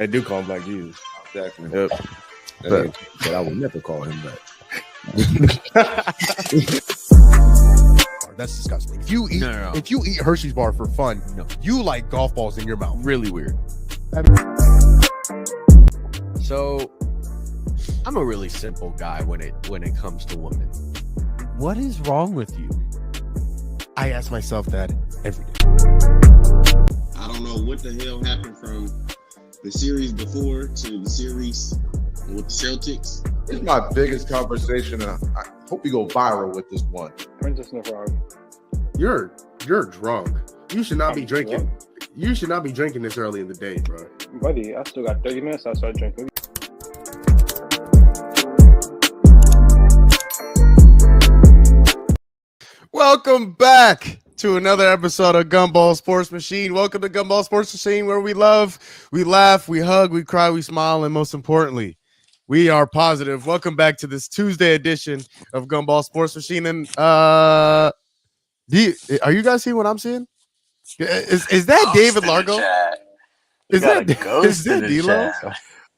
They do call him Black Jesus. Definitely. Yep. But I will never call him that. That's disgusting. If you eat No. if you eat Hershey's bar for fun, you like golf balls in your mouth. Really weird. So, I'm a really simple guy when it comes to women. What is wrong with you? I ask myself that every day. I don't know what the hell happened from the series before to the series with the Celtics. It's my biggest conversation, and I hope we go viral with this one. Princess Nefertari. You're drunk. You should not be drinking. You should not be drinking this early in the day, bro. Buddy, I still got 30 minutes. I start drinking. Welcome back to another episode of Gumball Sports Machine. Welcome to Gumball Sports Machine, where we love, we laugh, we hug, we cry, we smile, and most importantly, we are positive. Welcome back to this Tuesday edition of Gumball Sports Machine. And are you guys seeing what I'm seeing? Is that David Largo? Is that D'Lo?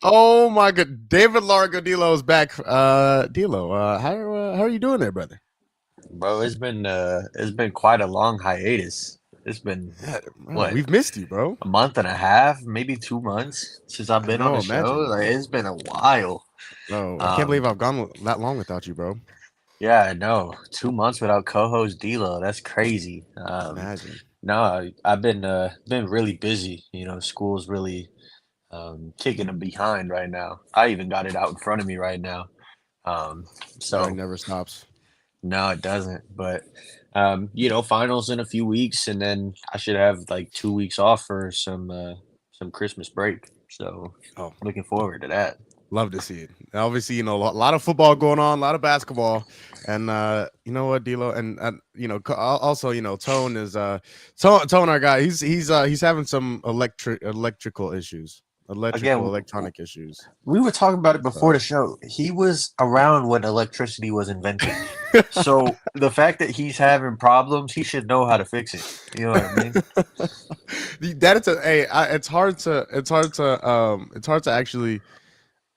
Oh my God, David Largo D'Lo is back. D'Lo, how are you doing there, brother? Bro, it's been quite a long hiatus. It's been what? We've missed you, bro. A month and a half, maybe 2 months since I've been on the show. Like, it's been a while. No, I can't believe I've gone that long without you, bro. Yeah, I know. 2 months without co-host D'Lo. That's crazy. Imagine. No, I've been really busy. You know, school's really kicking them behind right now. I even got it out in front of me right now. So it never stops. No, it doesn't. But finals in a few weeks, and then I should have like 2 weeks off for some Christmas break. So looking forward to that. Love to see it. Obviously, a lot of football going on, a lot of basketball, and you know what, D'Lo, and also, Tone is Tone, our guy. He's having some electrical issues. Electronic issues. We were talking about it before the show. He was around when electricity was invented. So the fact that he's having problems, he should know how to fix it. You know what I mean? It's hard to actually.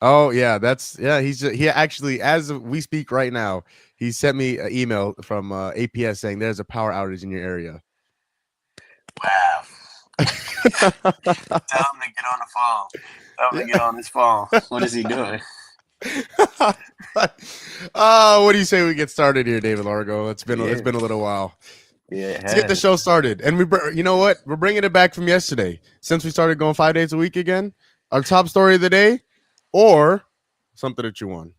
Oh yeah, he actually, as we speak right now, he sent me an email from APS saying there's a power outage in your area. Wow. Tell him to get on the phone. Tell him to get on his phone. What is he doing? What do you say we get started here, David Largo? It's been a little while. Yeah, let's get the show started. And you know what? We're bringing it back from yesterday. Since we started going 5 days a week again, our top story of the day, or something that you won.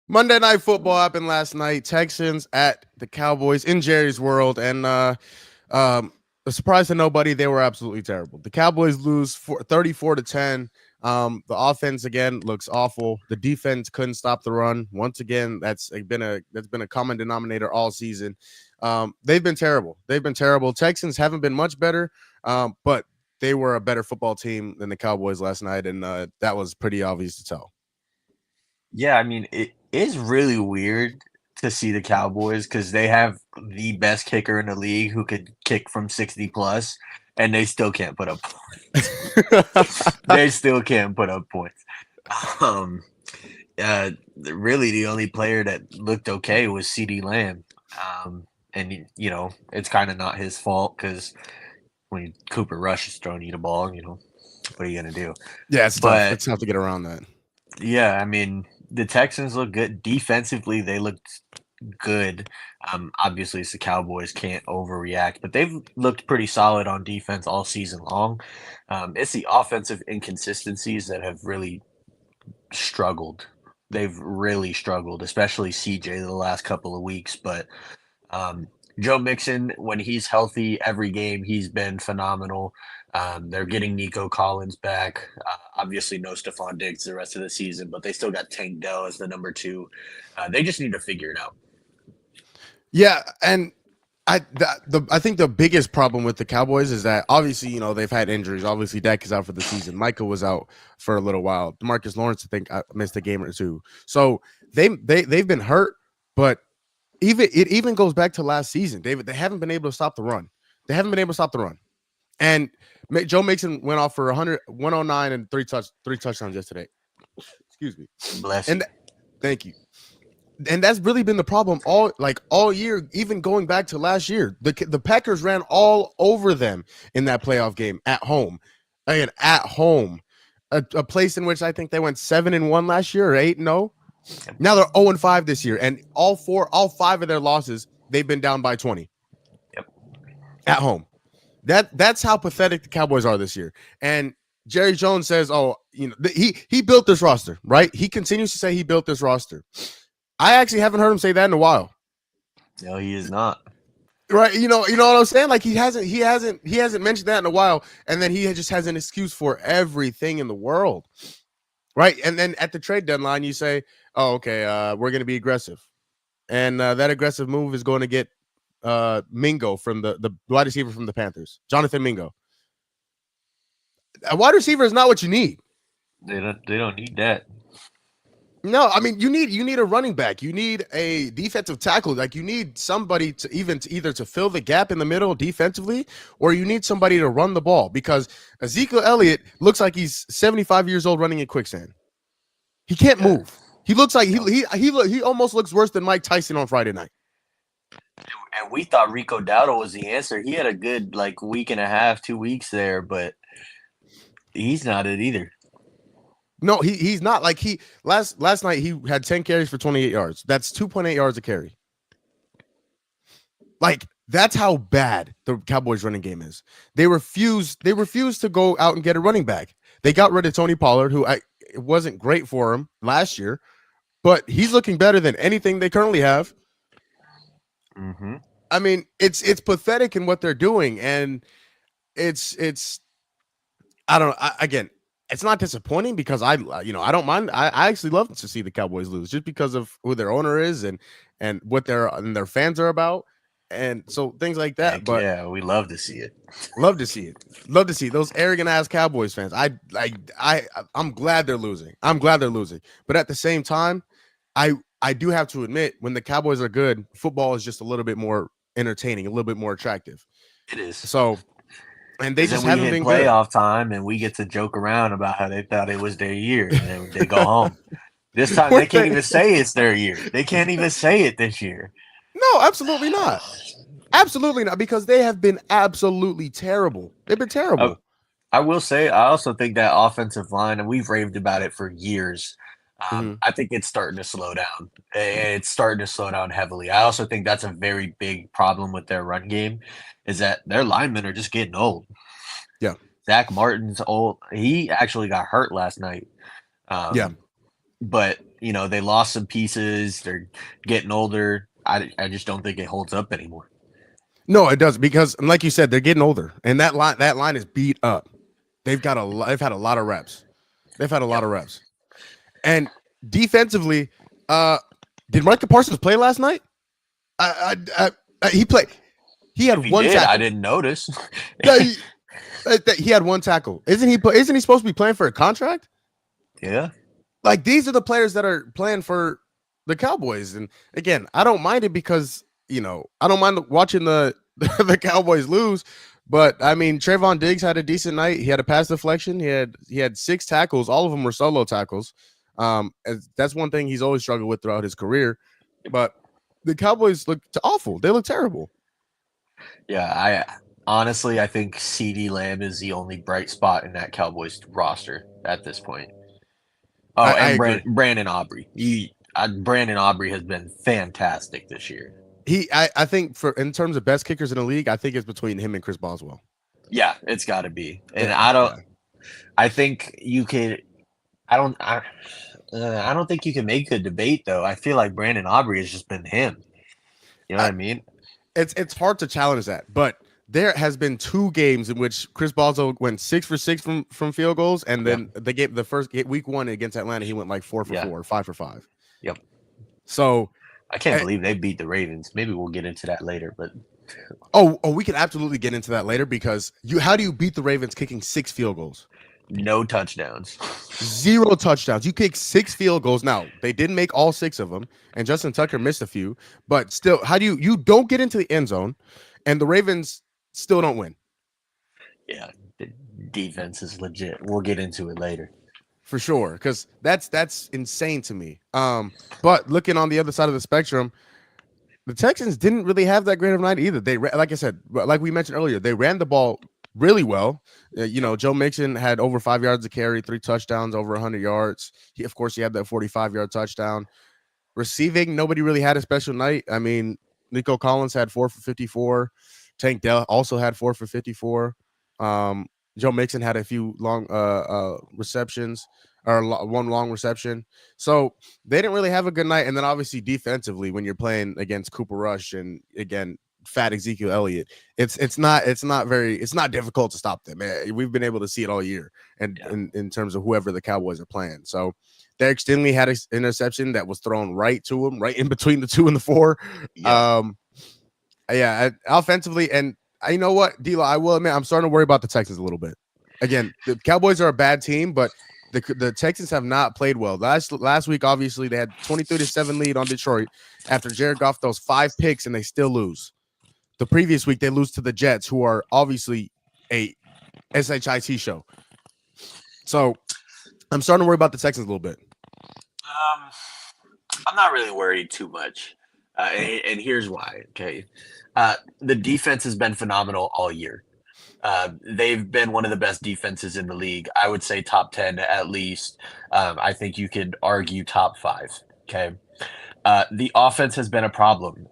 Monday Night Football happened last night. Texans at the Cowboys in Jerry's World, and a surprise to nobody, they were absolutely terrible. The Cowboys lose 34-10. The offense again looks awful. The defense couldn't stop the run. Once again, that's been a common denominator all season. They've been terrible. Texans haven't been much better, but they were a better football team than the Cowboys last night, and that was pretty obvious to tell. Yeah, I mean, it is really weird to see the Cowboys because they have the best kicker in the league who could kick from 60 plus, and they still can't put up points. They still can't put up points. Really, the only player that looked okay was CeeDee Lamb. And, it's kind of not his fault because when Cooper Rush is throwing you the ball, what are you going to do? Yeah, it's tough. It's tough to get around that. Yeah, I mean, the Texans look good. Defensively, they looked good. Obviously, it's the Cowboys, can't overreact, but they've looked pretty solid on defense all season long. It's the offensive inconsistencies that have really struggled. They've really struggled, especially CJ the last couple of weeks. But Joe Mixon, when he's healthy every game, he's been phenomenal. They're getting Nico Collins back. Obviously, no Stephon Diggs the rest of the season, but they still got Tank Dell as the number 2. They just need to figure it out. Yeah, and I think the biggest problem with the Cowboys is that obviously, they've had injuries. Obviously, Dak is out for the season. Micah was out for a little while. DeMarcus Lawrence, I think, missed a game or two. So they've been hurt, but it even goes back to last season, David. They haven't been able to stop the run. And Joe Mixon went off for 109 and three touchdowns yesterday. Excuse me. Bless And you. thank you. And that's really been the problem all year, even going back to last year. The Packers ran all over them in that playoff game at home. Again, at home. A place in which I think they went 7-1 last year or 8-0. Now they're 0-5 this year, and all 5 of their losses, they've been down by 20. Yep. At home. That's how pathetic the Cowboys are this year. And Jerry Jones says, "Oh, he built this roster, right?" He continues to say he built this roster. I actually haven't heard him say that in a while. No, he is not. Right? You know what I'm saying? Like he hasn't mentioned that in a while, and then he just has an excuse for everything in the world. Right? And then at the trade deadline, you say, "Oh, okay, we're going to be aggressive." And that aggressive move is going to get Mingo from the wide receiver from the Panthers, Jonathan Mingo. A wide receiver is not what you need. They don't need that. No, I mean you need a running back. You need a defensive tackle. Like you need somebody to either to fill the gap in the middle defensively, or you need somebody to run the ball because Ezekiel Elliott looks like he's 75 years old running in quicksand. He can't move. He looks like he almost looks worse than Mike Tyson on Friday night. And we thought Rico Dowdle was the answer. He had a good week and a half, 2 weeks there, but he's not it either. No, he's not. Like last night he had 10 carries for 28 yards. That's 2.8 yards a carry. Like that's how bad the Cowboys running game is. They refused to go out and get a running back. They got rid of Tony Pollard, who it wasn't great for him last year, but he's looking better than anything they currently have. Mm-hmm. I mean, it's pathetic in what they're doing, and it's I don't know. Again, it's not disappointing because I don't mind. I actually love to see the Cowboys lose just because of who their owner is and what their fans are about, and so things like that. Heck but yeah, we love to see it. Love to see those arrogant ass Cowboys fans. I'm glad they're losing. But at the same time, I do have to admit when the Cowboys are good, football is just a little bit more entertaining, a little bit more attractive. It is. So, and they just then haven't we hit been good. playoff time, and we get to joke around about how they thought it was their year, and then they go home. This time they can't even say it's their year. They can't even say it this year. No, absolutely not. Absolutely not, because they have been absolutely terrible. They've been terrible. I will say, I also think that offensive line, and we've raved about it for years. I think it's starting to slow down. It's starting to slow down heavily. I also think that's a very big problem with their run game, is that their linemen are just getting old. Yeah. Zach Martin's old. He actually got hurt last night. But, they lost some pieces. They're getting older. I just don't think it holds up anymore. No, it doesn't, because like you said, they're getting older, and that line is beat up. They've had a lot of reps. And defensively, did Micah Parsons play last night? He played. He had one tackle. I didn't notice. He had one tackle. Isn't he supposed to be playing for a contract? Yeah. Like these are the players that are playing for the Cowboys, and again, I don't mind it because I don't mind watching the Cowboys lose. But I mean, Trayvon Diggs had a decent night. He had a pass deflection. He had 6 tackles. All of them were solo tackles. That's one thing he's always struggled with throughout his career. But the Cowboys look awful. They look terrible. Yeah, I think CeeDee Lamb is the only bright spot in that Cowboys roster at this point. Oh, and Brandon Aubrey. Brandon Aubrey has been fantastic this year. I think in terms of best kickers in the league, I think it's between him and Chris Boswell. Yeah, it's got to be. And yeah. I think you can. I don't think you can make a debate though. I feel like Brandon Aubrey has just been him. You know what I mean? It's hard to challenge that, but there has been 2 games in which Chris Boswell went 6 for 6 from field goals, and then the first week 1 against Atlanta, he went like 4 for 4, 5 for 5. Yep. So I can't believe they beat the Ravens. Maybe we'll get into that later, but we can absolutely get into that later because how do you beat the Ravens kicking 6 field goals? No touchdowns. 0 touchdowns. You kicked 6 field goals. Now, they didn't make all 6 of them, and Justin Tucker missed a few, but still, how do you don't get into the end zone, and the Ravens still don't win? Yeah, the defense is legit. We'll get into it later. For sure, because that's insane to me. But looking on the other side of the spectrum, the Texans didn't really have that great of a night either. They, like I said, like we mentioned earlier, they ran the ball really well. Joe Mixon had over 5 yards to carry, 3 touchdowns, over 100 yards. He had that 45-yard touchdown. Receiving, nobody really had a special night. I mean, Nico Collins had 4 for 54. Tank Dell also had 4 for 54. Joe Mixon had a few long receptions, or one long reception. So they didn't really have a good night. And then obviously defensively, when you're playing against Cooper Rush and again fat Ezekiel Elliott, it's not difficult to stop them. We've been able to see it all year, and in terms of whoever the Cowboys are playing. So Derek Stingley had an interception that was thrown right to him, right in between the 2 and the 4. Offensively, and you know what, D-Lo, I will admit, I'm starting to worry about the Texans a little bit. Again, the Cowboys are a bad team, but the Texans have not played well. Last week, obviously, they had 23-7 lead on Detroit after Jared Goff throws 5 picks, and they still lose. The previous week, they lose to the Jets, who are obviously a SHIT show. So I'm starting to worry about the Texans a little bit. I'm not really worried too much, and here's why. Okay, the defense has been phenomenal all year. They've been one of the best defenses in the league. I would say top 10 at least. I think you could argue top 5. Okay. The offense has been a problem.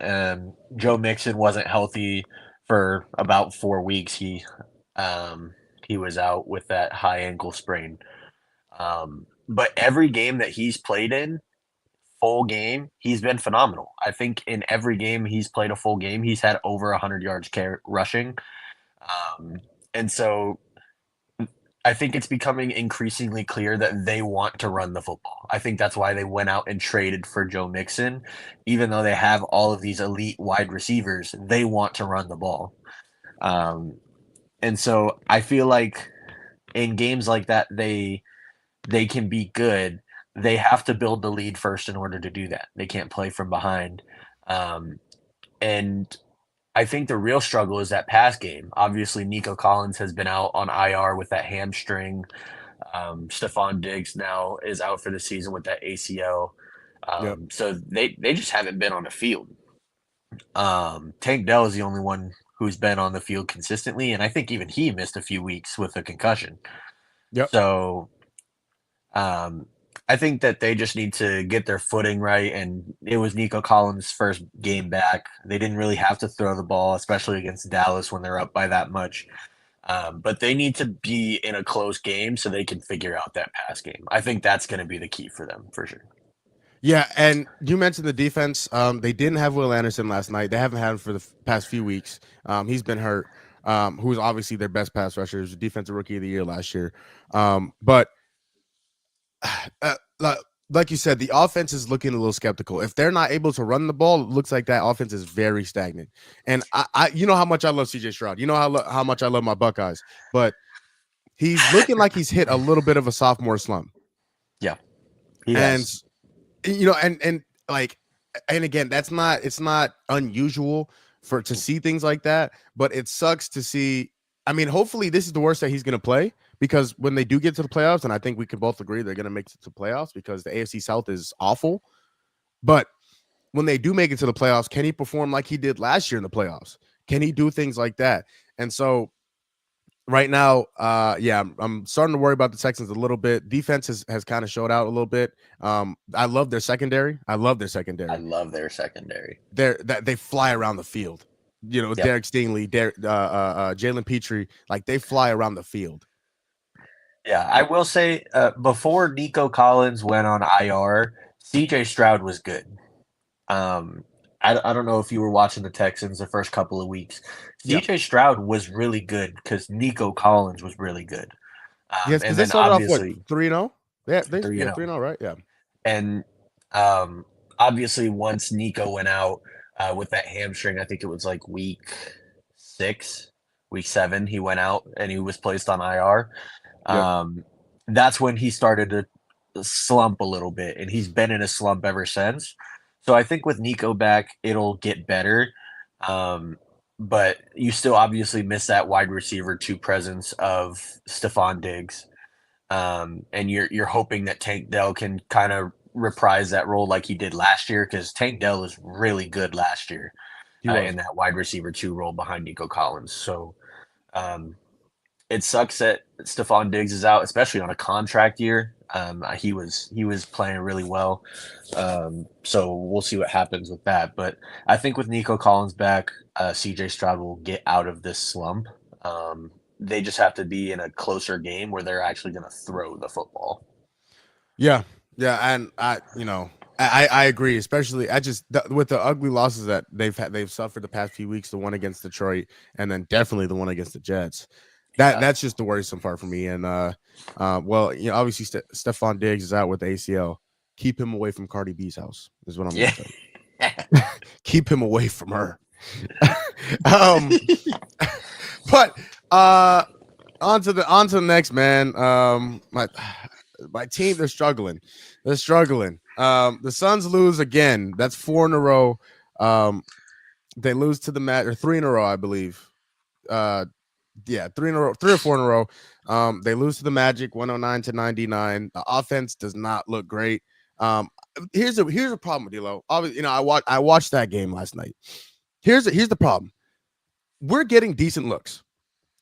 Joe Mixon wasn't healthy for about 4 weeks. He was out with that high ankle sprain. But every game that he's played in, full game, he's been phenomenal. I think in every game he's played a full game, he's had over 100 yards rushing. And so I think it's becoming increasingly clear that they want to run the football. I think that's why they went out and traded for Joe Mixon. Even though they have all of these elite wide receivers, they want to run the ball. And so I feel like in games like that, they can be good. They have to build the lead first in order to do that. They can't play from behind. And I think the real struggle is that pass game. Obviously, Nico Collins has been out on IR with that hamstring. Stephon Diggs now is out for the season with that ACL. So they just haven't been on the field. Tank Dell is the only one who's been on the field consistently, and I think even he missed a few weeks with a concussion. So I think that they just need to get their footing right, and it was Nico Collins' first game back. They didn't really have to throw the ball, especially against Dallas when they're up by that much. But they need to be in a close game so they can figure out that pass game. I think that's going to be the key for them, for sure. Yeah, and you mentioned the defense. They didn't have Will Anderson last night. They haven't had him for the past few weeks. He's been hurt. Who's obviously their best pass rusher. He was the defensive rookie of the year last year. But like you said, the offense is looking a little skeptical. If they're not able to run the ball, it looks like that offense is very stagnant. And I you know how much I love CJ Stroud. You know how much I love my Buckeyes. But he's looking like he's hit a little bit of a sophomore slump. Yeah, and again, it's not unusual to see things like that. But it sucks to see. I mean, hopefully this is the worst that he's going to play. Because when they do get to the playoffs, and I think we can both agree they're going to make it to playoffs because the AFC South is awful. But when they do make it to the playoffs, can he perform like he did last year in the playoffs? Can he do things like that? And so right now, I'm starting to worry about the Texans a little bit. Defense has kind of showed out a little bit. I love their secondary. I love their secondary. They fly around the field. Derek Stingley, Jalen Petrie, like they fly around the field. Yeah, I will say before Nico Collins went on IR, CJ Stroud was good. I don't know if you were watching the Texans the first couple of weeks. CJ Stroud was really good because Nico Collins was really good. Yes, because they started off 3-0? Yeah, they 3-0, right? Yeah. And obviously once Nico went out with that hamstring, I think it was like week 7, he went out and he was placed on IR. That's when he started to slump a little bit, and he's been in a slump ever since. So I think with Nico back, it'll get better. But you still obviously miss that wide receiver 2 presence of Stephon Diggs. And you're hoping that Tank Dell can kind of reprise that role like he did last year, because Tank Dell was really good last year in that wide receiver 2 role behind Nico Collins. So it sucks that Stephon Diggs is out, especially on a contract year. He was playing really well. So we'll see what happens with that. But I think with Nico Collins back, CJ Stroud will get out of this slump. They just have to be in a closer game where they're actually going to throw the football. Yeah, and I agree. Especially with the ugly losses that they've suffered the past few weeks. The one against Detroit, and then definitely the one against the Jets. That's just the worrisome part for me. And obviously Stephon Diggs is out with the ACL. Keep him away from Cardi B's house is what I'm going to say. Keep him away from her. But on to the next, man. My team, they're struggling. The Suns lose again. That's 4 in a row. They lose to the Magic, or 3 in a row, I believe. 3 or 4 in a row. They lose to the Magic 109-99. The offense does not look great. Here's a problem with D'Lo. Obviously, I watched that game last night. Here's the problem. We're getting decent looks.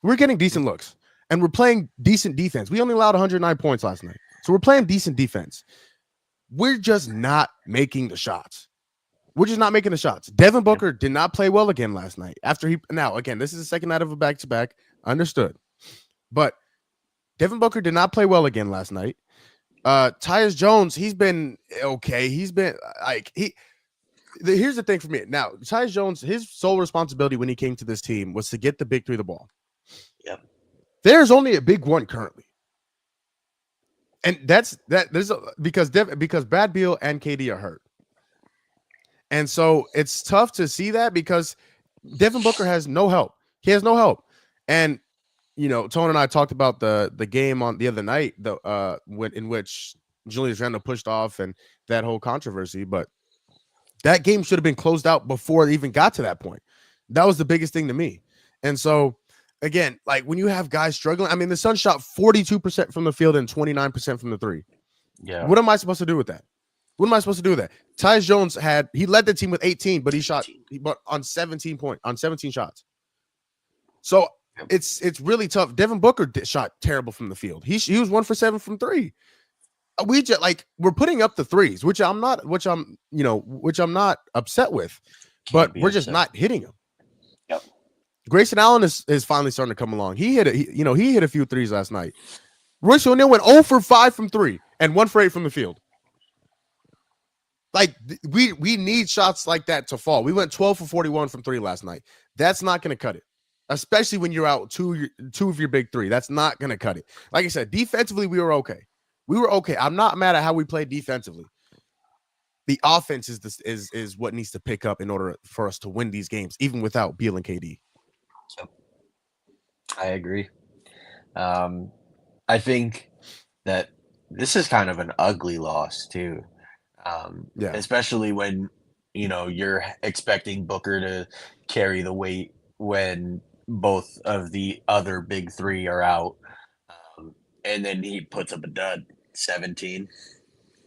And we're playing decent defense. We only allowed 109 points last night. So we're playing decent defense. We're just not making the shots. Devin Booker did not play well again last night. Now, again, this is the second night of a back-to-back. Understood. But Devin Booker did not play well again last night. Tyus Jones, he's been okay. He's been here's the thing for me. Now, Tyus Jones, his sole responsibility when he came to this team was to get the big 3 the ball. Yep. There's only a big 1 currently. And because Brad Beal and KD are hurt. And so it's tough to see that because Devin Booker has no help. He has no help. And Tone and I talked about the game on the other night, in which Julius Randle pushed off and that whole controversy. But that game should have been closed out before it even got to that point. That was the biggest thing to me. And so, again, like when you have guys struggling, I mean, the Suns shot 42% from the field and 29% from the 3. Yeah. What am I supposed to do with that? Tyus Jones he led the team with 18, but he shot on 17 shots. So it's really tough. Devin Booker shot terrible from the field. He was 1 for 7 from 3. We're putting up the threes, which I'm not upset with, but we're just not hitting them. Yep. Grayson Allen is finally starting to come along. He hit a few threes last night. Royce O'Neal went 0 for 5 from 3 and 1 for 8 from the field. We need shots like that to fall. We went 12 for 41 from 3 last night. That's not going to cut it, especially when you're out two of your big 3. That's not going to cut it. Like I said, defensively, we were okay. I'm not mad at how we played defensively. The offense is what needs to pick up in order for us to win these games, even without Beal and KD. I agree. I think that this is kind of an ugly loss too. Especially when you're expecting Booker to carry the weight when both of the other big 3 are out, and then he puts up a dud, 17.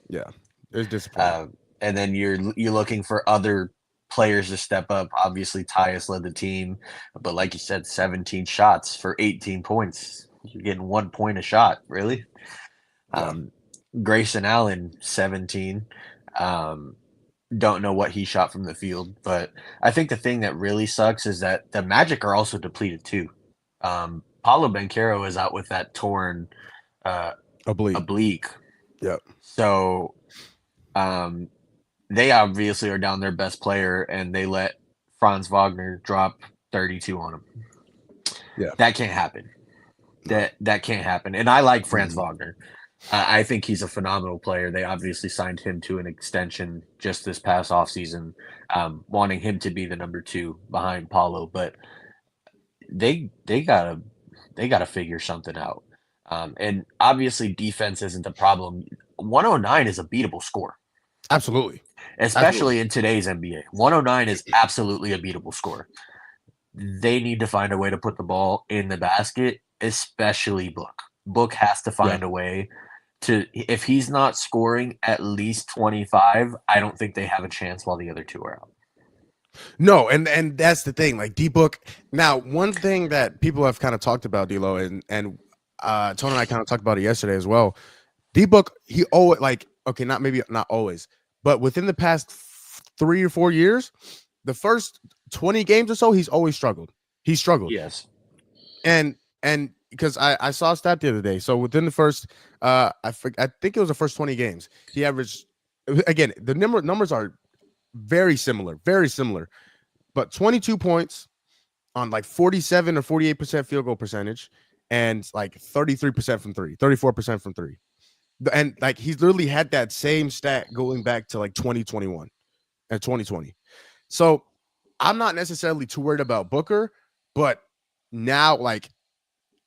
Yeah, it's disappointing. And then you're looking for other players to step up. Obviously, Tyus led the team, but like you said, 17 shots for 18 points. You're getting 1 point a shot, really. Yeah. Grayson Allen, 17. Don't know what he shot from the field, but I think the thing that really sucks is that the Magic are also depleted too. Paulo Banchero is out with that torn oblique. Yep. So they obviously are down their best player, and they let Franz Wagner drop 32 on him. Yeah. That can't happen. That can't happen. And I like Franz Wagner. I think he's a phenomenal player. They obviously signed him to an extension just this past offseason, wanting him to be the number 2 behind Paulo. But they gotta figure something out. And obviously defense isn't the problem. 109 is a beatable score, Absolutely. especially in today's NBA. 109 is absolutely a beatable score. They need to find a way to put the ball in the basket, especially Book. Book has to find a way to, if he's not scoring at least 25, I don't think they have a chance while the other two are out. No, and that's the thing. Like D-Book. Now, one thing that people have kind of talked about, D-Lo, and Tony and I kind of talked about it yesterday as well. D-Book, he always not always, but within the past 3 or 4 years, the first 20 games or so, he's always struggled. He struggled. Yes. And because I saw a stat the other day. So within the first I think it was the first 20 games, he averaged, again, the numbers are very similar, but 22 points on like 47 or 48% field goal percentage and like 33% from three, 34% from three. And like he's literally had that same stat going back to like 2021 and 2020. So I'm not necessarily too worried about Booker, but now like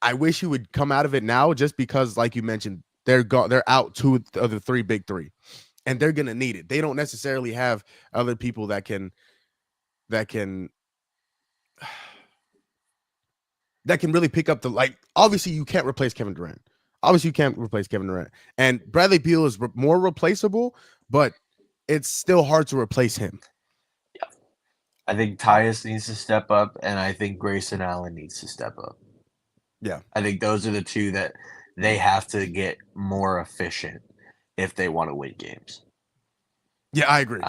I wish he would come out of it now, just because, like you mentioned, they're out two of the three big three, and they're gonna need it. They don't necessarily have other people that can really pick up the, like, obviously you can't replace Kevin Durant. And Bradley Beal is more replaceable, but it's still hard to replace him. Yeah. I think Tyus needs to step up, and I think Grayson Allen needs to step up. Yeah. I think those are the two that they have to get more efficient if they want to win games. Yeah, I agree.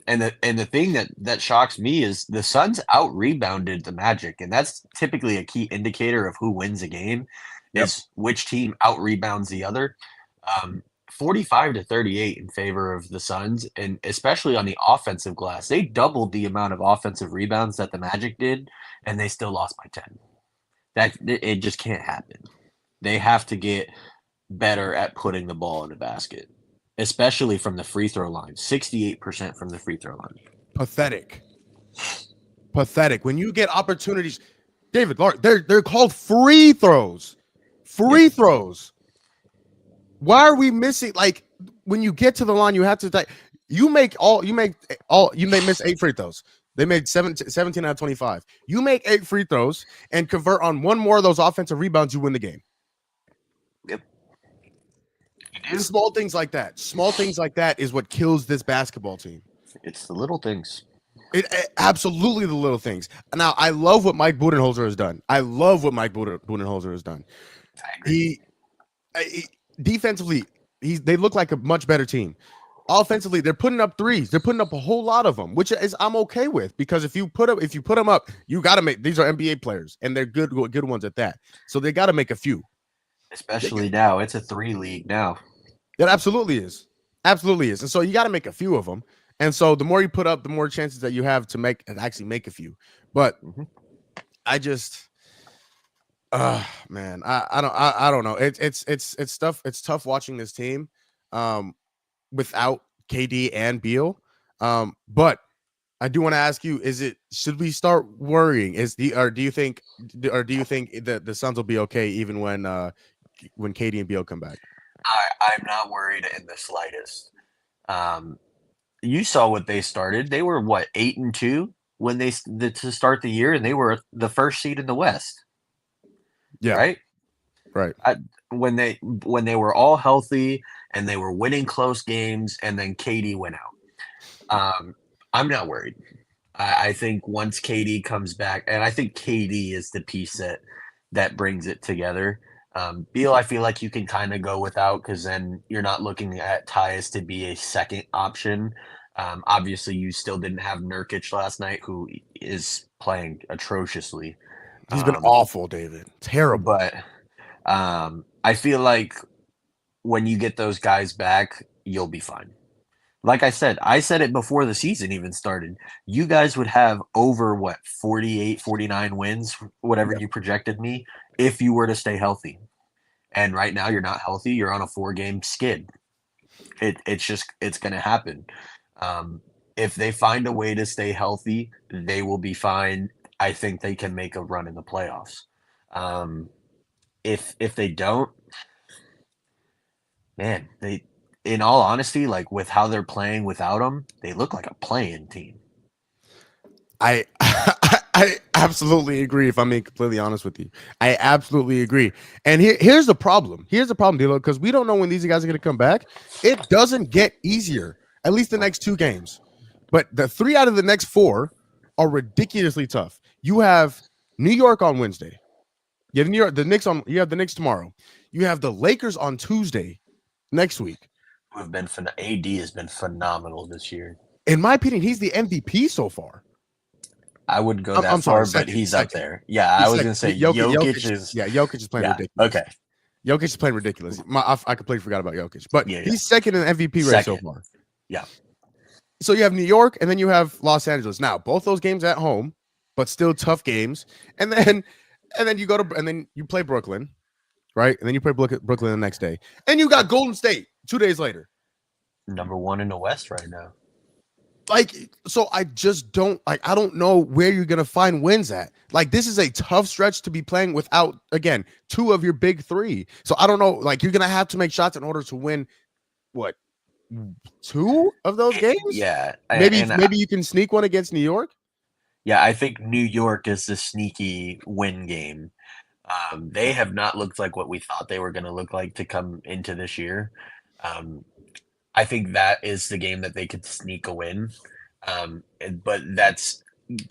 And the thing that shocks me is the Suns out-rebounded the Magic, and that's typically a key indicator of who wins a game, is which team out-rebounds the other. 45-38 in favor of the Suns, and especially on the offensive glass. They doubled the amount of offensive rebounds that the Magic did, and they still lost by 10. It just can't happen. They have to get better at putting the ball in the basket, especially from the free throw line. 68% from the free throw line. Pathetic. When you get opportunities, David, they're called free throws. Throws. Why are we missing? Like, when you get to the line, you have to you may miss 8 free throws. They made 17 out of 25. You make 8 free throws and convert on one more of those offensive rebounds, you win the game. Yep. Small things like that is what kills this basketball team. It's the little things. It absolutely the little things. Now, I love what Mike Budenholzer has done. I agree. He defensively, they look like a much better team. Offensively, they're putting up threes. They're putting up a whole lot of them, which is I'm okay with, because if you put them up, you got to make. These are NBA players, and they're good ones at that. So they got to make a few. Especially now, it's a 3 league now. It absolutely is, and so you got to make a few of them. And so the more you put up, the more chances that you have to actually make a few. But I just, man, I don't know. It's tough. It's tough watching this team. Without KD and Beal. But I do want to ask you, should we start worrying? Do you think that the Suns will be okay even when KD and Beal come back? I'm not worried in the slightest. You saw what they started. They were 8-2 when to start the year, and they were the first seed in the West. Yeah. Right. When they were all healthy and they were winning close games, and then KD went out. I'm not worried. I think once KD comes back, and I think KD is the piece that brings it together. Beal, I feel like you can kind of go without, because then you're not looking at Tyus to be a second option. Obviously, you still didn't have Nurkic last night, who is playing atrociously. He's been awful, David. Terrible. But I feel like when you get those guys back, you'll be fine. Like I said it before the season even started. You guys would have over 48, 49 wins, whatever you projected me, if you were to stay healthy. And right now you're not healthy. You're on a 4-game skid. It's going to happen. If they find a way to stay healthy, they will be fine. I think they can make a run in the playoffs. If they don't, Man, in all honesty, like with how they're playing without him, they look like a playing team. I I absolutely agree. If I'm being completely honest with you, I absolutely agree. And here's the problem. Here's the problem, Dilo, because we don't know when these guys are going to come back. It doesn't get easier. At least the next 2 games, but the 3 out of the next 4 are ridiculously tough. You have New York on Wednesday. You have New York, the Knicks on. You have the Knicks tomorrow. You have the Lakers on Tuesday next week. AD has been phenomenal this year. In my opinion, he's the MVP so far. I wouldn't go that I'm far, sorry, but he's second. up there. Yeah, I was going to say Jokic is. Yeah, Jokic is playing ridiculous. Okay. Jokic is playing ridiculous. I completely forgot about Jokic, but Yeah. he's second in the MVP race so far. Yeah. So you have New York, and then you have Los Angeles. Now, both those games at home, but still tough games. And then you play Brooklyn, right? And then you play Brooklyn the next day, and you got Golden State 2 days later. Number 1 in the West right now. Like, so I just don't like. I don't know where you're gonna find wins at. Like, this is a tough stretch to be playing without, again, 2 of your big 3. So I don't know. Like, you're gonna have to make shots in order to win. What, 2 of those games? Yeah, maybe you can sneak one against New York. Yeah, I think New York is the sneaky win game. They have not looked like what we thought they were going to look like to come into this year. I think that is the game that they could sneak a win. But that's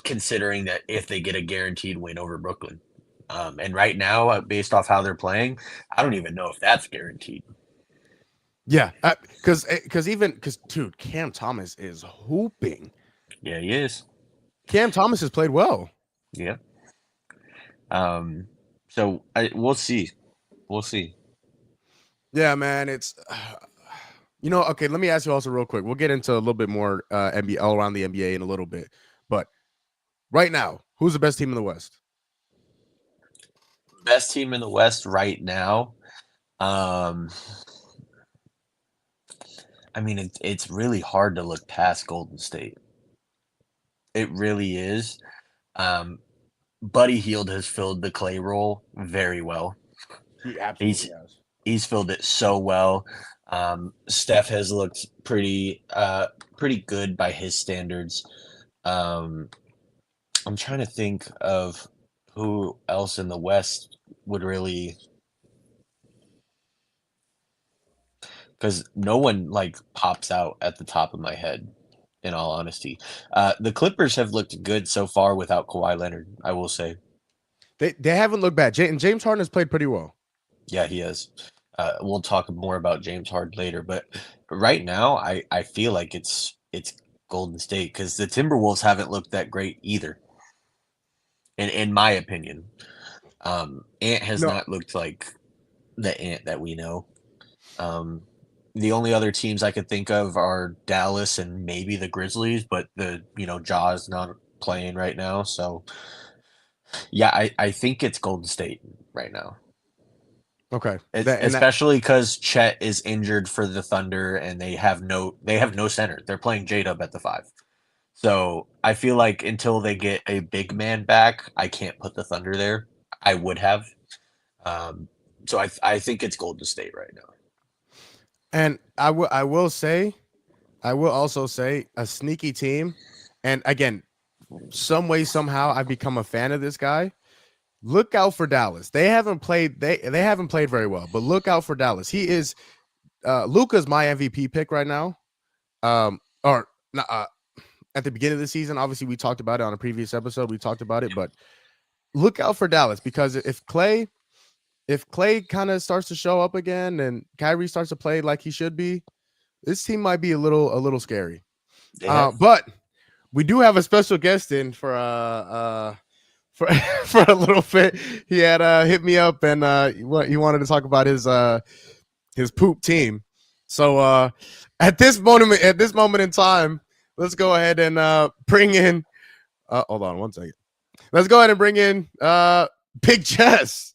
considering that if they get a guaranteed win over Brooklyn. And right now, based off how they're playing, I don't even know if that's guaranteed. Yeah, because dude, Cam Thomas is hooping. Yeah, he is. Cam Thomas has played well. Yeah. So we'll see. We'll see. Yeah, man. It's okay. Let me ask you also real quick. We'll get into a little bit more NBA all around the NBA in a little bit. But right now, who's the best team in the West? Best team in the West right now. I mean, it's really hard to look past Golden State. It really is. Buddy Hield has filled the Clay role very well. He absolutely has. He's filled it so well. Steph has looked pretty good by his standards. I'm trying to think of who else in the West would really, because no one like pops out at the top of my head, in all honesty. The Clippers have looked good so far without Kawhi Leonard, I will say. They haven't looked bad. James Harden has played pretty well. Yeah, he has. We'll talk more about James Harden later, but right now I feel like it's Golden State because the Timberwolves haven't looked that great either. In my opinion, Ant has not looked like the Ant that we know. The only other teams I could think of are Dallas and maybe the Grizzlies, but Jaw's not playing right now. So, yeah, I think it's Golden State right now. Okay, especially because Chet is injured for the Thunder, and they have no center. They're playing J-Dub at the 5. So I feel like until they get a big man back, I can't put the Thunder there. I would have. So I think it's Golden State right now. And I will also say a sneaky team. And again, some way, somehow I've become a fan of this guy. Look out for Dallas. They haven't played very well, but look out for Dallas. He is Luka's my MVP pick right now. At the beginning of the season, obviously we talked about it on a previous episode. We talked about it, but look out for Dallas because if Clay kind of starts to show up again and Kyrie starts to play like he should be, this team might be a little scary. Yeah. But we do have a special guest in for a little bit. He had hit me up and he wanted to talk about his poop team. So at this moment in time, let's go ahead and bring in. Hold on one second. Let's go ahead and bring in Big Jess.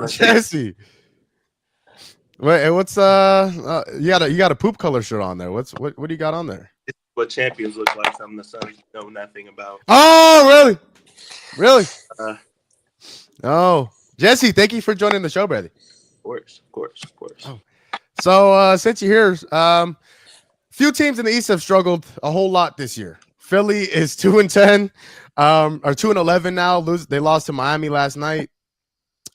Jesse. Wait, what's you got a poop color shirt on there. What do you got on there? It's what champions look like. Something the Suns know nothing about. Oh, really? Oh, Jesse, thank you for joining the show, brother. Of course. Oh. So since you're here, few teams in the East have struggled a whole lot this year. Philly is 2-10, or 2-11 now. They lost to Miami last night.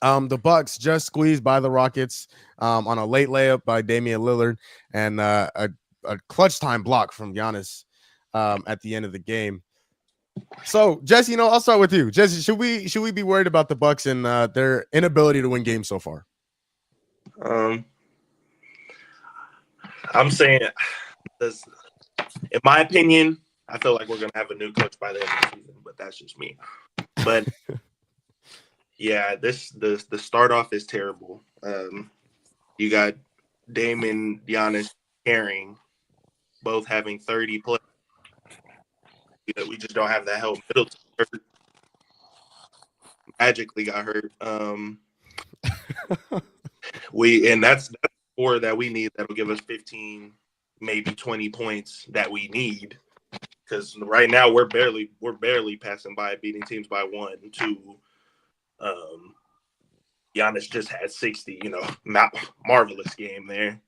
The Bucks just squeezed by the Rockets on a late layup by Damian Lillard and a clutch time block from Giannis at the end of the game. So, Jesse, I'll start with you. Jesse, should we be worried about the Bucks and their inability to win games so far? I'm saying this. In my opinion, I feel like we're gonna have a new coach by the end of the season, but that's just me. But yeah, the start off is terrible. You got Dame and Giannis carrying, both having 30 plus. We just don't have that help. Middleton magically got hurt. That's 4 that we need. That'll give us 15, maybe 20 points that we need. Because right now we're barely passing by, beating teams by 1, 2. Giannis just had 60. Marvelous game there.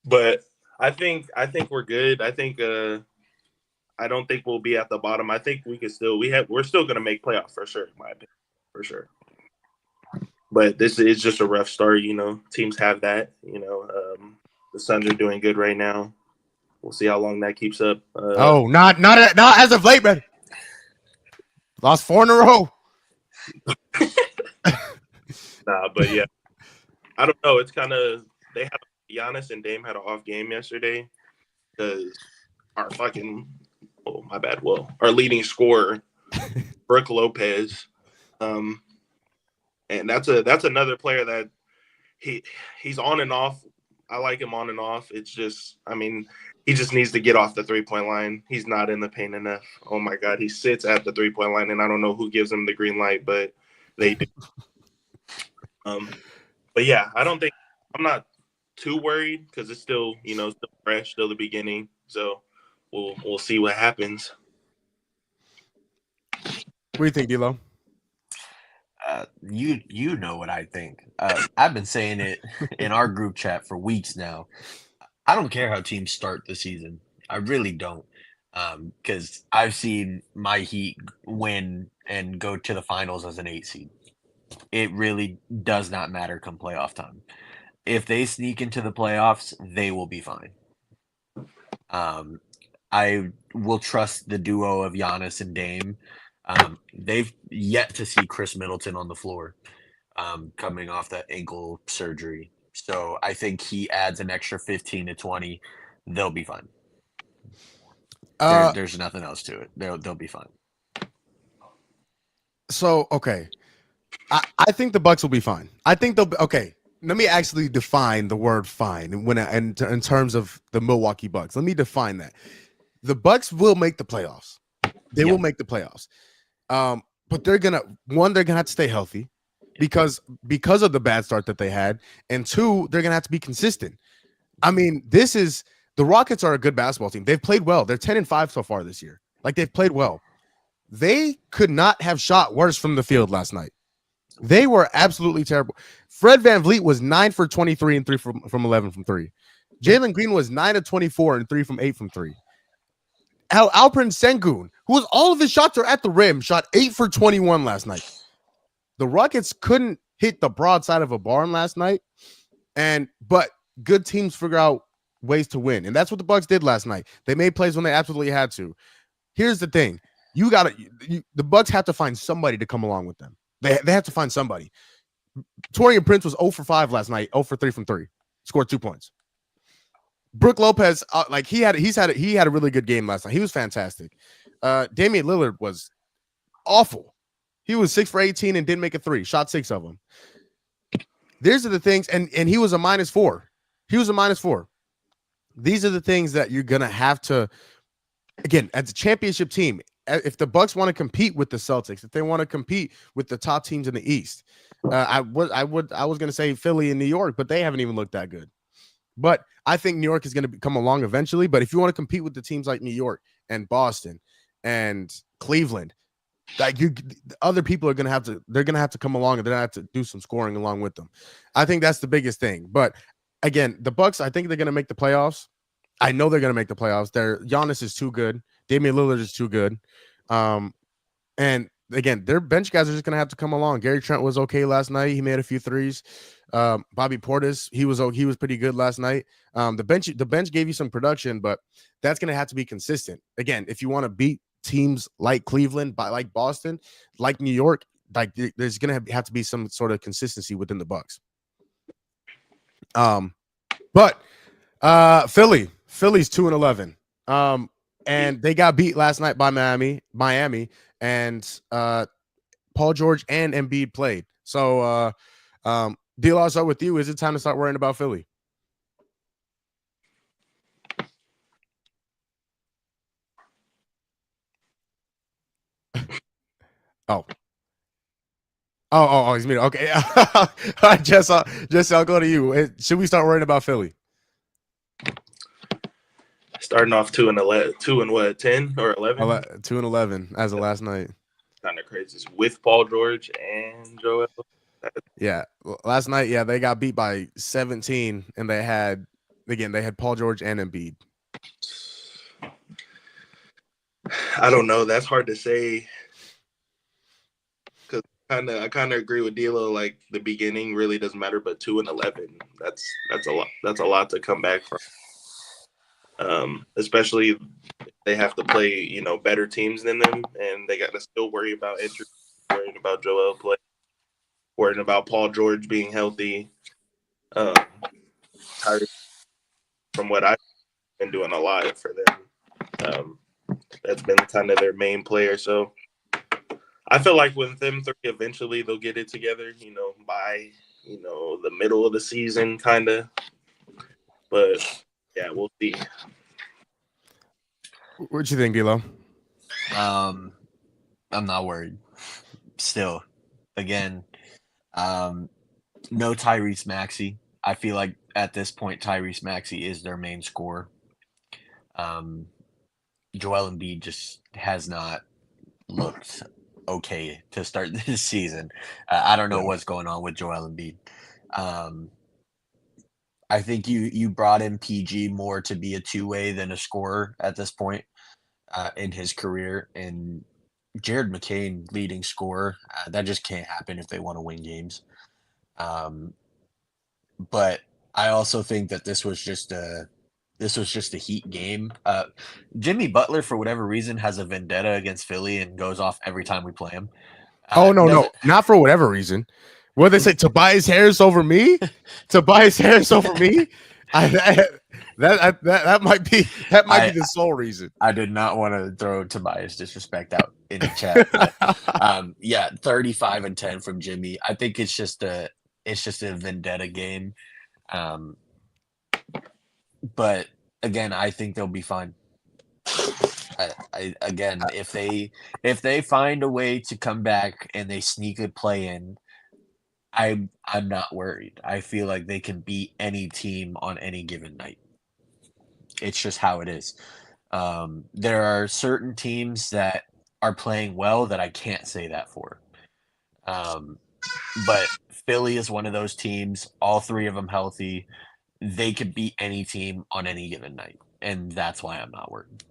But I think we're good. I don't think we'll be at the bottom. I think we can still we're still going to make playoffs for sure, in my opinion, for sure. But this is just a rough start. Teams have that. The Suns are doing good right now. We'll see how long that keeps up. Not as of late, man. Lost 4 in a row. Nah, but yeah, I don't know. It's kind of they have Giannis and Dame had an off game yesterday because our my bad. Well, our leading scorer, Brook Lopez, and that's another player that he's on and off. I like him on and off. It's just, he just needs to get off the 3-point line. He's not in the paint enough. Oh my God, he sits at the 3-point line, and I don't know who gives him the green light, but they do. But yeah, I'm not too worried because it's still, still fresh, still the beginning. So we'll see what happens. What do you think, D'Lo? You know what I think. I've been saying it in our group chat for weeks now. I don't care how teams start the season. I really don't. Because I've seen my Heat win and go to the finals as an 8 seed. It really does not matter come playoff time. If they sneak into the playoffs, they will be fine. I will trust the duo of Giannis and Dame. They've yet to see Chris Middleton on the floor coming off that ankle surgery. So I think he adds an extra 15 to 20. They'll be fine. There's nothing else to it. They'll be fine. So, okay. I think the Bucks will be fine. I think they'll be okay. Let me actually define the word fine in terms of the Milwaukee Bucks. Let me define that. The Bucks will make the playoffs. They will make the playoffs. But they're gonna have to stay healthy because of the bad start that they had, and 2, they're gonna have to be consistent. The Rockets are a good basketball team. They've played well. They're 10-5 so far this year. Like, they've played well. They could not have shot worse from the field last night. They were absolutely terrible. Fred VanVleet was 9 for 23 and 3 from 11 from 3. Jalen Green was 9 of 24 and 3 from 8 from 3. Alperen Sengun, who all of his shots are at the rim, shot 8 for 21 last night. The Rockets couldn't hit the broadside of a barn last night, but good teams figure out ways to win, and that's what the Bucks did last night. They made plays when they absolutely had to. Here's the thing: the Bucks have to find somebody to come along with them. They have to find somebody. Taurean Prince was 0 for 5 last night, 0 for 3 from 3, scored 2 points. Brook Lopez, he had a really good game last night. He was fantastic. Damian Lillard was awful. He was 6 for 18 and didn't make a 3. Shot 6 of them. These are the things, and he was a -4. He was a -4. These are the things that you're gonna have to, again, as a championship team. If the Bucks want to compete with the Celtics, if they want to compete with the top teams in the East, I was going to say Philly and New York, but they haven't even looked that good. But I think New York is going to come along eventually. But if you want to compete with the teams like New York and Boston and Cleveland, like other people are they're gonna have to come along and they're gonna have to do some scoring along with them. I think that's the biggest thing. But again, the Bucks, I think they're gonna make the playoffs. I know they're gonna make the playoffs. Giannis is too good. Damian Lillard is too good. And again, their bench guys are just gonna have to come along. Gary Trent was okay last night. He made a few threes. Bobby Portis, he was pretty good last night. The bench gave you some production, but that's gonna have to be consistent. Again, if you want to beat teams like Cleveland, like Boston, like New York, like there's gonna have to be some sort of consistency within the Bucks. But Philly's 2-11. And they got beat last night by Miami, and Paul George and Embiid played. So Deal, I'll start with you. Is it time to start worrying about Philly? Oh, he's muted. Okay. All right, Jesse, I'll go to you. Should we start worrying about Philly? Starting off 2-11, 10 or 11? 2-11 as of last night. Kind of crazy. With Paul George and Joel. Yeah, last night, they got beat by 17, and they had Paul George and Embiid. I don't know. That's hard to say. Because I kind of agree with D'Lo. Like the beginning really doesn't matter, but 2-11, that's a lot. That's a lot to come back from. Especially if they have to play, better teams than them, and they got to still worry about injury, worrying about Joel play, worrying about Paul George being healthy. From what I've been doing a lot for them. That's been kind of their main player. So I feel like with them three, eventually they'll get it together, by, the middle of the season, kind of. But, yeah, we'll see. What you think, D'Lo? I'm not worried. Still, again, no Tyrese Maxey. I feel like at this point, Tyrese Maxey is their main scorer. Joel Embiid just has not looked okay to start this season. I don't know what's going on with Joel Embiid. I think you brought in PG more to be a two-way than a scorer at this point in his career. And Jared McCain, leading scorer, that just can't happen if they want to win games. But I also think that this was just a Heat game. Jimmy Butler, for whatever reason, has a vendetta against Philly and goes off every time we play him. No, not for whatever reason. What they say, Tobias Harris over me? Tobias Harris over me? That might be the sole reason. I did not want to throw Tobias disrespect out in the chat. But, 35 and 10 from Jimmy. I think it's just a vendetta game. But again, I think they'll be fine. If they find a way to come back and they sneak a play in, I'm not worried. I feel like they can beat any team on any given night. It's just how it is. There are certain teams that are playing well that I can't say that for. But Philly is one of those teams, all three of them healthy. They could beat any team on any given night, and that's why I'm not worried.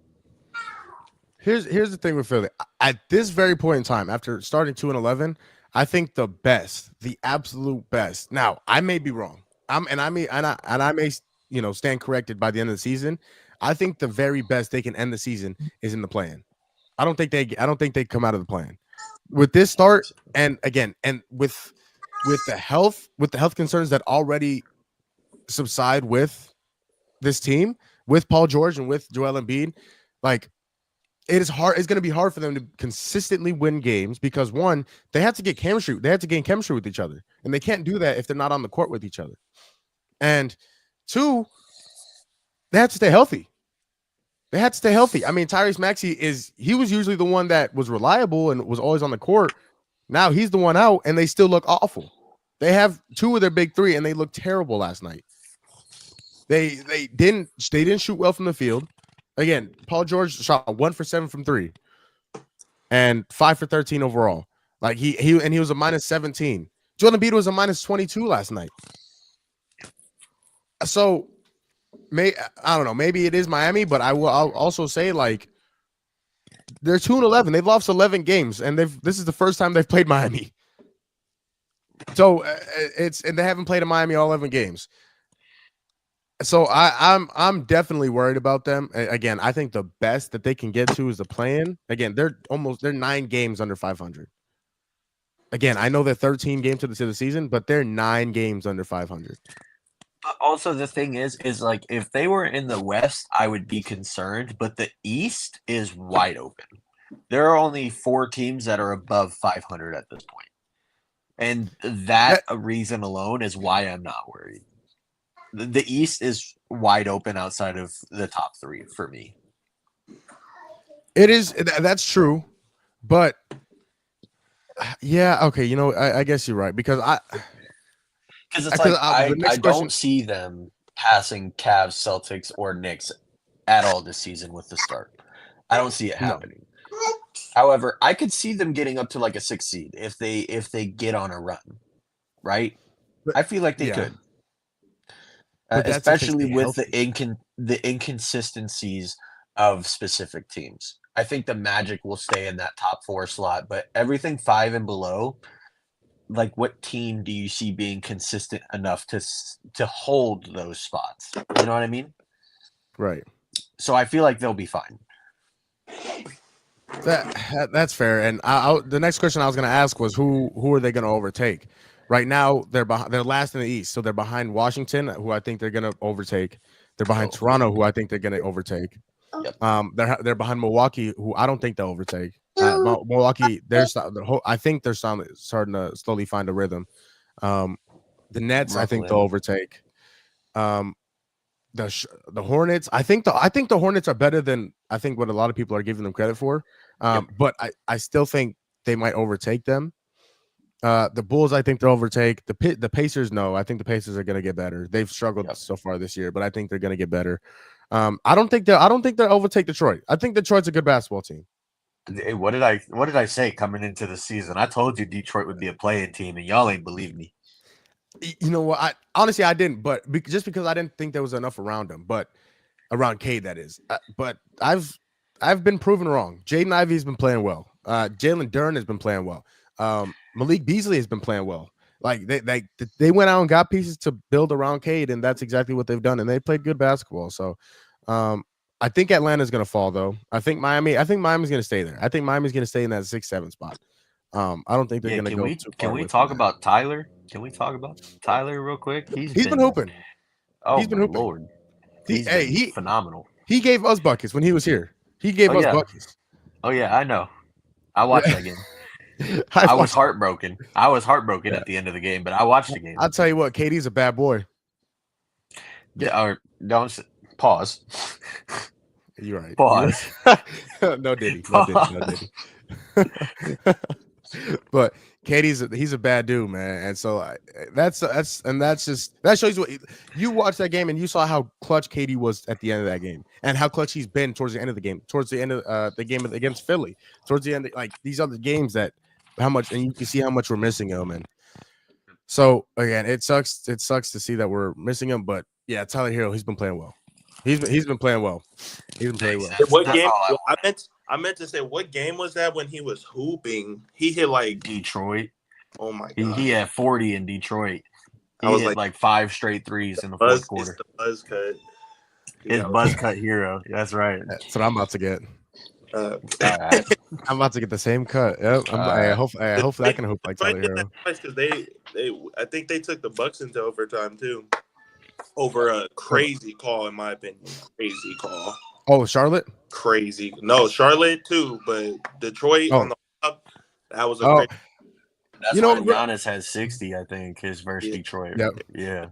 Here's the thing with Philly. At this very point in time, after starting 2-11, I think the absolute best. Now, I may be wrong. I may stand corrected by the end of the season. I think the very best they can end the season is in the play-in. I don't think they come out of the play-in. With this start, and again, and with the health concerns that already subside with this team, with Paul George and with Joel Embiid, like it is hard. It's going to be hard for them to consistently win games because one, they have to get chemistry. They have to gain chemistry with each other, and they can't do that if they're not on the court with each other. And two, they have to stay healthy. I mean, Tyrese Maxey he was usually the one that was reliable and was always on the court. Now he's the one out, and they still look awful. They have two of their big three, and they looked terrible last night. They didn't shoot well from the field. Again, Paul George shot 1 for 7 from 3. and 5 for 13 overall. Like he was a minus 17. Joel Embiid was a minus 22 last night. So I don't know. Maybe it is Miami, but I'll also say like they're 2-11. They've lost 11 games, and this is the first time they've played Miami. So and they haven't played in Miami all 11 games. So I'm definitely worried about them. Again, I think the best that they can get to is the play-in. Again, they're 9 games under 500. Again, I know they're 13 games to the season, but they're 9 games under 500. But also the thing is like if they were in the West, I would be concerned, but the East is wide open. There are only 4 teams that are above 500 at this point. And that reason alone is why I'm not worried. The East is wide open outside of the top 3 for me. It is. That's true. But yeah, okay. You know, I guess you're right because it's like I don't see them passing Cavs, Celtics, or Knicks at all this season with the start. I don't see it happening. No. However, I could see them getting up to like a 6 seed if they get on a run, right? But, I feel like they could, especially with the inconsistencies of specific teams. I think the Magic will stay in that top 4 slot, but everything 5 and below, like what team do you see being consistent enough to hold those spots? You know what I mean? Right. So I feel like they'll be fine. That's fair. And the next question I was going to ask was who are they going to overtake? Right now they're last in the East, so they're behind Washington, who I think they're going to overtake. They're behind Toronto, who I think they're going to overtake. Yep. They're behind Milwaukee, who I don't think they'll overtake. Milwaukee, I think they're starting to slowly find a rhythm. The Nets, I think they'll overtake. The Hornets, I think the Hornets are better than I think what a lot of people are giving them credit for. But I still think they might overtake them. The Bulls, I think they'll overtake. The Pacers, no. I think the Pacers are going to get better. They've struggled so far this year, but I think they're going to get better. I don't think they'll overtake Detroit. I think Detroit's a good basketball team. Hey, what did I say coming into the season? I told you Detroit would be a play-in team, and y'all ain't believe me. You know what? I didn't, but just because I didn't think there was enough around him, but around Cade, that is. But I've been proven wrong. Jaden Ivey's been playing well. Jalen Duren has been playing well. Malik Beasley has been playing well. Like they went out and got pieces to build around Cade, and that's exactly what they've done. And they played good basketball. So I think Atlanta's going to fall, though. I think Miami's going to stay there. I think Miami's going to stay in that 6-7 spot. I don't think they're going to go too far. Can we talk about Tyler? Can we talk about Tyler real quick? He's been hooping. Oh, he's been hooping. Lord. He's phenomenal. He gave us buckets when he was here. He gave us buckets. Oh, yeah, I know. I watched that game. I was heartbroken. At the end of the game, but I watched the game. I'll tell you what, KD's a bad boy. Don't pause. You're right. Pause. No Diddy. But he's a bad dude, man, and so that shows you what you watched that game and you saw how clutch KD was at the end of that game and how clutch he's been towards the end of the game, towards the end of the game against Philly, towards the end, like these other games and you can see how much we're missing him, and so again, it sucks to see that we're missing him, but yeah, Tyler Hero, he's been playing well. He's been playing well. What game? I meant to say, what game was that when he was hooping? He hit like Detroit. Oh my god! He had 40 in Detroit. He hit like 5 straight threes in the fourth quarter. It's the buzz cut. His buzz cut hero. That's right. That's what I'm about to get. Right. I'm about to get the same cut. Yep. Hopefully I can hoop like Tyler Hero. Because I think they took the Bucks into overtime too. Over a crazy call, in my opinion. Crazy call. Oh, Charlotte? Crazy. No, Charlotte too, but Detroit on the up. That was a crazy. That's why Giannis has 60, I think, his versus Detroit. Yep. Yeah.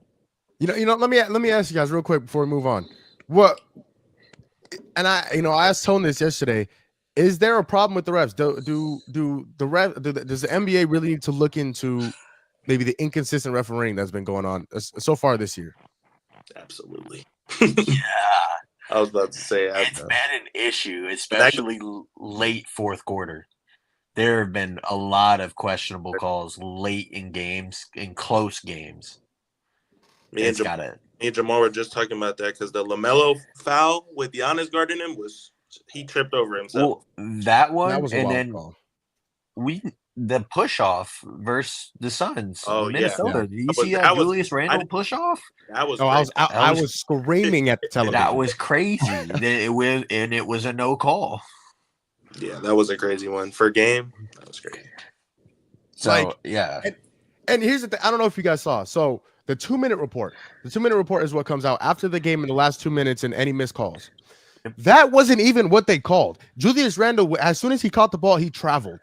You know, let me ask you guys real quick before we move on. And I asked Tone this yesterday. Is there a problem with the refs? Does the NBA really need to look into maybe the inconsistent refereeing that's been going on so far this year? Absolutely. Yeah. I was about to say it's been an issue, especially late fourth quarter. there have been a lot of questionable calls late in games, in close games. Me and Jamal were just talking about that because the LaMelo foul with Giannis guarding him he tripped over himself. Well, that one, That was a and wild then call. the push off versus the Suns, Oh, yeah. Minnesota. Did you But see that Julius Randle push off? That was Oh, crazy. I was screaming at the television. That was crazy. It was a no call. Yeah, that was a crazy one for game. That was crazy. So yeah. And here's the thing. I don't know if you guys saw. So the 2-minute report. The 2-minute report is what comes out after the game in the last 2 minutes and any missed calls. That wasn't even what they called. Julius Randle, as soon as he caught the ball, he traveled.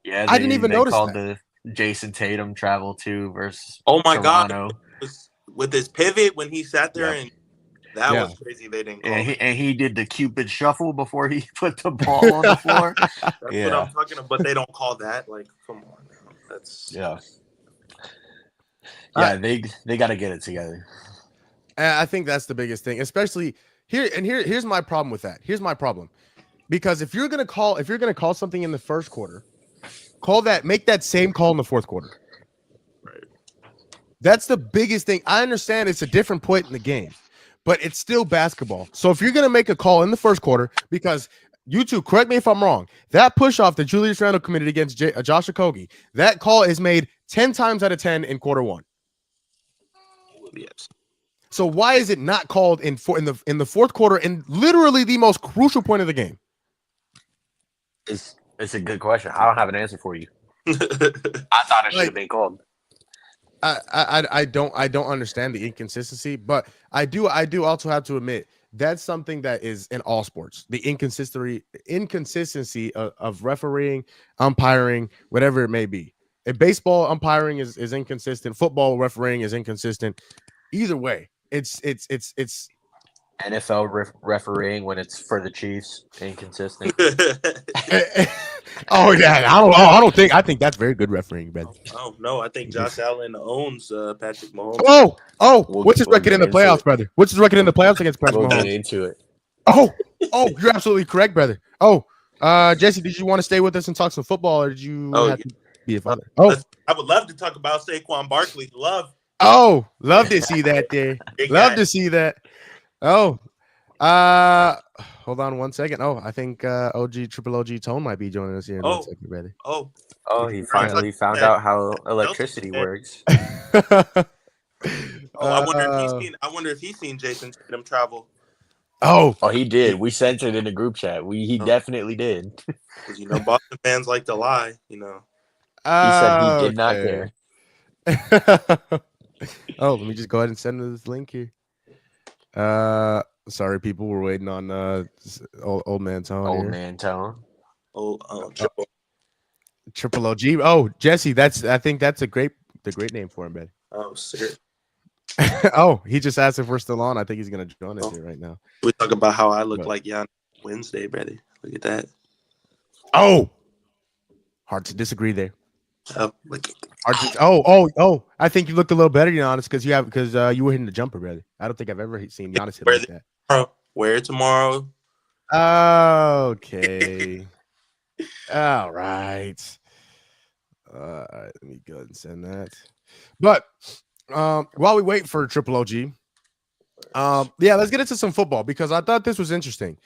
Yeah, I didn't even notice called that. the Jason Tatum travel too versus Oh my Toronto. God. With his pivot when he sat there and that was crazy. They didn't call and he did the Cupid shuffle before he put the ball on the floor. That's what I'm talking about. But they don't call that. Like, come on. Now. That's They got to get it together. And I think that's the biggest thing, especially here. And here's my problem with that. Here's my problem, because if you're gonna call something in the first quarter, make that same call in the fourth quarter. Right. That's the biggest thing. I understand it's a different point in the game, but it's still basketball. So if you're gonna make a call in the first quarter, because you two, correct me if I'm wrong, that push off that Julius Randle committed against Josh Okogie, that call is made 10 times out of 10 in quarter one. Yes. So why is it not called in the fourth quarter in literally the most crucial point of the game? It's a good question. I don't have an answer for you. I thought it should have been called. I don't understand the inconsistency, but I do also have to admit that's something that is in all sports. The inconsistency of refereeing, umpiring, whatever it may be. If baseball umpiring is inconsistent, football refereeing is inconsistent. Either way, it's NFL refereeing when it's for the Chiefs inconsistent. Oh yeah, I think that's very good refereeing, Ben. Oh no, I think Josh Allen owns Patrick Mahomes. What's his record in the playoffs, brother? What's his record in the playoffs against Patrick Mahomes? We'll get into it. Oh, you're absolutely correct, brother. Jesse, did you want to stay with us and talk some football, or did you have to be a father? I would love to talk about Saquon Barkley. Love to see that there. Love to see that. Hold on one second. I think Triple OG Tone might be joining us here in 1 second, brother. He finally found out how electricity works. I wonder if he's seen Jason Tatum travel. He did. We sent it in the group chat. He definitely did. Because Boston fans like to lie. He said he did not care. Let me just go ahead and send this link here. Sorry, people, we're waiting on old man Tone. Old man Tone. Triple OG. Jesse, I think that's the great name for him, man. Oh, serious. He just asked if we're still on. I think he's gonna join us here right now. We talk about how I look like Jan Wednesday, brother. Look at that. Hard to disagree there. I think you looked a little better, Giannis, because you were hitting the jumper, brother. I don't think I've ever seen Giannis hit like that. Wear it tomorrow. Okay. All right. Let me go ahead and send that. But while we wait for Triple OG, let's get into some football because I thought this was interesting.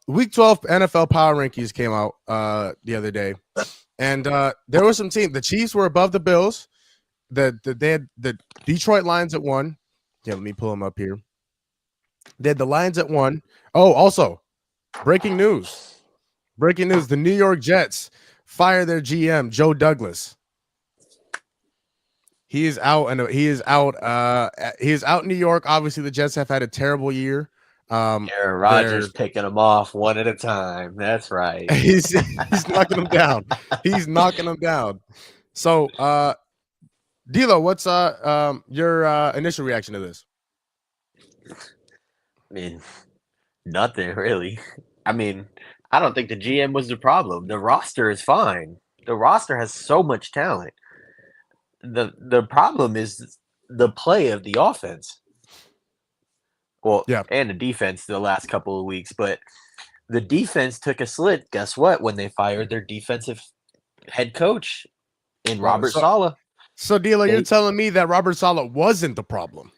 Week 12 NFL Power Rankings came out the other day, and there were some teams. The Chiefs were above the Bills. They had the Detroit Lions at 1. Yeah, let me pull them up here. They had the Lions at 1. Also, breaking news. The New York Jets fire their GM, Joe Douglas. He is out, and he is out in New York. Obviously, the Jets have had a terrible year. Aaron Rodgers picking them off one at a time. That's right. He's knocking them down. He's knocking them down. So, D'Lo, what's your initial reaction to this? I mean, nothing really. I mean, I don't think the GM was the problem. The roster is fine. The roster has so much talent. The problem is the play of the offense. Well, and the defense the last couple of weeks, but The defense took a slid. Guess what? When they fired their defensive head coach in Robert Saleh. So, Dealer, you're They- telling me that Robert Saleh wasn't the problem?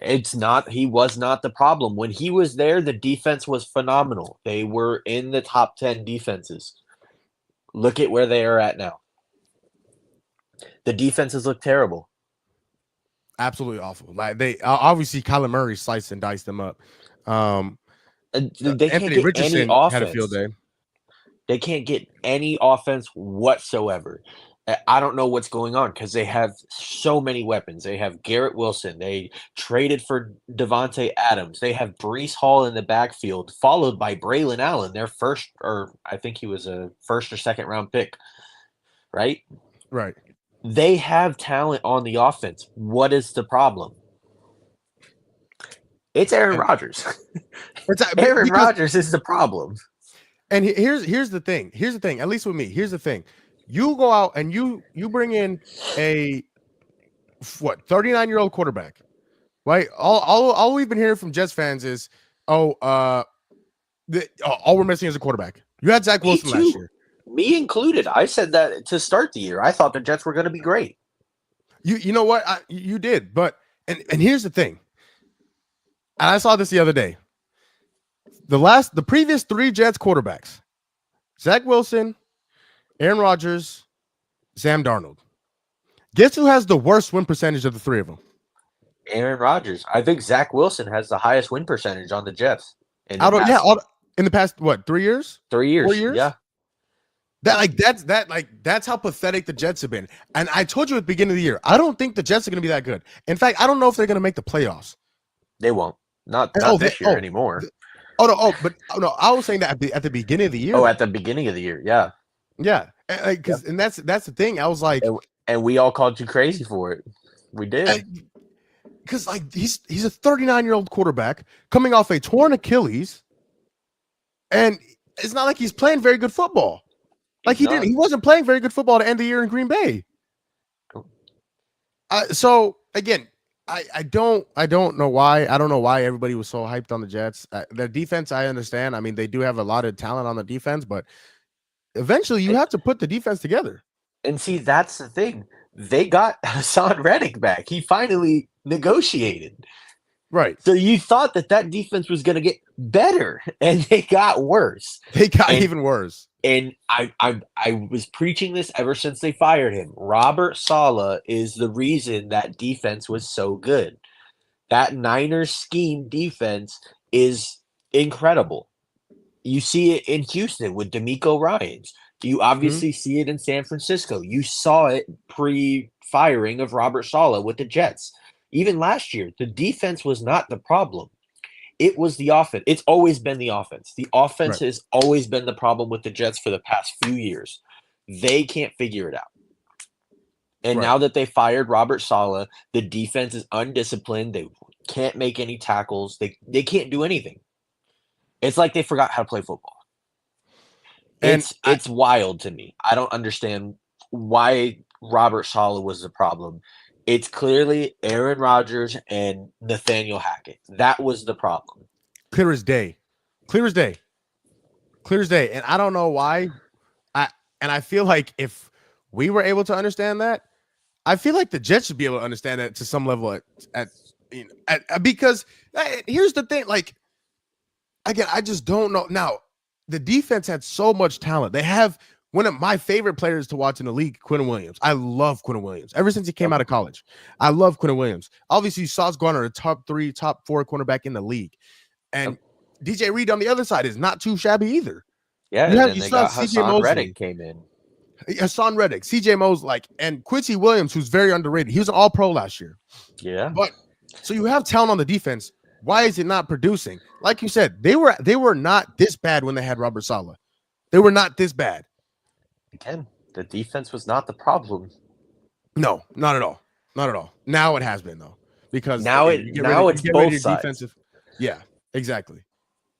It's not. He was not the problem. When he was there, the defense was phenomenal. They were in the top 10 defenses. Look at where they are at now. The defenses look terrible. Absolutely awful. Like they obviously Kyler Murray sliced and diced them up. And they can't Anthony get Richardson any offense. had a field day. They can't get any offense whatsoever. I don't know what's going on because they have so many weapons. They have Garrett Wilson. They traded for Devontae Adams. They have Breece Hall in the backfield, followed by Braylon Allen, their first, or I think he was a first or second round pick, right? Right. They have talent on the offense. What is the problem? It's Aaron Rodgers. Aaron Rodgers is the problem. And here's the thing. Here's the thing. At least with me, here's the thing. You go out and you bring in a 39-year-old quarterback, right? All we've been hearing from Jets fans is, all we're missing is a quarterback. You had Zach Wilson last year. Me included. I said that to start the year. I thought the Jets were going to be great. You know what? You did, but and here's the thing. And I saw this the other day. The previous 3 Jets quarterbacks, Zach Wilson, Aaron Rodgers, Sam Darnold. Guess who has the worst win percentage of the 3 of them? Aaron Rodgers. I think Zach Wilson has the highest win percentage on the Jets. In the past, what, 3 years? 3 years. 4 years? Yeah. That's how pathetic the Jets have been. And I told you at the beginning of the year, I don't think the Jets are going to be that good. In fact, I don't know if they're going to make the playoffs. They won't. Not this year anymore. I was saying that at the beginning of the year. Oh, at the beginning of the year, yeah. Yeah, and that's the thing. I was like, and we all called you crazy for it. We did. Because he's a 39-year-old quarterback coming off a torn Achilles, and it's not like he's playing very good football. He wasn't playing very good football at the end of the year in Green Bay. So again, I don't know why. I don't know why everybody was so hyped on the Jets. Their defense, I understand. I mean, they do have a lot of talent on the defense, but eventually you have to put the defense together. And see, that's the thing. They got Hassan Reddick back. He finally negotiated. Right. So you thought that defense was going to get better, and they got worse. They got even worse. And I was preaching this ever since they fired him. Robert Saleh is the reason that defense was so good. That Niners scheme defense is incredible. You see it in Houston with DeMeco Ryans. You obviously see it in San Francisco. You saw it pre-firing of Robert Saleh with the Jets. Even last year, the defense was not the problem. It was the offense. It's always been the offense. The offense has always been the problem with the Jets for the past few years. They can't figure it out. And now that they fired Robert Saleh, the defense is undisciplined. They can't make any tackles. They can't do anything. It's like they forgot how to play football. It's wild to me. I don't understand why Robert Saleh was the problem. It's clearly Aaron Rodgers and Nathaniel Hackett. That was the problem. Clear as day. And I don't know why. I feel like if we were able to understand that, I feel like the Jets should be able to understand that to some level because here's the thing. Like, again, I just don't know. Now, the defense had so much talent. They have one of my favorite players to watch in the league, Quentin Williams. I love Quentin Williams. Ever since he came out of college, I love Quentin Williams. Obviously, Sauce Gardner, a top 3, top 4 cornerback in the league. And DJ Reed on the other side is not too shabby either. Yeah, and they got Hassan Reddick came in. Hassan Reddick, CJ Mosley, and Quincy Williams, who's very underrated. He was an all-pro last year. Yeah. But so you have talent on the defense. Why is it not producing? Like you said, they were not this bad when they had Robert Saleh. They were not this bad. Again, the defense was not the problem. No, not at all. Not at all. Now it has been though, because it's both sides. Defensive. Yeah, exactly.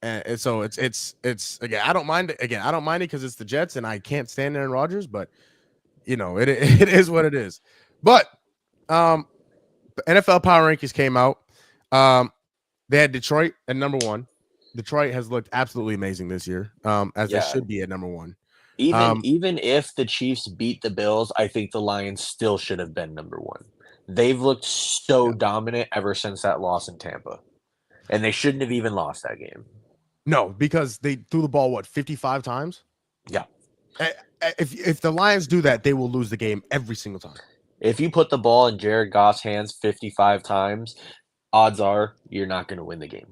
And so it's again. I don't mind it. Again, I don't mind it because it's the Jets, and I can't stand Aaron Rodgers. But it is what it is. But NFL Power Rankings came out. They had Detroit at number 1. Detroit has looked absolutely amazing this year, as they Yeah. should be at number one. Even if the Chiefs beat the Bills, I think the Lions still should have been number one. They've looked so dominant ever since that loss in Tampa, and they shouldn't have even lost that game. No, because they threw the ball 55 times. Yeah. If the Lions do that, they will lose the game every single time. If you put the ball in Jared Goff's hands 55 times, odds are you're not going to win the game.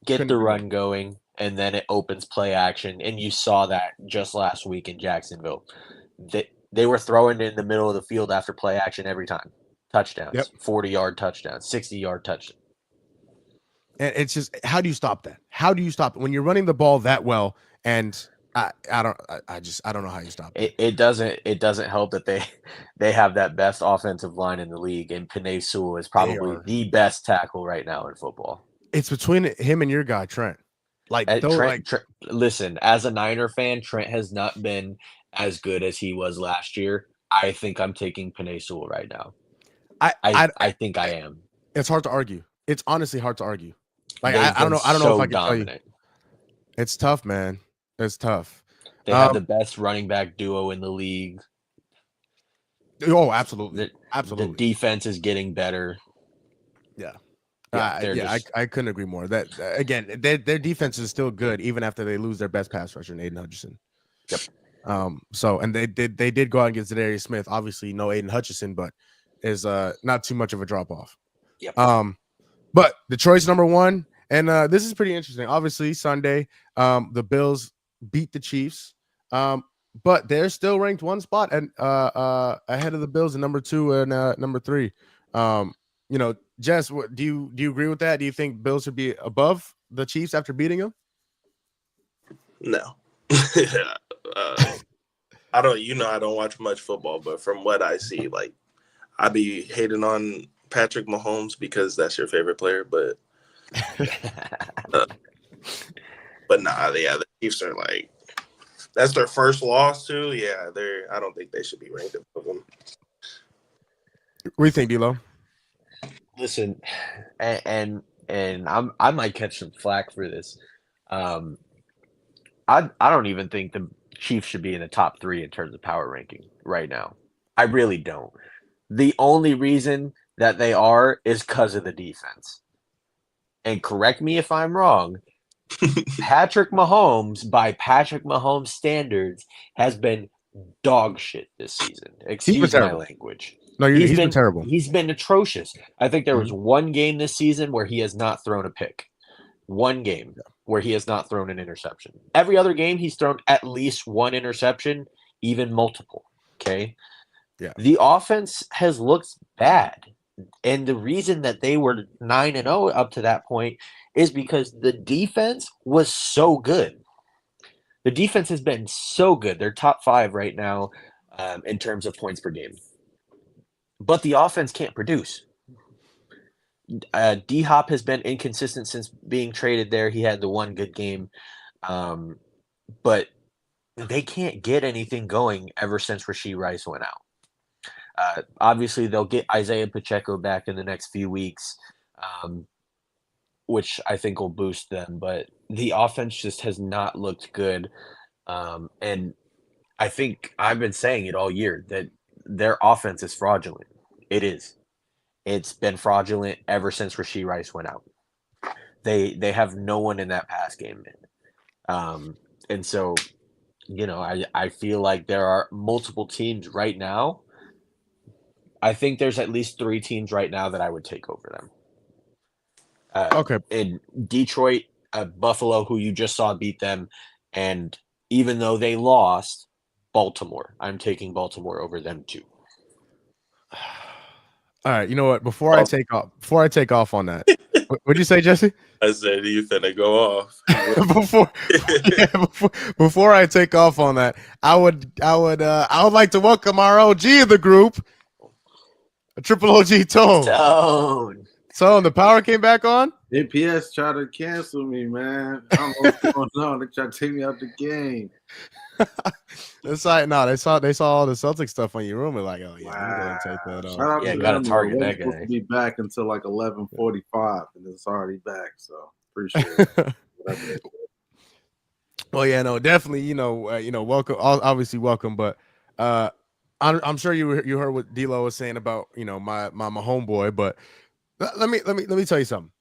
Get the run going, and then it opens play action. And you saw that just last week in Jacksonville. They were throwing it in the middle of the field after play action every time. Touchdowns, 40-yard touchdowns, 60-yard touchdowns. And it's just, how do you stop that? How do you stop it when you're running the ball that well? And I don't know how you stop it. It doesn't help that they have that best offensive line in the league, and Penei Sewell is probably the best tackle right now in football. It's between him and your guy Trent. Trent, listen, as a Niner fan, Trent has not been as good as he was last year. I think I'm taking Penei Sewell right now. I think I am. It's hard to argue. It's honestly hard to argue. Like I don't know if I can dominant. tell you. It's tough, man. It's tough. They have the best running back duo in the league. Oh, absolutely. Absolutely. The defense is getting better. Yeah. I couldn't agree more. That again, their defense is still good even after they lose their best pass rusher, Aiden Hutchinson. Yep. So and they did go out and get Zadarius Smith. Obviously, no Aiden Hutchinson, but is not too much of a drop off. Yep. But Detroit's number one, and this is pretty interesting. Obviously, Sunday, the Bills beat the Chiefs, but they're still ranked one spot and ahead of the Bills in number 2 and number 3. Jess, do you agree with that? Do you think Bills should be above the Chiefs after beating them? No. I don't watch much football, but from what I see, like, I be hating on Patrick Mahomes because that's your favorite player, but nah, the Chiefs are like, that's their first loss too. Yeah, I don't think they should be ranked above them. What do you think, D-Lo? Listen, and I might catch some flack for this. I don't even think the Chiefs should be in the top 3 in terms of power ranking right now. I really don't. The only reason that they are is because of the defense. And correct me if I'm wrong, Patrick Mahomes, by Patrick Mahomes standards, has been dog shit this season. Excuse my language. No, he's been terrible. He's been atrocious. I think there was one game this season where he has not thrown a pick. One game where he has not thrown an interception. Every other game, he's thrown at least one interception, even multiple. Okay? Yeah. The offense has looked bad. And the reason that they were 9-0 up to that point is because the defense was so good. The defense has been so good. They're top 5 right now in terms of points per game. But the offense can't produce. D-Hop has been inconsistent since being traded there. He had the one good game. But they can't get anything going ever since Rashee Rice went out. Obviously, they'll get Isaiah Pacheco back in the next few weeks, which I think will boost them. But the offense just has not looked good. And I think I've been saying it all year that their offense is fraudulent. It is. It's been fraudulent ever since Rashee Rice went out. They have no one in that pass game. And so, I feel like there are multiple teams right now. I think there's at least 3 teams right now that I would take over them. Okay. In Detroit, Buffalo, who you just saw beat them, and even though they lost, Baltimore. I'm taking Baltimore over them too. All right, you know what? Before I take off on that, what'd you say, Jesse? I said you finna go off. before I take off on that, I would like to welcome our OG of the group, a triple OG Tone. So the power came back on. APS tried to cancel me, man. I don't know what's going on. They tried to take me out the game. That's like they saw all the Celtics stuff on your room. And like, oh yeah, I'm gonna take that off. Shout out to got them. to target We're that supposed guy. to be back until like 11:45, and it's already back. So appreciate it. Well, yeah, no, definitely. Welcome. Obviously, welcome. But I'm sure you heard what D'Lo was saying about my homeboy. But let me tell you something.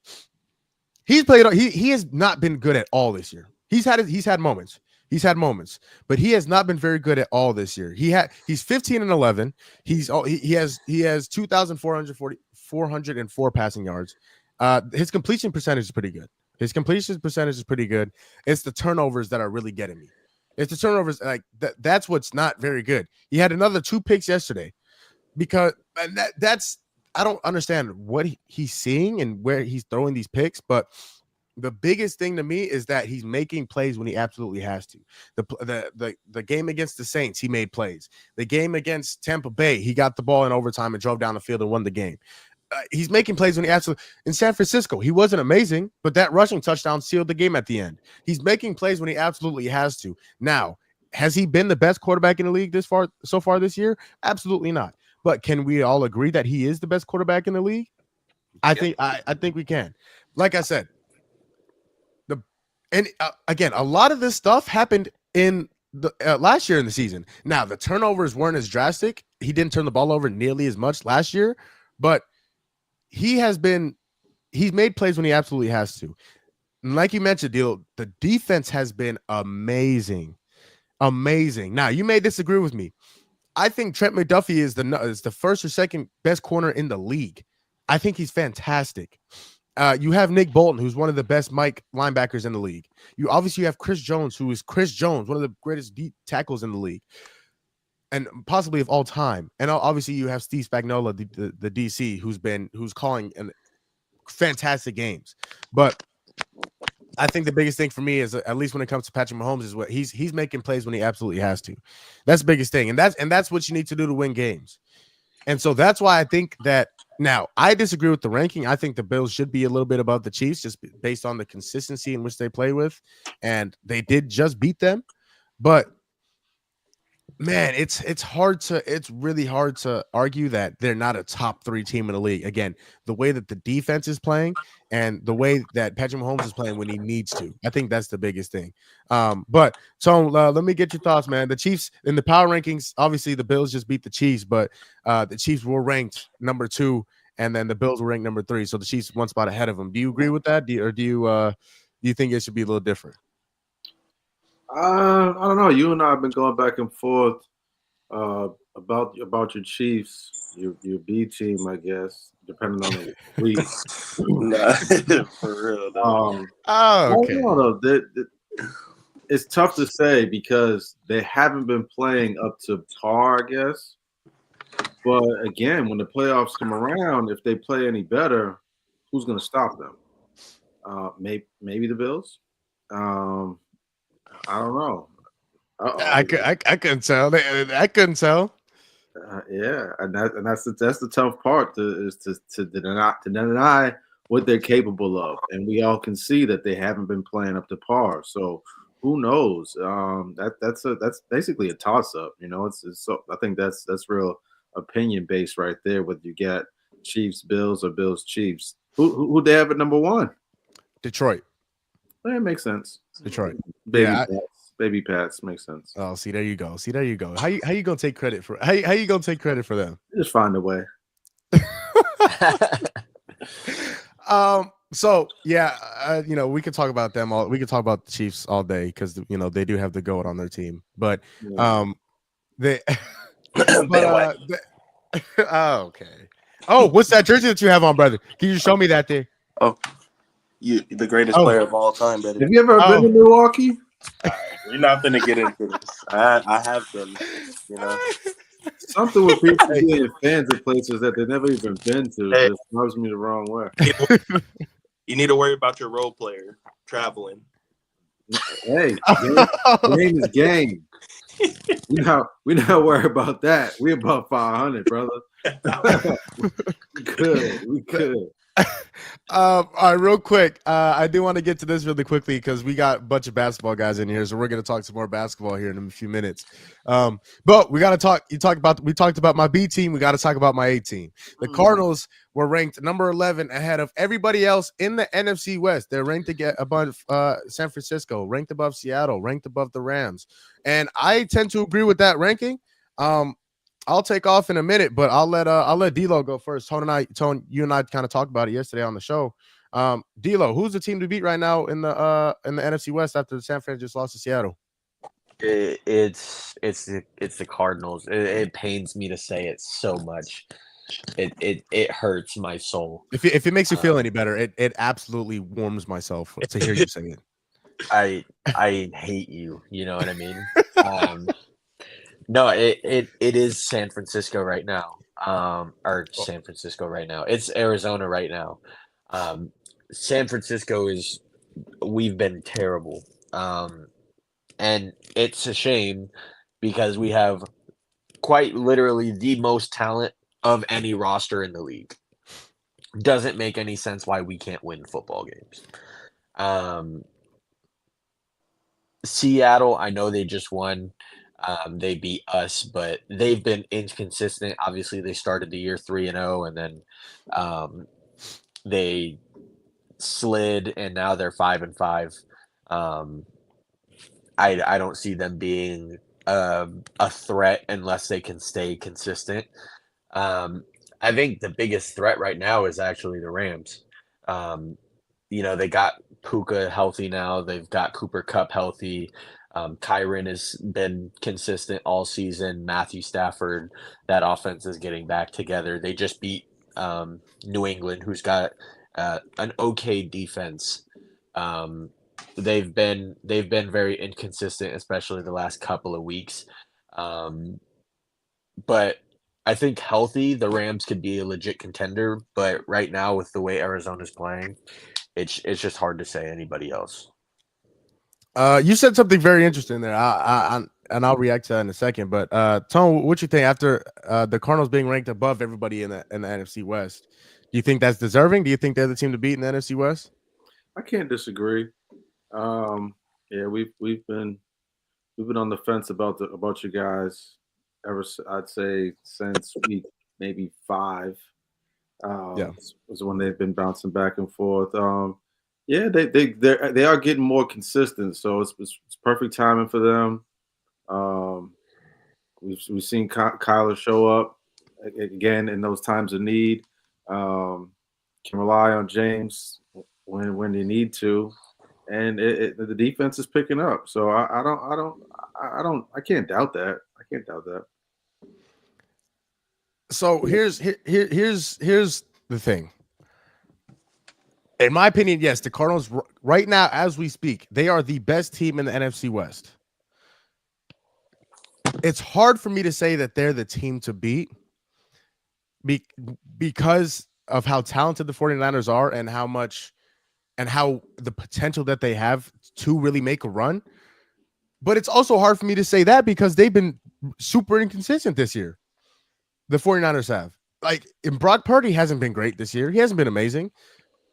He's played. He has not been good at all this year. He's had moments. But he has not been very good at all this year. He's 15-11. He has 2,404 passing yards. His completion percentage is pretty good. It's the turnovers that are really getting me. It's the turnovers that's what's not very good. He had another 2 picks yesterday that's I don't understand what he's seeing and where he's throwing these picks, but the biggest thing to me is that he's making plays when he absolutely has to. The game against the Saints, he made plays. The game against Tampa Bay, he got the ball in overtime and drove down the field and won the game. He's making plays when he absolutely. In San Francisco, he wasn't amazing, but that rushing touchdown sealed the game at the end. He's making plays when he absolutely has to. Now, has he been the best quarterback in the league so far this year? Absolutely not. But can we all agree that he is the best quarterback in the league? I think we can. Like I said, again, a lot of this stuff happened in the last year in the season. Now, the turnovers weren't as drastic. He didn't turn the ball over nearly as much last year, but he's made plays when he absolutely has to. And like you mentioned, the defense has been amazing. Now, you may disagree with me. I think Trent McDuffie is the first or second best corner in the league. I think he's fantastic. You have Nick Bolton, who's one of the best Mike linebackers in the league. You obviously have Chris Jones, who is Chris Jones, one of the greatest deep tackles in the league, and possibly of all time. And obviously you have Steve Spagnuolo, the DC, who's calling fantastic games. But I think the biggest thing for me is, at least when it comes to Patrick Mahomes, is what he's making plays when he absolutely has to. That's the biggest thing, and that's what you need to do to win games. And so that's why I think that. Now, I disagree with the ranking. I think the Bills should be a little bit above the Chiefs just based on the consistency in which they play with, and they did just beat them. But man, it's really hard to argue that they're not a top 3 team in the league. Again, the way that the defense is playing and the way that Patrick Mahomes is playing when he needs to. I think that's the biggest thing. But Tone, let me get your thoughts, man. The Chiefs in the power rankings, obviously the Bills just beat the Chiefs, but the Chiefs were ranked number 2, and then the Bills were ranked number 3. So the Chiefs one spot ahead of them. Do you agree with that? Do you think it should be a little different? I don't know. You and I have been going back and forth about your Chiefs, your B team, I guess, depending on the week. Nah, for real. Okay. I don't know, it's tough to say because they haven't been playing up to par, I guess. But again, when the playoffs come around, if they play any better, who's going to stop them? Maybe the Bills. I don't know. I couldn't tell. I couldn't tell. Yeah, and that's the tough part to deny what they're capable of, and we all can see that they haven't been playing up to par. So who knows? That's basically a toss up. So I think that's real opinion based right there. Whether you get Chiefs Bills or Bills Chiefs, who they have at number 1? Detroit. That makes sense. Detroit. Baby Pats makes sense. Oh, see, there you go. How you gonna take credit for how you gonna take credit for them? Just find a way. So yeah, we could talk about them all. We could talk about the Chiefs all day because they do have the GOAT on their team. But they. Okay. Oh, what's that jersey that you have on, brother? Can you show me that thing? Oh, you the greatest player of all time, baby. Have you ever been to Milwaukee? We're not going to get into this. I have been, Something with people being fans of places that they've never even been to just rubs me the wrong way. You need to worry about your role player traveling. Hey, game is game. We not worry about that. We about 500, brother. We could. All right, real quick. I do want to get to this really quickly because we got a bunch of basketball guys in here, so we're going to talk some more basketball here in a few minutes. But we got to talk. We talked about my B team. We got to talk about my A team. The Cardinals were ranked number 11 ahead of everybody else in the NFC West. They're ranked above San Francisco, ranked above Seattle, ranked above the Rams, and I tend to agree with that ranking. I'll take off in a minute, but I'll let D-Lo go first. Tone, you and I kind of talked about it yesterday on the show. D-Lo, who's the team to beat right now in the NFC West after San Fran just lost to Seattle? It's the Cardinals. It pains me to say it so much. It hurts my soul. If it makes you feel any better, it absolutely warms myself to hear you say it. I hate you. You know what I mean? No, it is San Francisco right now. Or San Francisco right now. It's Arizona right now. San Francisco we've been terrible. And it's a shame because we have quite literally the most talent of any roster in the league. Doesn't make any sense why we can't win football games. Seattle, I know they just won. They beat us, but they've been inconsistent. Obviously, they started the year 3-0, and then they slid, and now they're 5-5. I don't see them being a threat unless they can stay consistent. I think the biggest threat right now is actually the Rams. They got Puka healthy now. They've got Cooper Kupp healthy. Kyron has been consistent all season. Matthew Stafford, that offense is getting back together. They just beat New England, who's got an okay defense. They've been very inconsistent, especially the last couple of weeks. But I think healthy, the Rams could be a legit contender. But right now, with the way Arizona's playing, it's just hard to say anybody else. You said something very interesting there. And I'll react to that in a second. But Tone, what you think after the Cardinals being ranked above everybody in the NFC West? Do you think that's deserving? Do you think they're the team to beat in the NFC West? I can't disagree. Yeah, we've been on the fence about you guys I'd say since week maybe 5. Was when they've been bouncing back and forth. Yeah, they are getting more consistent, so it's perfect timing for them. We've seen Kyler show up again in those times of need. Can rely on James when they need to, and the defense is picking up. So I can't doubt that. I can't doubt that. So here's the thing. In my opinion, yes, the Cardinals right now, as we speak, they are the best team in the NFC West. It's hard for me to say that they're the team to beat because of how talented the 49ers are and how the potential that they have to really make a run. But it's also hard for me to say that because they've been super inconsistent this year. The 49ers have. And Brock Purdy hasn't been great this year. He hasn't been amazing.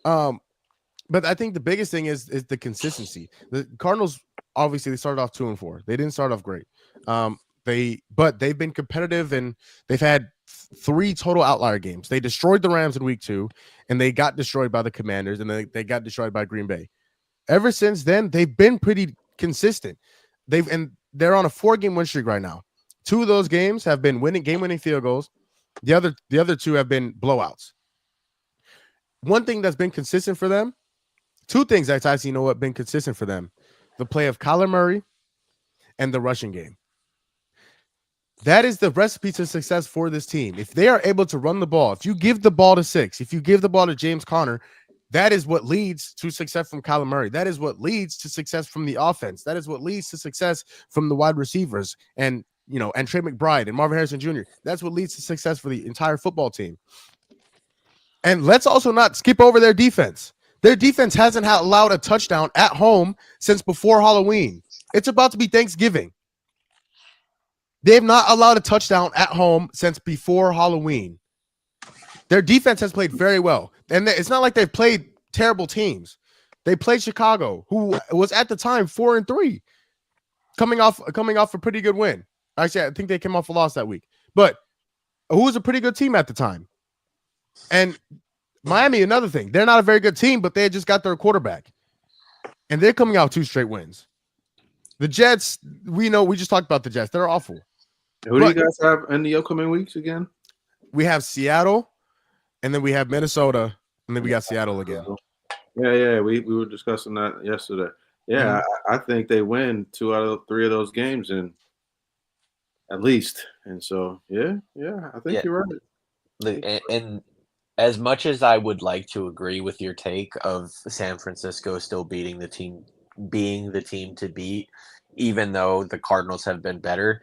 But I think the biggest thing is the consistency. The Cardinals, obviously, they started off 2-4. They didn't start off great. But they've been competitive, and they've had 3 total outlier games. They destroyed the Rams in week 2, and they got destroyed by the Commanders, and they got destroyed by Green Bay. Ever since then, they've been pretty consistent. They're on a 4-game win streak right now. 2 of those games have been game-winning field goals. The other 2 have been blowouts. One thing that's been consistent for them, 2 things that's actually been consistent for them: the play of Kyler Murray and the rushing game. That is the recipe to success for this team. If they are able to run the ball, if you give the ball to 6, if you give the ball to James Conner, that is what leads to success from Kyler Murray. That is what leads to success from the offense. That is what leads to success from the wide receivers and Trey McBride and Marvin Harrison Jr. That's what leads to success for the entire football team. And let's also not skip over their defense. Their defense hasn't allowed a touchdown at home since before Halloween. It's about to be Thanksgiving. They have not allowed a touchdown at home since before Halloween. Their defense has played very well. And it's not like they've played terrible teams. They played Chicago, who was at the time 4-3, coming off a pretty good win. Actually, I think they came off a loss that week. But who was a pretty good team at the time? And Miami, another thing. They're not a very good team, but they had just got their quarterback. And they're coming out 2 straight wins. The Jets, we just talked about the Jets. They're awful. Who do you guys have in the upcoming weeks again? We have Seattle, and then we have Minnesota, and then we got Seattle again. Yeah. We were discussing that yesterday. Yeah, I think they win 2 out of 3 of those games, and at least. And so, yeah, I think you're right. And as much as I would like to agree with your take of San Francisco still being the team to beat, even though the Cardinals have been better,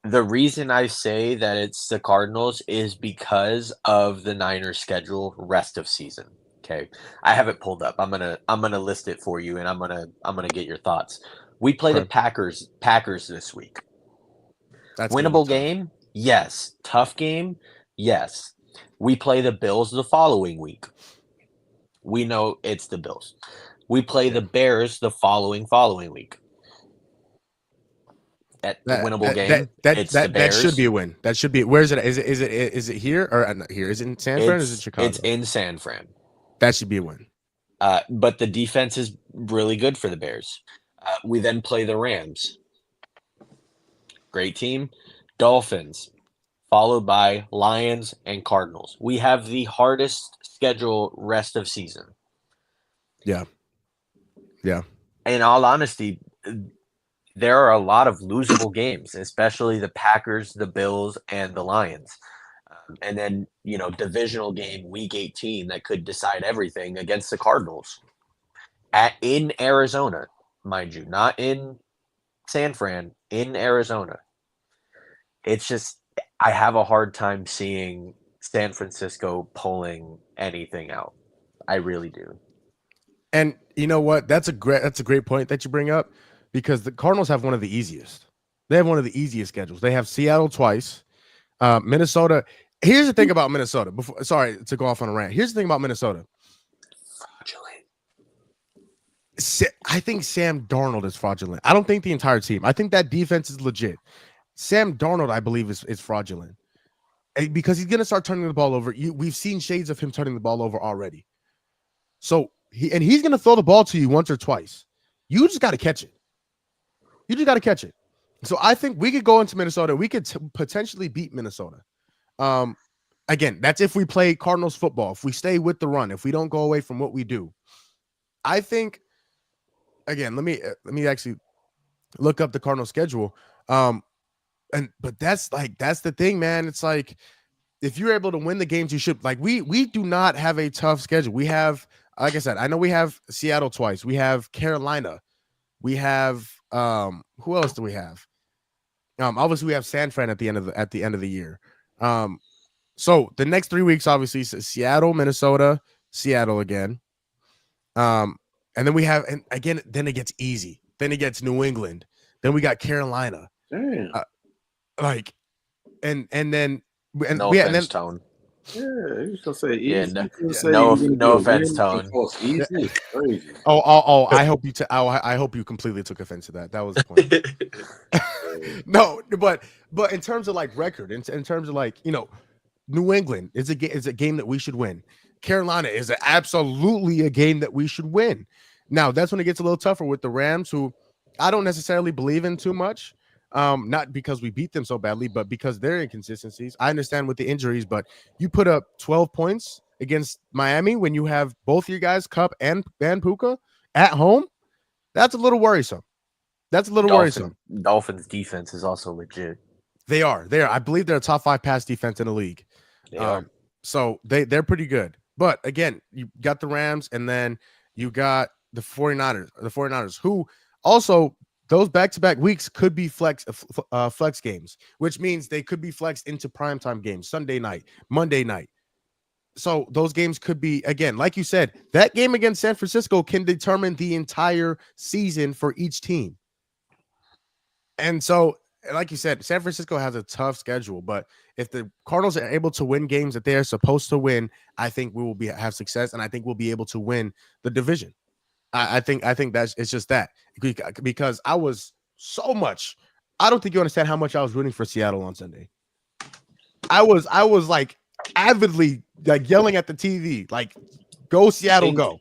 the reason I say that it's the Cardinals is because of the Niners schedule rest of season. Okay. I have it pulled up. I'm gonna list it for you, and I'm gonna get your thoughts. We play the Packers this week. That's winnable game? Yes. Tough game? Yes. We play the Bills the following week. We know it's the Bills. We play the Bears the following week. Winnable game. That should be a win. That should be. Where is it? Is it here or not here? Is it in San Fran or is it Chicago? It's in San Fran. That should be a win. But the defense is really good for the Bears. We then play the Rams. Great team. Dolphins, followed by Lions and Cardinals. We have the hardest schedule rest of season. Yeah. In all honesty, there are a lot of losable games, especially the Packers, the Bills, and the Lions. And then, divisional game week 18 that could decide everything against the Cardinals in Arizona, mind you, not in San Fran, in Arizona. It's just, I have a hard time seeing San Francisco pulling anything out. I really do. And you know what? That's a great point that you bring up, because the Cardinals have one of the easiest. They have one of the easiest schedules. They have Seattle twice, Minnesota. Here's the thing about Minnesota. Sorry to go off on a rant. Here's the thing about Minnesota. Fraudulent. I think Sam Darnold is fraudulent. I don't think the entire team. I think that defense is legit. Sam Darnold, I believe, is fraudulent because he's going to start turning the ball over. We've seen shades of him turning the ball over already. So he's going to throw the ball to you once or twice. You just got to catch it. So I think we could go into Minnesota. We could potentially beat Minnesota. Again, that's if we play Cardinals football, if we stay with the run, if we don't go away from what we do. I think, again, let me actually look up the Cardinals schedule. But that's the thing, man. It's like, if you're able to win the games, you should. Like, we do not have a tough schedule. We have, like I said, I know we have Seattle twice. We have Carolina. We have who else do we have? Obviously we have San Fran at the end of the year. So the next 3 weeks, obviously, Seattle, Minnesota, Seattle again. And then we have, and again, then it gets easy. Then it gets New England. Then we got Carolina. Damn. No offense, Tone. Yeah, you just gonna say easy. Yeah, no offense, Tone. Easy. Crazy. Oh! I hope you. I hope you completely took offense to that. That was the point. No, but in terms of like record, in terms of like, New England is a game that we should win. Carolina is absolutely a game that we should win. Now that's when it gets a little tougher with the Rams, who I don't necessarily believe in too much. Not because we beat them so badly, but because their inconsistencies. I understand with the injuries, but you put up 12 points against Miami when you have both your guys, Kupp and Puka, at home. That's a little worrisome. Worrisome. Dolphins defense is also legit. They are. I believe they're a top 5 pass defense in the league. They are. So they're pretty good. But again, you got the Rams, and then you got the 49ers, who also, those back-to-back weeks could be flex games, which means they could be flexed into primetime games, Sunday night, Monday night. So those games could be, again, like you said, that game against San Francisco can determine the entire season for each team. And so like you said, San Francisco has a tough schedule, but if the Cardinals are able to win games that they are supposed to win, I think we will have success, and I think we'll be able to win the division. I think that's it's just that because I was so much. I don't think you understand how much I was rooting for Seattle on Sunday. I was like avidly like yelling at the TV, like go Seattle, go.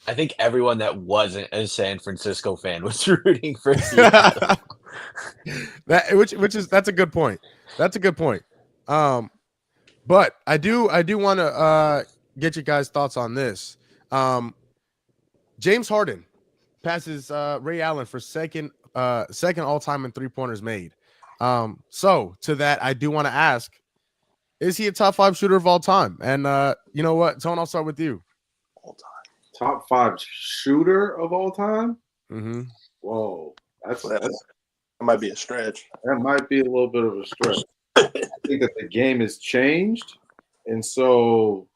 I think everyone that wasn't a San Francisco fan was rooting for Seattle. That's a good point. That's a good point. But I do want to get you guys' thoughts on this. James Harden passes Ray Allen for second all time in 3-pointers made. So to that, I do want to ask: is he a top 5 shooter of all time? And you know what, Tone, I'll start with you. All time. Top 5 shooter of all time? Mm-hmm. Whoa, that might be a stretch. That might be a little bit of a stretch. I think that the game has changed, and so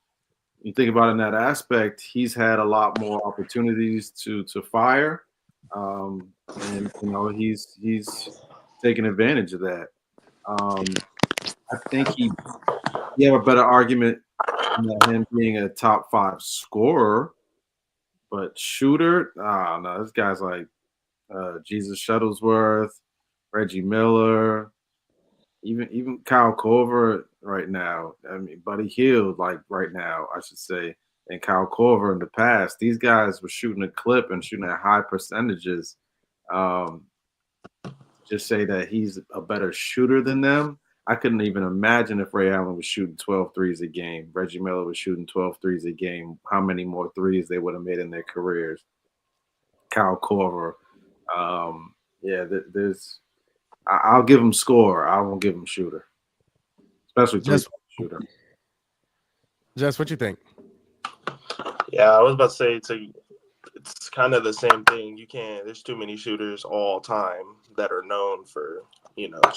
you think about it in that aspect, he's had a lot more opportunities to fire, and you know he's taking advantage of that. I think you have a better argument than him being a top 5 scorer, but shooter, no, this guy's like Jesus Shuttlesworth, Reggie Miller, even Kyle Korver right now. I mean, Buddy Hield, like right now, I should say, and Kyle Korver in the past. These guys were shooting a clip and shooting at high percentages. Just say that he's a better shooter than them. I couldn't even imagine if Ray Allen was shooting 12 threes a game. Reggie Miller was shooting 12 threes a game. How many more threes they would have made in their careers. Kyle Korver. There's – I'll give him score. I won't give him shooter, especially shooter. Jess, what you think? Yeah, I was about to say it's kind of the same thing. There's too many shooters all time that are known for,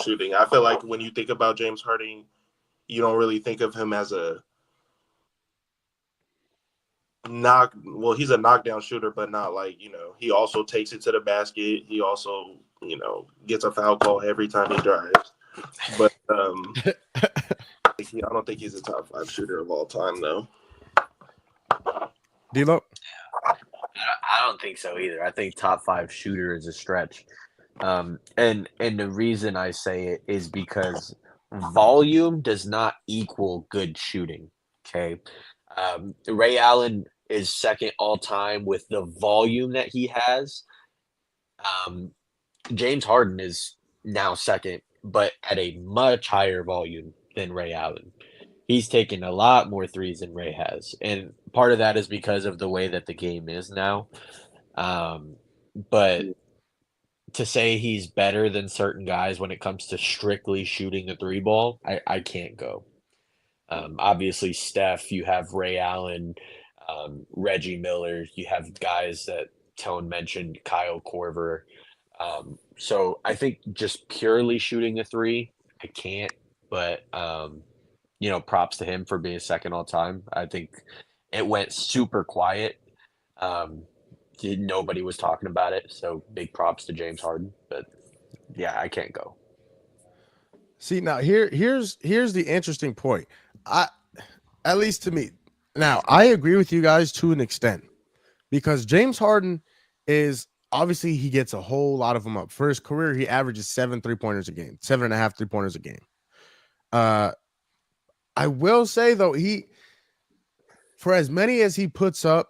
shooting. I feel like when you think about James Harden, you don't really think of him as he's a knockdown shooter, but not like, he also takes it to the basket. He also, gets a foul call every time he drives. But I don't think he's a top 5 shooter of all time, though. D-Lo? I don't think so either. I think top 5 shooter is a stretch. And the reason I say it is because volume does not equal good shooting. Okay. Ray Allen is second all time with the volume that he has. James Harden is now second, but at a much higher volume than Ray Allen. He's taken a lot more threes than Ray has. And part of that is because of the way that the game is now. But to say he's better than certain guys when it comes to strictly shooting the 3 ball, I can't go. Obviously, Steph, you have Ray Allen, Reggie Miller, you have guys that Tone mentioned, Kyle Korver. So I think just purely shooting the 3, I can't. But, props to him for being second all time. I think it went super quiet. Nobody was talking about it. So big props to James Harden. But, yeah, I can't go. See, now here's the interesting point. At least to me. Now, I agree with you guys to an extent because James Harden is obviously he gets a whole lot of them up. For his career, he averages 7 3-pointers a game, 7.5 3-pointers a game. I will say though, for as many as he puts up,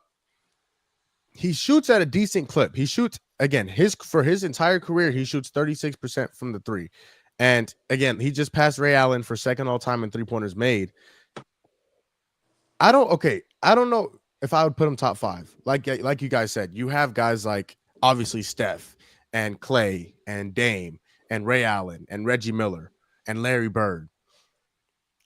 he shoots at a decent clip. He shoots again, for his entire career, he shoots 36% from the 3. And again, he just passed Ray Allen for second all time in 3-pointers made. I don't know if I would put him top 5. Like you guys said, you have guys like obviously Steph and Clay and Dame and Ray Allen and Reggie Miller and Larry Bird.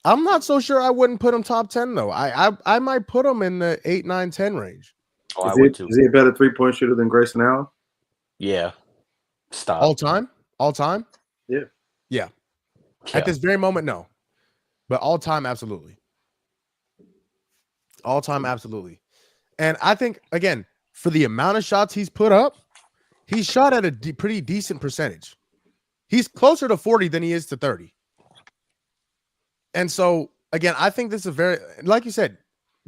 I'm not so sure I wouldn't put him top 10 though. I might put him in the 8, 9, 10 range. Oh, I would too. Is he a better 3-point shooter than Grayson Allen? Yeah. Stop. All time? Yeah. Yeah. At this very moment, no. But all time, absolutely. All time, absolutely. And I think, again, for the amount of shots he's put up, he's shot at a pretty decent percentage. He's closer to 40 than he is to 30. And so again, I think this is a very, like you said,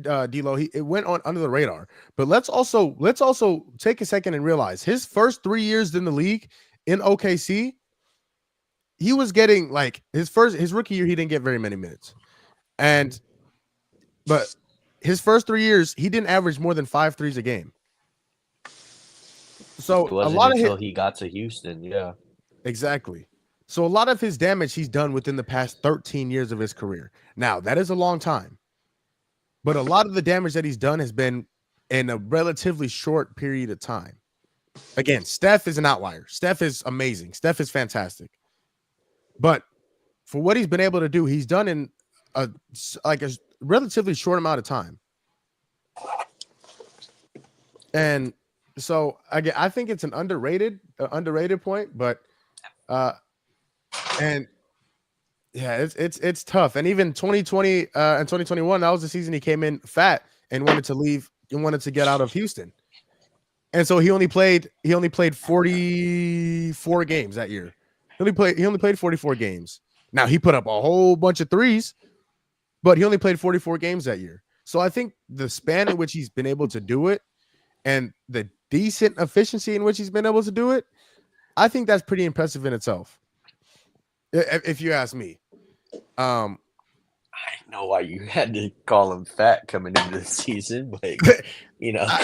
D'Lo, it went on under the radar. But let's also take a second and realize his first 3 years in the league in OKC, he was getting like his rookie year, he didn't get very many minutes. But his first 3 years, he didn't average more than 5 threes a game. So It wasn't a lot until of he got to Houston, yeah. exactly. So a lot of his damage he's done within the past 13 years of his career. Now, that is a long time. But a lot of the damage that he's done has been in a relatively short period of time. Again, Steph is an outlier. Steph is amazing. Steph is fantastic. But for what he's been able to do, he's done in a relatively short amount of time. And so again, I think it's an underrated point, but and yeah, it's tough. And even 2020 and 2021, that was the season he came in fat and wanted to leave and wanted to get out of Houston. And so he only played 44 games that year. He only played 44 games. Now he put up a whole bunch of threes, but he only played 44 games that year. So I think the span in which he's been able to do it and the decent efficiency in which he's been able to do it, I think that's pretty impressive in itself. If you ask me. I didn't know why you had to call him fat coming into the season, but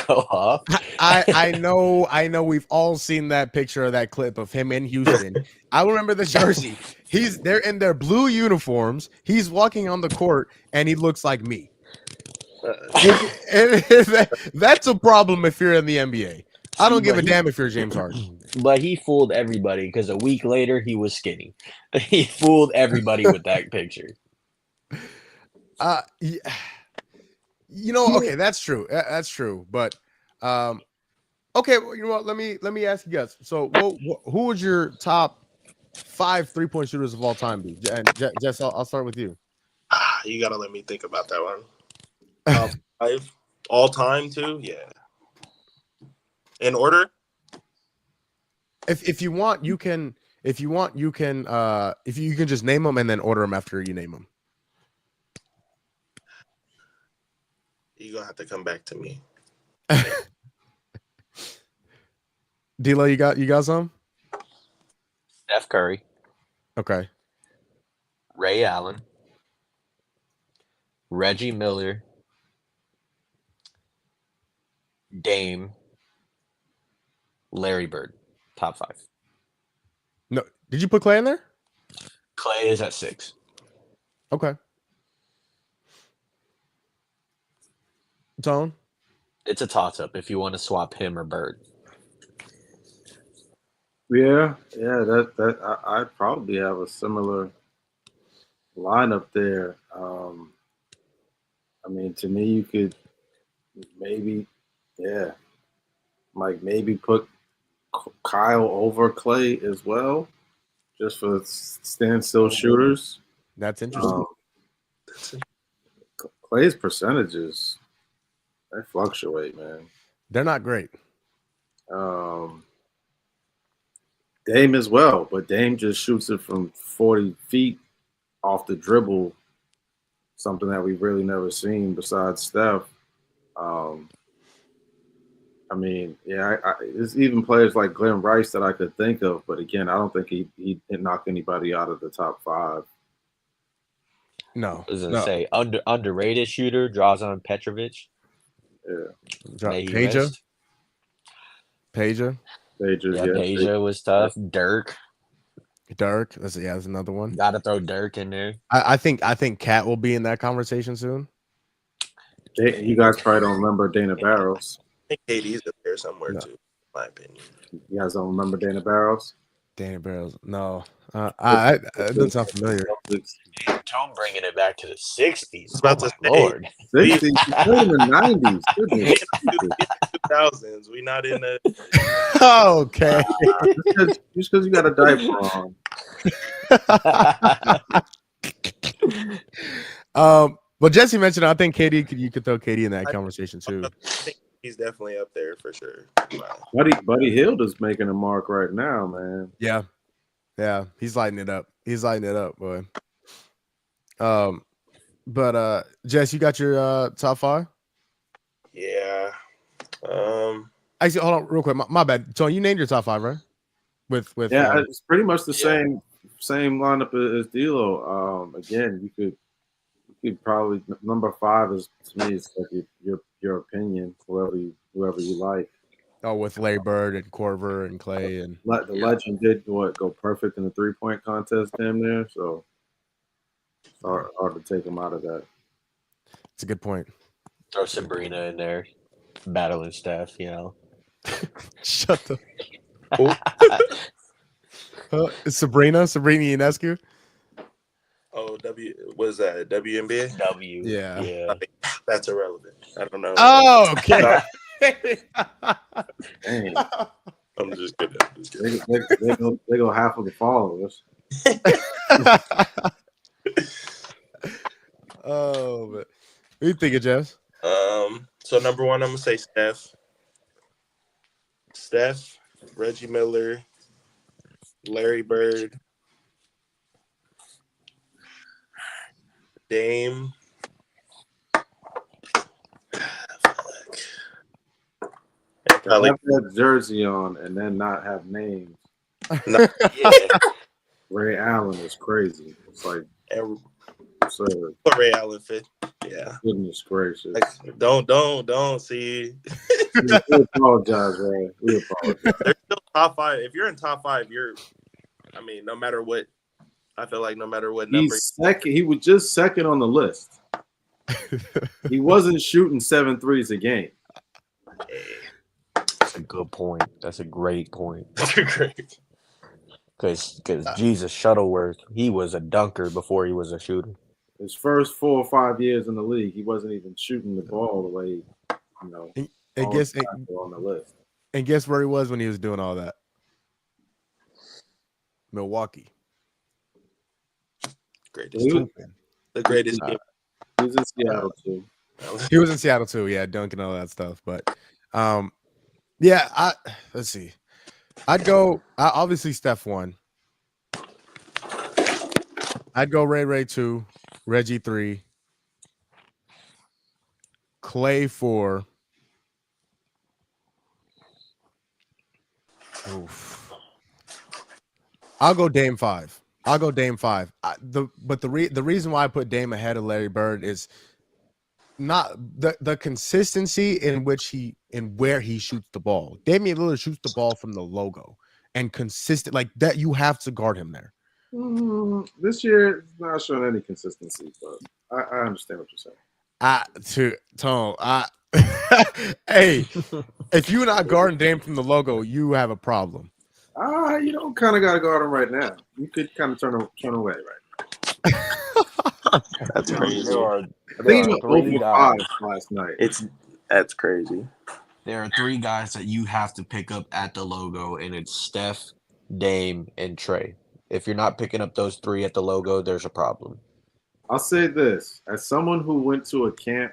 go off. I know we've all seen that picture of that clip of him in Houston. I remember the jersey. They're in their blue uniforms. He's walking on the court and he looks like me. That's a problem if you're in the NBA. I don't give a damn if you're James Harden. But he fooled everybody because a week later he was skinny. He fooled everybody with that picture. Okay, that's true. That's true. But okay, well, you know what? Let me ask you guys. So, who would your top 5 3-point shooters of all time be? And Jess, I'll start with you. You gotta let me think about that one. 5 all time too, yeah. In order? If you want, you can. If you can just name them and then order them after you name them. You're gonna have to come back to me. D'Lo, you got some? Steph Curry. Okay. Ray Allen. Reggie Miller. Dame. Larry Bird. Top 5. No, did you put Clay in there? Clay is at 6. Okay. Tone? It's a toss-up if you want to swap him or Bird. Yeah. That I probably have a similar lineup there. I mean, to me, you could maybe put Kyle over Clay as well, just for standstill shooters. That's interesting. Clay's percentages, they fluctuate, man. They're not great. Dame as well, but Dame just shoots it from 40 feet off the dribble, something that we've really never seen besides Steph. I mean, there's even players like Glenn Rice that I could think of, but again, I don't think he knock anybody out of the top 5. No. I was going to say, underrated shooter, Drazen Petrovic. Yeah. Pager. Pager was tough. Dirk. That's another one. Got to throw Dirk in there. I think Cat will be in that conversation soon. You guys probably don't remember Dana Barros. I think KD's up there somewhere too, in my opinion. You guys don't remember Dana Barros? Dana Barros, no. It doesn't sound familiar. Tone bringing it back to the 60s. About to say, Lord. 60s, in the 90s. 2000s. We not in the. Okay. Just because you got a diaper on. Well, Jesse mentioned, I think KD, you could throw KD in that conversation too. I think he's definitely up there for sure. Buddy Hield is making a mark right now, man. Yeah. Yeah, he's lighting it up. He's lighting it up, boy. But Jess, you got your top 5? Yeah. Actually, hold on real quick. My bad. Tony, you named your top 5, right? With it's pretty much the Yeah. same lineup as D'Lo. Again, you could probably number 5 is, to me, it's like your opinion, whoever you like. with Larry Bird and Corver and Clay and The legend did go perfect in the 3-point contest, damn near. So it's hard to take him out of that. it's a good point. Throw Sabrina in there, battling Steph. You know. Shut the. It's Sabrina Ionescu. Oh, was that WNBA? W. Yeah. That's irrelevant. I don't know. Oh, okay. Dang. I'm just kidding. They go half of the followers. Oh, but what do you think of Jess? So number 1, I'm gonna say Steph, Reggie Miller, Larry Bird, Dame. And Have probably that jersey on and then not have names. yeah. Ray Allen is crazy. It's like And absurd. Ray Allen fit. Yeah. Goodness gracious. Like, don't see. We apologize, Ray. We apologize. They're still top 5. If you're in top 5, no matter what. I feel like no matter what number. He's second. He was just second on the list. He wasn't shooting 7 threes a game. That's a good point. That's a great point. Great. Because Jesus Shuttleworth, he was a dunker before he was a shooter. His first 4 or 5 years in the league, he wasn't even shooting the ball the way, And guess on the list. and guess where he was when he was doing all that? Milwaukee. Greatest team. The greatest team. He was in Seattle too. He was in Seattle too, yeah, dunking all that stuff. But yeah, let's see. I'd go obviously Steph 1. I'd go Ray 2, Reggie 3, Clay 4. Oof. I'll go Dame 5. But the reason why I put Dame ahead of Larry Bird is not the consistency in where he shoots the ball. Damian Lillard shoots the ball from the logo and consistent like that. You have to guard him there. This year, it's not showing any consistency, but I understand what you're saying. Hey, if you're not guarding Dame from the logo, you have a problem. You don't kind of got to guard him right now. You could kind of turn away right now. That's crazy. I think he was 0 for 5 last night. That's crazy. There are 3 guys that you have to pick up at the logo, and it's Steph, Dame, and Trey. If you're not picking up those 3 at the logo, there's a problem. I'll say this: as someone who went to a camp,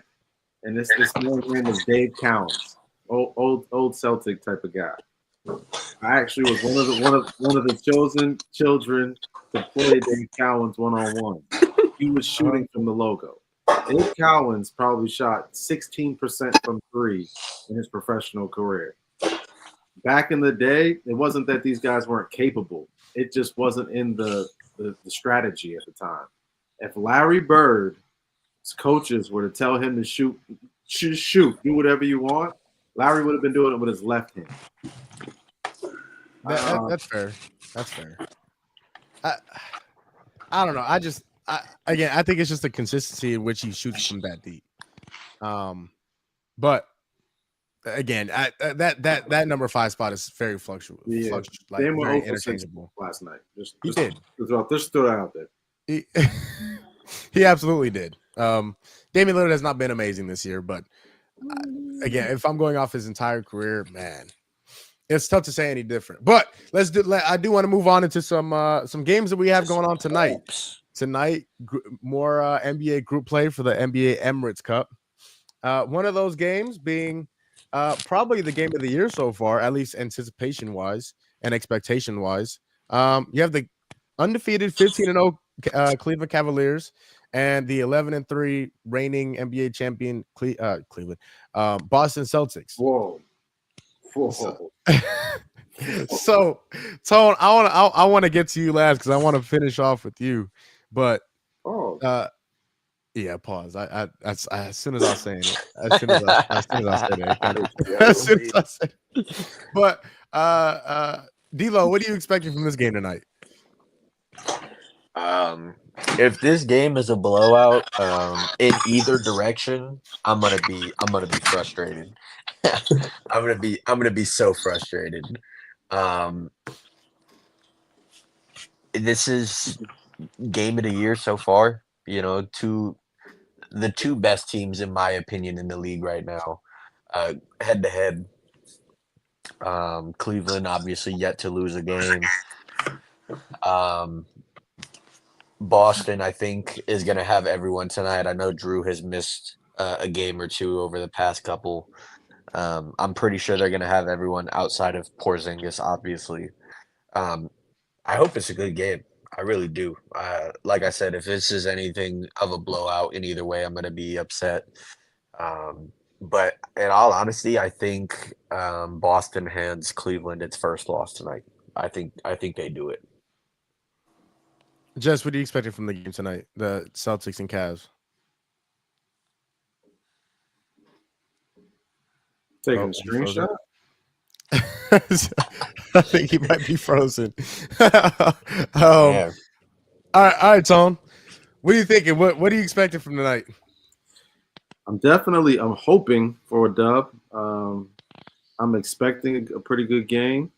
and this man's name was Dave Cowens, old Celtic type of guy. I actually was one of the chosen children to play Dave Cowens 1-on-1. He was shooting from the logo. Dave Cowens probably shot 16% from 3 in his professional career. Back in the day, it wasn't that these guys weren't capable. It just wasn't in the strategy at the time. If Larry Bird's coaches were to tell him to shoot, do whatever you want, Larry would have been doing it with his left hand. That's fair. That's fair. I don't know. I think it's just the consistency in which he shoots from that deep. But again, that number 5 spot is very fluctuating. Yeah, Very interchangeable. Last night. He did. Just throw that out there. He absolutely did. Damian Lillard has not been amazing this year, but again, if I'm going off his entire career, man, it's tough to say any different. But I do want to move on into some games that we have going on tonight. Tonight, more NBA group play for the NBA Emirates Cup. One of those games being probably the game of the year so far, at least anticipation-wise and expectation-wise. You have the undefeated 15-0 Cleveland Cavaliers and the 11-3 reigning NBA champion Cleveland Boston Celtics. Whoa. So, Tone, I want to get to you last because I want to finish off with you, but yeah, pause. I as soon as I was saying it, as soon as I said it, as soon as I said it. But D'Lo, what are you expecting from this game tonight? If this game is a blowout, in either direction, I'm gonna be frustrated. I'm gonna be so frustrated. This is game of the year so far. You know, the two best teams in my opinion in the league right now, head to head. Cleveland obviously yet to lose a game. Boston, I think, is going to have everyone tonight. I know Drew has missed a game or two over the past couple. I'm pretty sure they're going to have everyone outside of Porzingis, obviously. I hope it's a good game. I really do. Like I said, if this is anything of a blowout in either way, I'm going to be upset. But in all honesty, I think Boston hands Cleveland its first loss tonight. I think they do it. Jess, what are you expecting from the game tonight? The Celtics and Cavs. Taking a screenshot. I think he might be frozen. All right, Tone. What are you thinking? What are you expecting from tonight? I'm hoping for a dub. I'm expecting a pretty good game.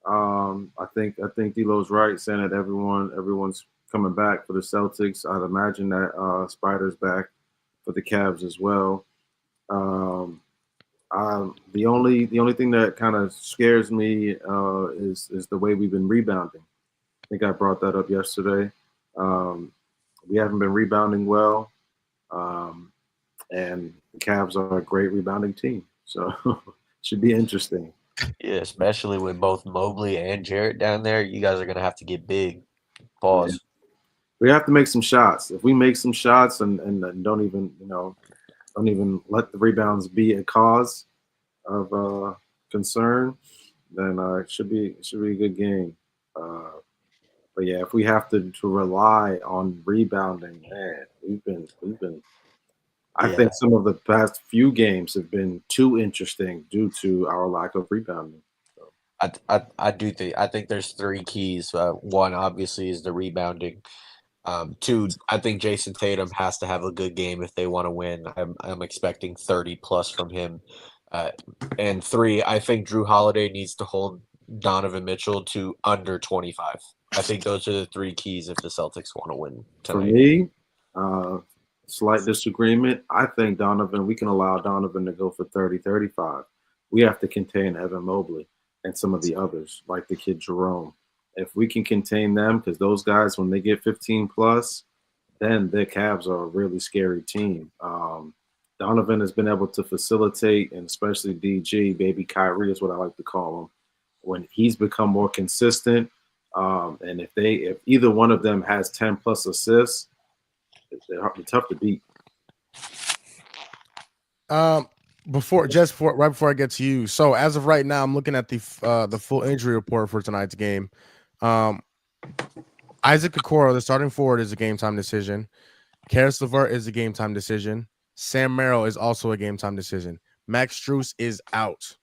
I think D'Lo's right, saying that everyone's coming back for the Celtics. I'd imagine that Spider's back for the Cavs as well. The only thing that kind of scares me is the way we've been rebounding. I think I brought that up yesterday. We haven't been rebounding well, and the Cavs are a great rebounding team, so it should be interesting. Yeah, especially with both Mobley and Jarrett down there, you guys are gonna have to get big. Pause. Yeah. We have to make some shots. If we make some shots and don't even let the rebounds be a cause of concern, then it should be a good game. But yeah, if we have to rely on rebounding, man, we've been. I think some of the past few games have been too interesting due to our lack of rebounding. So. I think there's three keys. One obviously is the rebounding. Two, I think Jason Tatum has to have a good game if they want to win. I'm expecting 30 plus from him. And three, I think Drew Holiday needs to hold Donovan Mitchell to under 25. I think those are the three keys if the Celtics want to win tonight. For me, slight disagreement. I think we can allow Donovan to go for 30, 35. We have to contain Evan Mobley and some of the others, like the kid Jerome. If we can contain them, because those guys, when they get 15 plus, then the Cavs are a really scary team. Donovan has been able to facilitate, and especially DG, baby Kyrie is what I like to call him, when he's become more consistent. And if either one of them has 10 plus assists, they're tough to beat. Right before I get to you, so as of right now, I'm looking at the full injury report for tonight's game. Isaac Okoro, the starting forward, is a game time decision. Karis LeVert is a game time decision. Sam Merrill is also a game time decision. Max Strus is out.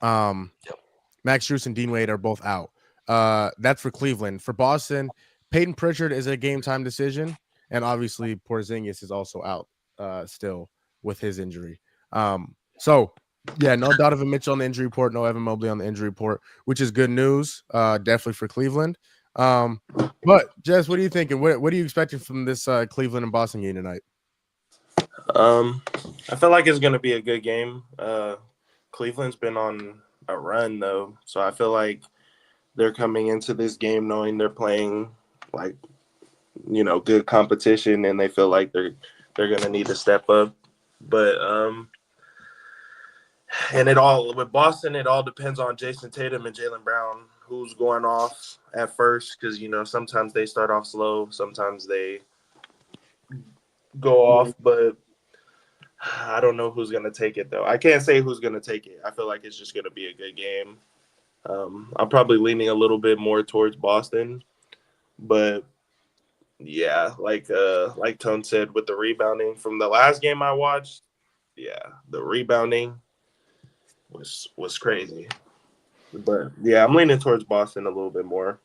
Max Strus and Dean Wade are both out. That's for Cleveland. For Boston, Peyton Pritchard is a game time decision. And obviously, Porzingis is also out still with his injury. So, yeah, no Donovan Mitchell on the injury report, no Evan Mobley on the injury report, which is good news, definitely for Cleveland. But, Jess, what are you thinking? What are you expecting from this Cleveland and Boston game tonight? I feel like it's going to be a good game. Cleveland's been on a run, though, so I feel like they're coming into this game knowing they're playing, like, good competition, and they feel like they're going to need to step up. But and with Boston, it all depends on Jason Tatum and Jaylen Brown, who's going off at first because, sometimes they start off slow. Sometimes they go off, but I don't know who's going to take it, though. I can't say who's going to take it. I feel like it's just going to be a good game. I'm probably leaning a little bit more towards Boston, but yeah, like Tone said, with the rebounding from the last game I watched, yeah, the rebounding was crazy. But yeah, I'm leaning towards Boston a little bit more.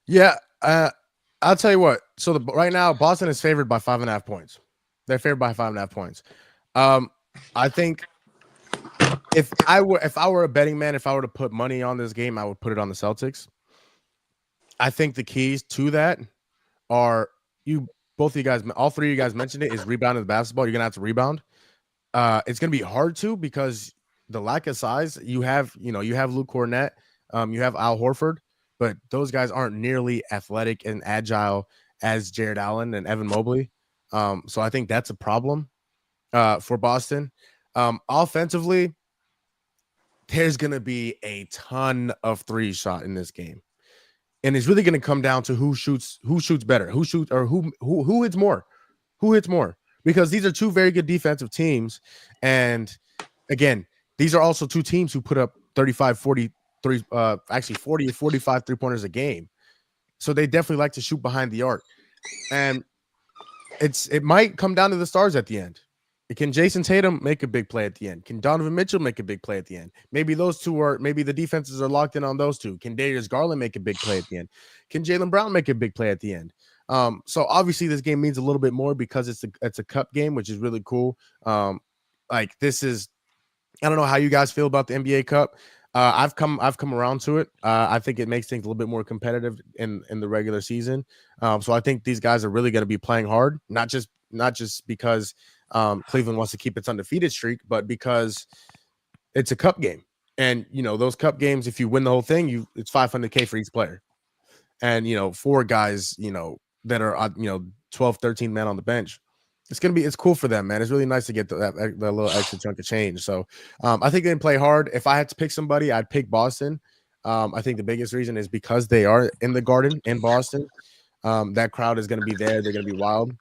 Yeah, I'll tell you what. So right now, Boston is favored by 5.5 points. They're favored by 5.5 points. I think if I were a betting man, if I were to put money on this game, I would put it on the Celtics. I think the keys to that are all three of you guys mentioned it, is rebounding the basketball. You're gonna have to rebound. It's gonna be hard to because the lack of size. You have Luke Cornett, you have Al Horford, but those guys aren't nearly athletic and agile as Jared Allen and Evan Mobley. So I think that's a problem for Boston. Offensively, there's gonna be a ton of three shot in this game. And it's really going to come down to who shoots better, who hits more, because these are two very good defensive teams. And again, these are also two teams who put up 35, 43, actually 40 or 45 3-pointers a game. So they definitely like to shoot behind the arc. And it might come down to the stars at the end. Can Jason Tatum make a big play at the end? Can Donovan Mitchell make a big play at the end? Maybe the defenses are locked in on those two. Can Darius Garland make a big play at the end? Can Jaylen Brown make a big play at the end? So obviously this game means a little bit more because it's a cup game, which is really cool. I don't know how you guys feel about the NBA Cup. I've come around to it. I think it makes things a little bit more competitive in the regular season. So I think these guys are really going to be playing hard, not just because Cleveland wants to keep its undefeated streak, but because it's a cup game. And those cup games, if you win the whole thing, it's $500K for each player. And 4 guys, that are 12, 13 men on the bench. It's cool for them, man. It's really nice to get that little extra chunk of change. So I think they can play hard. If I had to pick somebody, I'd pick Boston. I think the biggest reason is because they are in the Garden in Boston. That crowd is going to be there. They're going to be wild.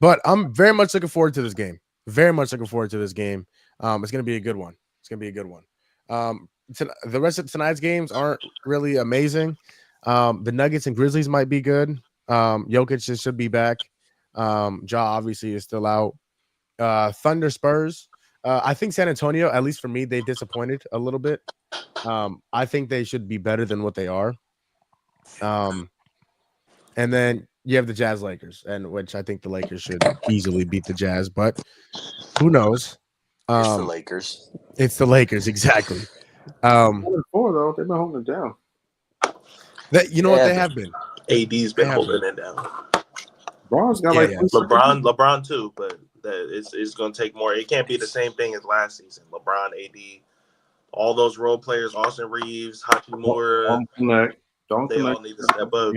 But I'm very much looking forward to this game. Very much looking forward to this game. It's going to be a good one. The rest of tonight's games aren't really amazing. The Nuggets and Grizzlies might be good. Jokic should be back. Ja obviously is still out. Thunder Spurs. I think San Antonio, at least for me, they disappointed a little bit. I think they should be better than what they are. And then you have the Jazz Lakers, and which I think the Lakers should easily beat the Jazz, but who knows? It's the Lakers. It's the Lakers, exactly. 4 though, they've been holding it down. What they have been. AD's been holding it down. LeBron's got LeBron too, but it's going to take more. It can't be the same thing as last season. LeBron, AD, all those role players, Austin Reeves, Hachimura, they all need to step up.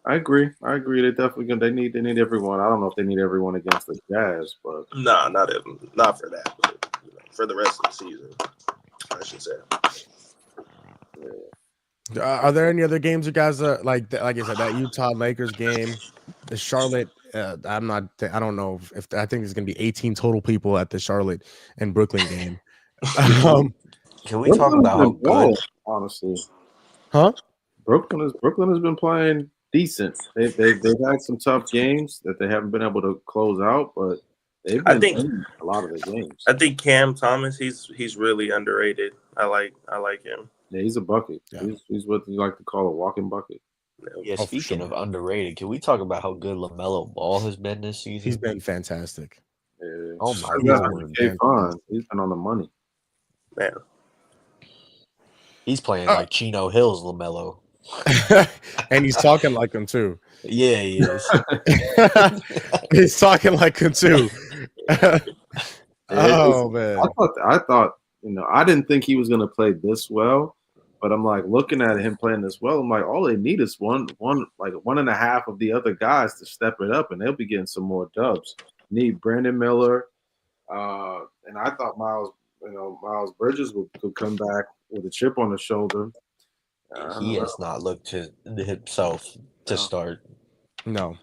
I agree. They definitely they need everyone. I don't know if they need everyone against the Jazz, but no, not for that. But, for the rest of the season, I should say. Yeah. Are there any other games you guys like I said, that Utah Lakers game, the Charlotte? I don't know if I think there's gonna be 18 total people at the Charlotte and Brooklyn game. Can we talk about how good? Honestly, huh? Brooklyn has been playing decent. They've had some tough games that they haven't been able to close out, but they've been winning a lot of the games. I think Cam Thomas, he's really underrated. I like him. Yeah, he's a bucket. Yeah. He's what you like to call a walking bucket. Yeah, speaking of underrated, can we talk about how good LaMelo Ball has been this season? He's been fantastic. Yeah. Oh my God, he's been on the money. Man, he's playing like Chino Hills LaMelo. And he's talking like him too. Yeah, he is. He's talking like him too. Oh man! I thought I didn't think he was going to play this well, but I'm like looking at him playing this well. I'm like, all they need is one and a half of the other guys to step it up, and they'll be getting some more dubs. Need Brandon Miller, and I thought Miles Miles Bridges could come back with a chip on his shoulder. He has not looked to himself to start. No,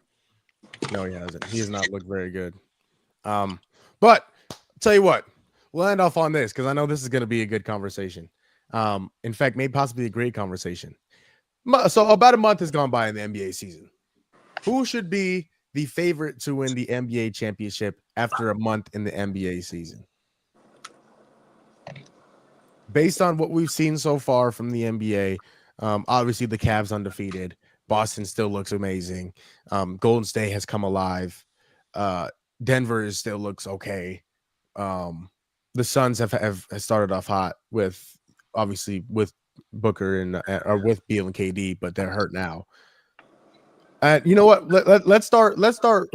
he hasn't. He has not looked very good. But I'll tell you what, we'll end off on this because I know this is going to be a good conversation. In fact, maybe possibly a great conversation. So about a month has gone by in the NBA season. Who should be the favorite to win the NBA championship after a month in the NBA season? Based on what we've seen so far from the NBA, obviously the Cavs undefeated. Boston still looks amazing. Golden State has come alive. Denver still looks okay. The Suns have started off hot with Booker and or with Beal and KD, but they're hurt now. You know what? Let's start.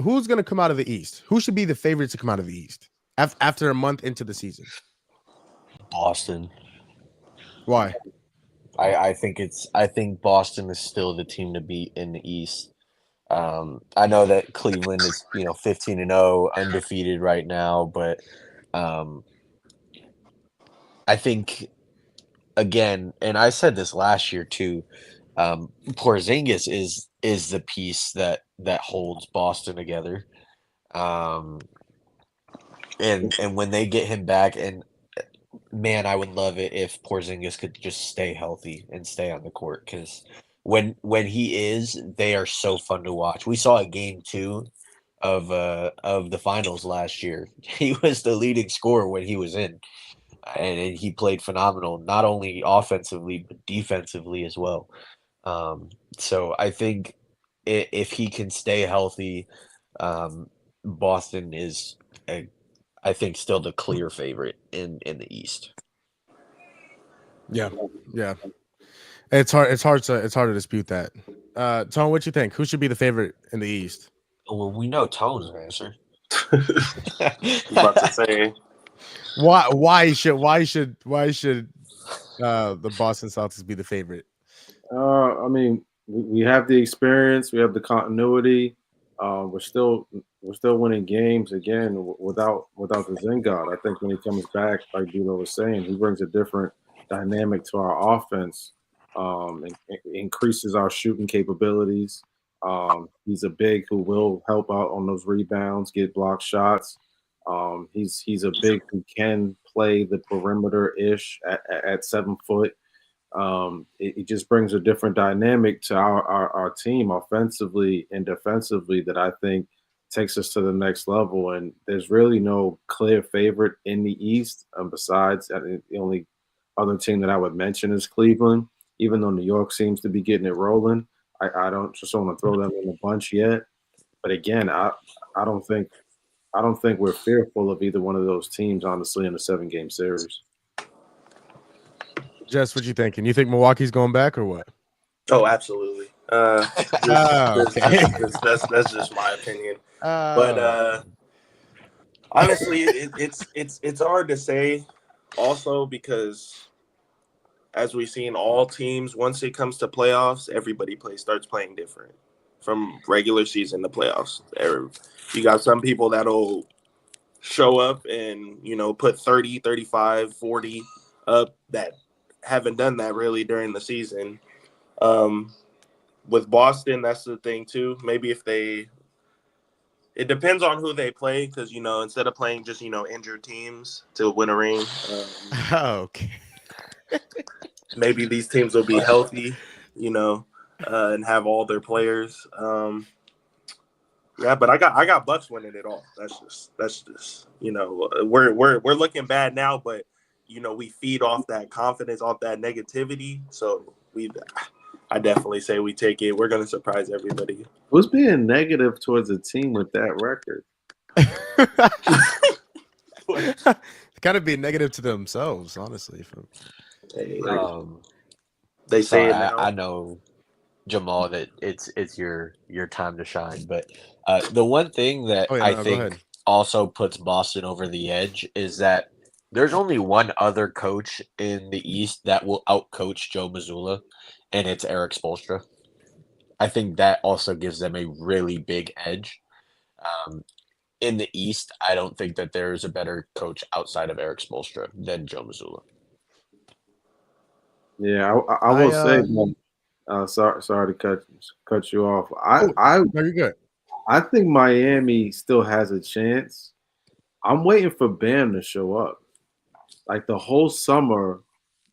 Who's going to come out of the East? Who should be the favorites to come out of the East after a month into the season? Boston. Why? I think Boston is still the team to beat in the East. I know that Cleveland is 15-0 undefeated right now, but I think again, and I said this last year too. Porzingis is the piece that holds Boston together. And when they get him back, and man, I would love it if Porzingis could just stay healthy and stay on the court, because when he is, they are so fun to watch. We saw a game 2 of the finals last year. He was the leading scorer when he was in, and he played phenomenal, not only offensively but defensively as well. So I think if he can stay healthy, Boston is I think still the clear favorite in the East. Yeah. It's hard to dispute that. Tone, what you think? Who should be the favorite in the East? Well, we know Tone's answer. About to say, Why should the Boston Celtics be the favorite? I mean, we have the experience, we have the continuity. We're still winning games again without the Zen God. I think when he comes back, like Dino was saying, he brings a different dynamic to our offense. And increases our shooting capabilities. He's a big who will help out on those rebounds, get block shots. He's a big who can play the perimeter ish at 7 foot. It just brings a different dynamic to our team offensively and defensively that I think takes us to the next level. And there's really no clear favorite in the East besides the only other team that I would mention is Cleveland. Even though New York seems to be getting it rolling, I don't just want to throw them in a bunch yet. But again, I don't think we're fearful of either one of those teams, honestly, in a 7-game series. Jess, what you thinking? You think Milwaukee's going back or what? oh, absolutely. Okay. That's just my opinion. But honestly, it's hard to say. Also, because as we've seen, all teams, once it comes to playoffs, everybody starts playing different from regular season to playoffs. You got some people that'll show up and, put 30, 35, 40 up that haven't done that really during the season. With Boston, that's the thing too. Maybe it depends on who they play, because, instead of playing just, injured teams to win a ring. Okay. Maybe these teams will be healthy, and have all their players. Yeah, but I got Bucks winning it all. That's just we're looking bad now, but we feed off that confidence, off that negativity. So I definitely say we take it. We're gonna surprise everybody. Who's being negative towards a team with that record? Kind of being negative to themselves, honestly. They say it now. I know, Jamal, that it's your time to shine. But the one thing that I think also puts Boston over the edge is that there's only one other coach in the East that will outcoach Joe Mazzulla, and it's Eric Spoelstra. I think that also gives them a really big edge. in the East, I don't think that there is a better coach outside of Eric Spoelstra than Joe Mazzulla. Yeah, I will say, sorry to cut you off. Very good. I think Miami still has a chance. I'm waiting for Bam to show up. Like the whole summer,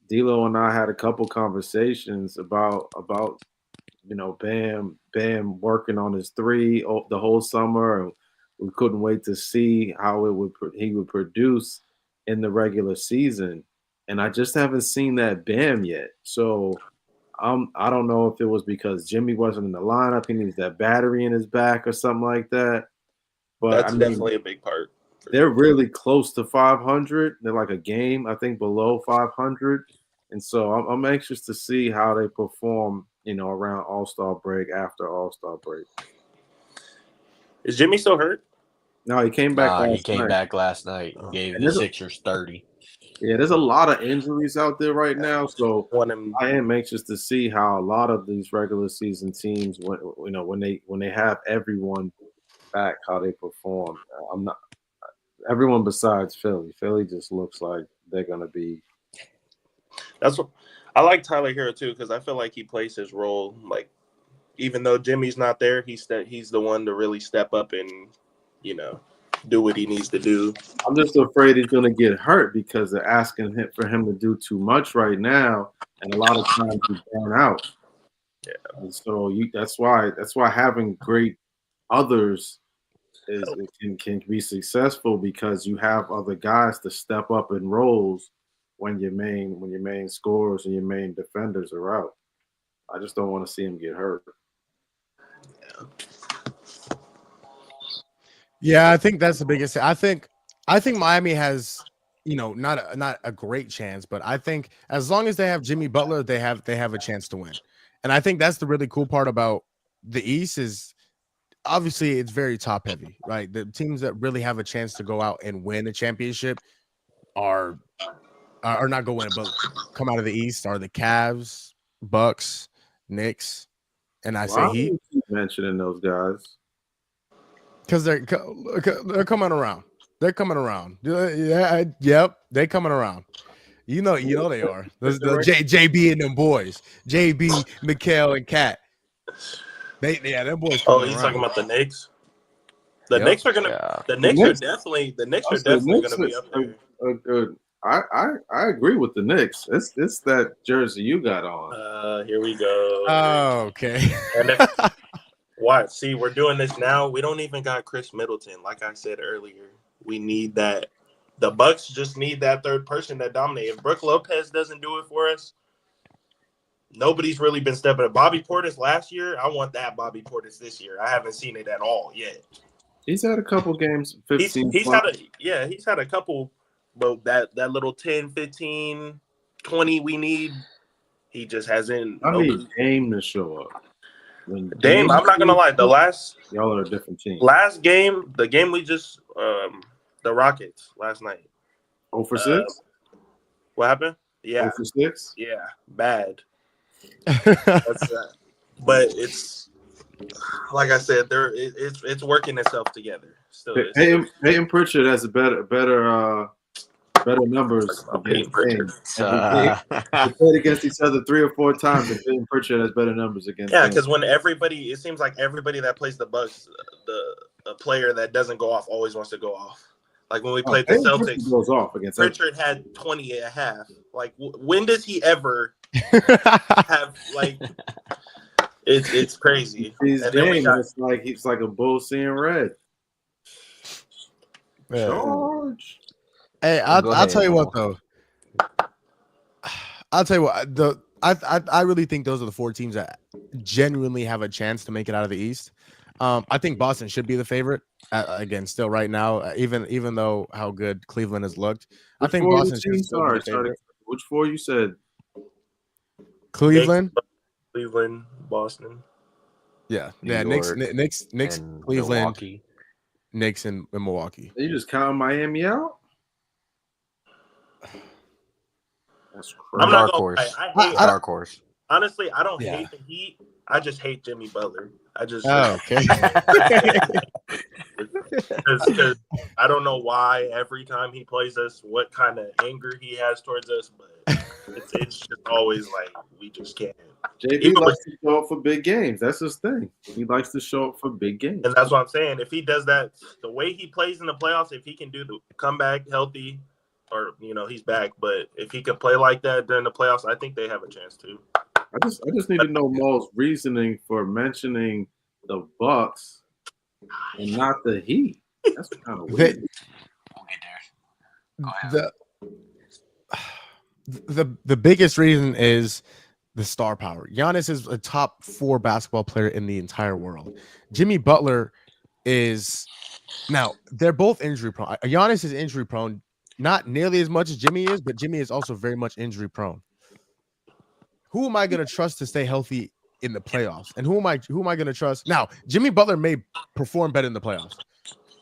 D'Lo and I had a couple conversations about Bam working on his three the whole summer, and we couldn't wait to see how he would produce in the regular season. And I just haven't seen that Bam yet. So I don't know if it was because Jimmy wasn't in the lineup. He needs that battery in his back or something like that. But That's definitely a big part. They're really close to 500. They're like a game, I think, below 500. And so I'm anxious to see how they perform, around All-Star break, after All-Star break. Is Jimmy still hurt? No, he came back back last night. Gave the Sixers 30. Yeah, there's a lot of injuries out there right now. So I am anxious to see how a lot of these regular season teams, when they have everyone back, how they perform. Everyone besides Philly. Philly just looks like they're going to be. That's what I like Tyler Hero too, because I feel like he plays his role. Like, even though Jimmy's not there, he's the one to really step up and do what he needs to do. I'm just afraid he's going to get hurt because they're asking for him to do too much right now, and a lot of times he's burn out. Yeah, and so that's why having great others can be successful, because you have other guys to step up in roles when your main scorers and your main defenders are out. I just don't want to see him get hurt. Yeah, I think that's the biggest thing. I think Miami has, not a great chance, but I think as long as they have Jimmy Butler, they have a chance to win. And I think that's the really cool part about the East is obviously it's very top heavy, right? The teams that really have a chance to go out and win a championship are not going to, but come out of the East are the Cavs, Bucks, Knicks, and I say Heat. Keep mentioning those guys because they're coming around. They're coming around. Yep, they're coming around. You know they are. The JB and them boys, JB, Mikal, and Cat. Them boys. Oh, he's talking about the Knicks. The Knicks are gonna. The Knicks are definitely gonna be up there. I agree with the Knicks. It's that jersey you got on. Here we go. Oh, okay. And what? See, we're doing this now. We don't even got Chris Middleton. Like I said earlier, we need that. The Bucks just need that third person that dominates. If Brook Lopez doesn't do it for us, nobody's really been stepping up. Bobby Portis last year, I want that Bobby Portis this year. I haven't seen it at all yet. He's had a couple games, 15. He's had a couple, but that little 10, 15, 20 we need, he just hasn't. I need Dame to show up. Dame, I'm not gonna lie. Y'all are a different team. Last game, the game we just the Rockets last night. 0 for 6. What happened? Yeah. 0 for 6. Yeah, bad. That's that. But it's like I said, it's working itself together. Still, Peyton Pritchard has a better numbers against Dame. They played against each other 3 or 4 times, and Peyton Pritchard has better numbers against. Yeah, because when it seems like everybody that plays the Bucks, the player that doesn't go off always wants to go off. Like when we played the Celtics, goes off against Pritchard had 20 and a half. Like when does he ever have like? It's crazy. He's like a bull seeing red. Yeah. George. Hey, I'll tell you what though. I'll tell you what. I really think those are the 4 teams that genuinely have a chance to make it out of the East. I think Boston should be the favorite. Again, still right now, even though how good Cleveland has looked, I think Boston should still be the favorite. Which 4 you said? Cleveland, Boston. Yeah, Knicks, Cleveland, Milwaukee. Knicks, and Milwaukee. Are you just counting Miami out? That's crazy. I'm not gonna lie. I hate Dark horse. Honestly, I don't hate the Heat. I just hate Jimmy Butler. I just okay. Because I don't know why every time he plays us, what kind of anger he has towards us, but it's just always like we just can't. JB Even likes to show up for big games. That's his thing. He likes to show up for big games. and that's what I'm saying. If he does that, the way he plays in the playoffs, if he can do the comeback healthy, or he's back. But if he can play like that during the playoffs, I think they have a chance too. I just need to know Mo's reasoning for mentioning the Bucks and not the Heat. That's kind of weird. We'll get there. The biggest reason is the star power. Giannis is a top 4 basketball player in the entire world. Jimmy Butler is now they're both injury prone. Giannis is injury prone, not nearly as much as Jimmy is, but Jimmy is also very much injury prone. Who am I going to trust to stay healthy in the playoffs? And who am I going to trust? Now, Jimmy Butler may perform better in the playoffs.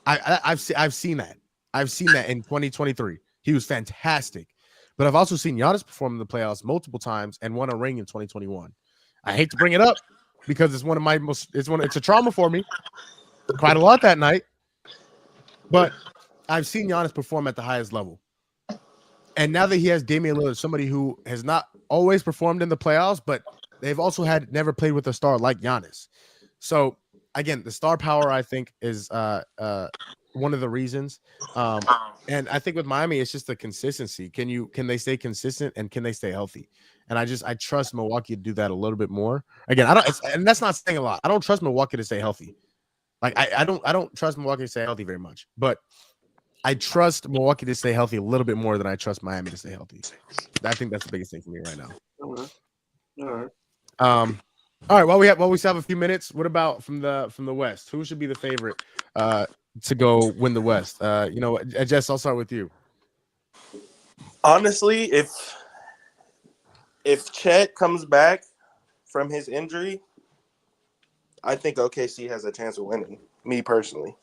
I've seen that. I've seen that in 2023. He was fantastic. But I've also seen Giannis perform in the playoffs multiple times and won a ring in 2021. I hate to bring it up because it's a trauma for me. Quite a lot that night. But I've seen Giannis perform at the highest level. And now that he has Damian Lillard, somebody who has not always performed in the playoffs, but they've also never played with a star like Giannis. So again, the star power, I think, is one of the reasons. And I think with Miami, it's just the consistency. Can they stay consistent and can they stay healthy? And I trust Milwaukee to do that a little bit more. Again, and that's not saying a lot. I don't trust Milwaukee to stay healthy. Like I don't trust Milwaukee to stay healthy very much, but I trust Milwaukee to stay healthy a little bit more than I trust Miami to stay healthy. I think that's the biggest thing for me right now. All right. All right. While we still have a few minutes, what about from the West? Who should be the favorite to go win the West? Jess, I'll start with you. Honestly, if Chet comes back from his injury, I think OKC has a chance of winning. Me personally,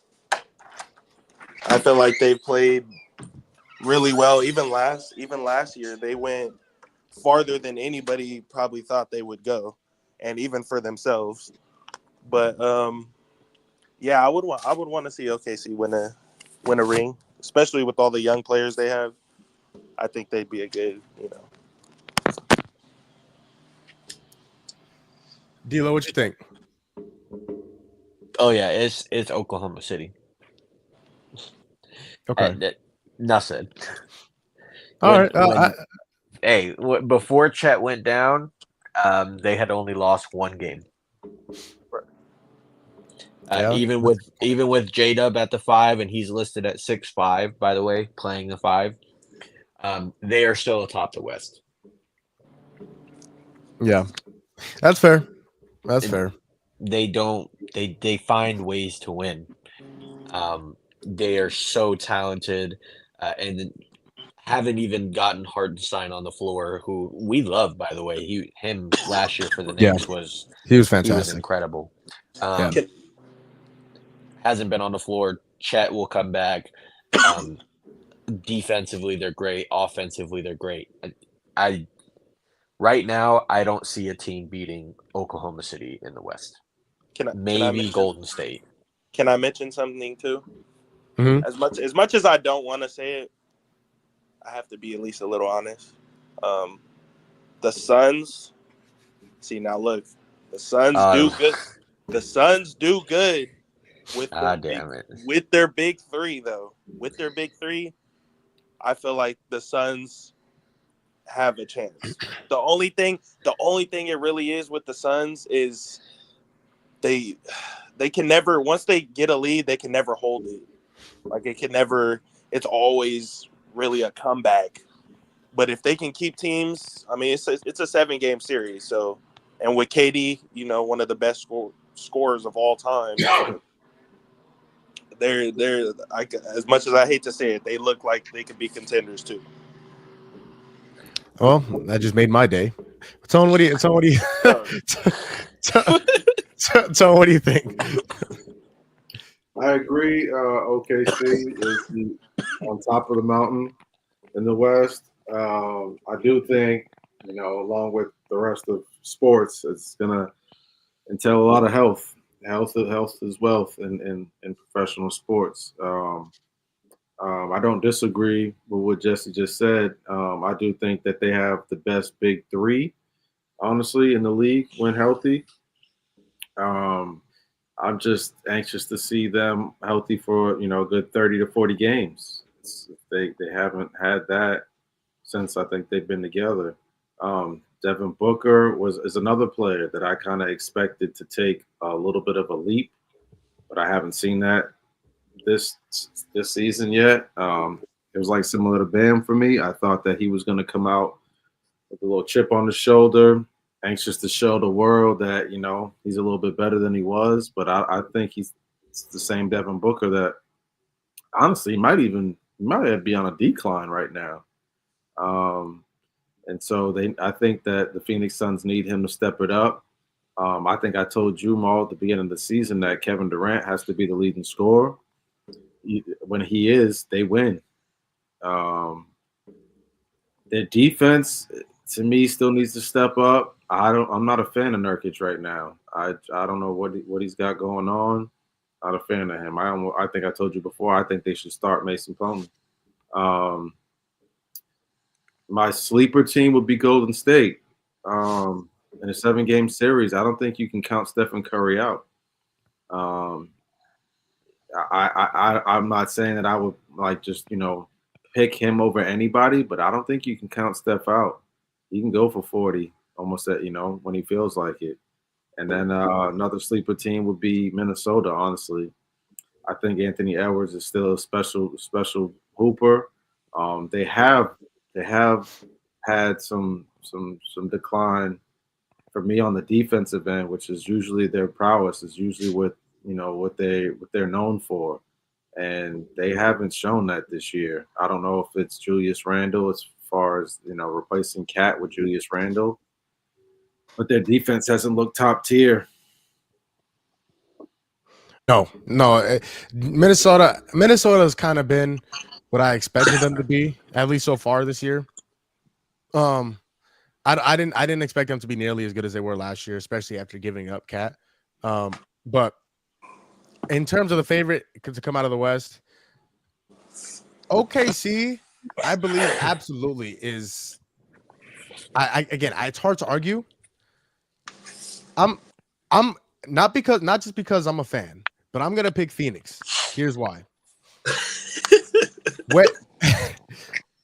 I feel like they played really well. Even last year, they went farther than anybody probably thought they would go, and even for themselves. But yeah, I would want to see OKC win a ring, especially with all the young players they have. I think they'd be a good, D'Lo, what you think? Oh yeah, it's Oklahoma City. Okay. Enough said. All right. Before Chet went down, they had only lost one game. Yeah. Even with J-Dub at the 5, and he's listed at 6'5", by the way, playing the 5. They are still atop the West. Yeah, that's fair. That's fair. They find ways to win. They are so talented, and haven't even gotten Hartenstein on the floor, who we love, by the way. Him last year for the Knicks was fantastic. He was incredible. Hasn't been on the floor. Chet will come back. Defensively, they're great. Offensively, they're great. Right now, I don't see a team beating Oklahoma City in the West. Maybe Golden State. Can I mention something too? Mm-hmm. As much as I don't want to say it, I have to be at least a little honest. The Suns. See, now look, the Suns do good. The Suns do good with their big three, though. With their big three, I feel like the Suns have a chance. The only thing it really is with the Suns is they can never, once they get a lead, they can never hold it. Like it's always really a comeback. But if they can keep teams, I mean, it's a 7-game series. So, and with KD, one of the best scorers of all time, they're as much as I hate to say it, they look like they could be contenders too. Well, that just made my day. Tone, what do you Tone, what do you think? I agree. OKC is on top of the mountain in the West. I do think, along with the rest of sports, it's going to entail a lot of health. health is wealth in professional sports. I don't disagree with what Jesse just said. I do think that they have the best big three, honestly, in the league when healthy. Um, I'm just anxious to see them healthy for a good 30 to 40 games. They haven't had that since I think they've been together. Devin Booker is another player that I kind of expected to take a little bit of a leap, but I haven't seen that this season yet. It was like similar to Bam for me. I thought that he was going to come out with a little chip on the shoulder, anxious to show the world that he's a little bit better than he was. But I think he's the same Devin Booker that honestly might be on a decline right now. And so I think that the Phoenix Suns need him to step it up. I think I told Jumal at the beginning of the season that Kevin Durant has to be the leading scorer. When he is, they win. Their defense, to me, still needs to step up. I'm not a fan of Nurkic right now. I don't know what he's got going on. Not a fan of him. I think I told you before. I think they should start Mason Plumlee. My sleeper team would be Golden State. In a 7-game series, I don't think you can count Stephen Curry out. I'm not saying that I would pick him over anybody, but I don't think you can count Steph out. He can go for 40 almost when he feels like it. And then another sleeper team would be Minnesota. Honestly, I think Anthony Edwards is still a special hooper. They have had some decline for me on the defensive end, which is usually their prowess, is usually what they're known for, and they haven't shown that this year. I don't know if it's Julius Randle as far as replacing Cat with Julius Randle, but their defense hasn't looked top tier. No. Minnesota's kind of been what I expected them to be, at least so far this year. I didn't expect them to be nearly as good as they were last year, especially after giving up Cat. But in terms of the favorite to come out of the West, OKC, I believe absolutely is. It's hard to argue. I'm not just because I'm a fan, but I'm gonna pick Phoenix. Here's why.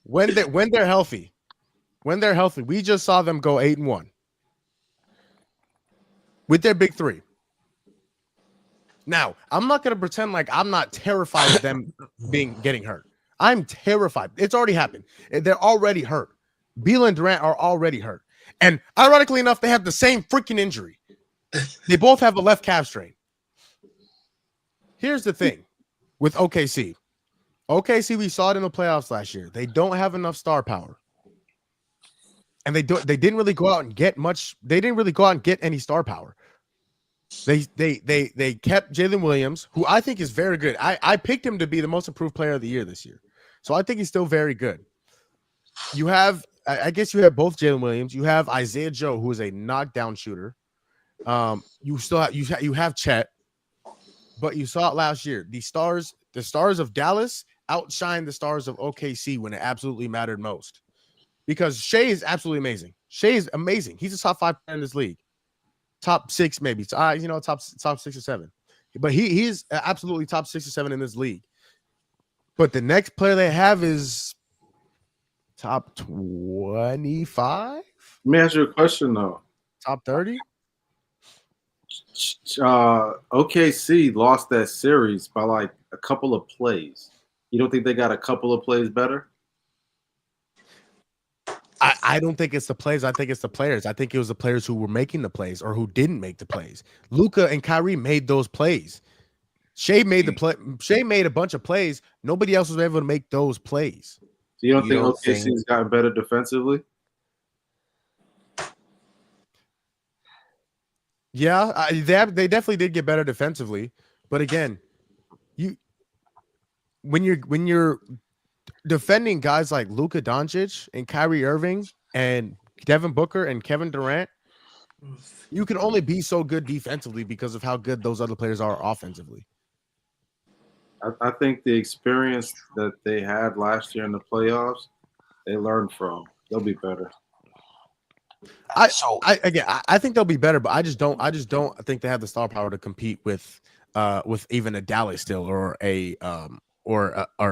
When they're healthy, we just saw them go 8-1 with their big three. Now, I'm not going to pretend like I'm not terrified of them getting hurt. I'm terrified. It's already happened. They're already hurt. Beal and Durant are already hurt. And ironically enough, they have the same freaking injury. They both have a left calf strain. Here's the thing with OKC. OKC, we saw it in the playoffs last year. They don't have enough star power. And they didn't really go out and get much. They didn't really go out and get any star power. They kept Jalen Williams, who I think is very good. I picked him to be the most improved player of the year this year. So I think he's still very good. You have, I guess you have both Jalen Williams. You have Isaiah Joe, who is a knockdown shooter. You still have, you have Chet, but you saw it last year. The stars of Dallas outshined the stars of OKC when it absolutely mattered most. Because Shea is absolutely amazing. Shea is amazing. He's a top 5 player in this league. Top 6, maybe. Top 6 or 7. But he's absolutely top 6 or 7 in this league. But the next player they have is top 25. Let me ask you a question though. Top 30. OKC lost that series by like a couple of plays. You don't think they got a couple of plays better? I don't think it's the plays. I think it's the players. I think it was the players who were making the plays or who didn't make the plays. Luka and Kyrie made those plays. Shea made the play. Shea made a bunch of plays. Nobody else was able to make those plays. So you don't think OKC's gotten better defensively? Yeah, they definitely did get better defensively. But again, when you're defending guys like Luka Doncic and Kyrie Irving and Devin Booker and Kevin Durant, You can only be so good defensively because of how good those other players are offensively. I think the experience that they had last year in the playoffs, they learned from. They'll be better. I think they'll be better, but I just don't think they have the star power to compete with even a Dallas still or a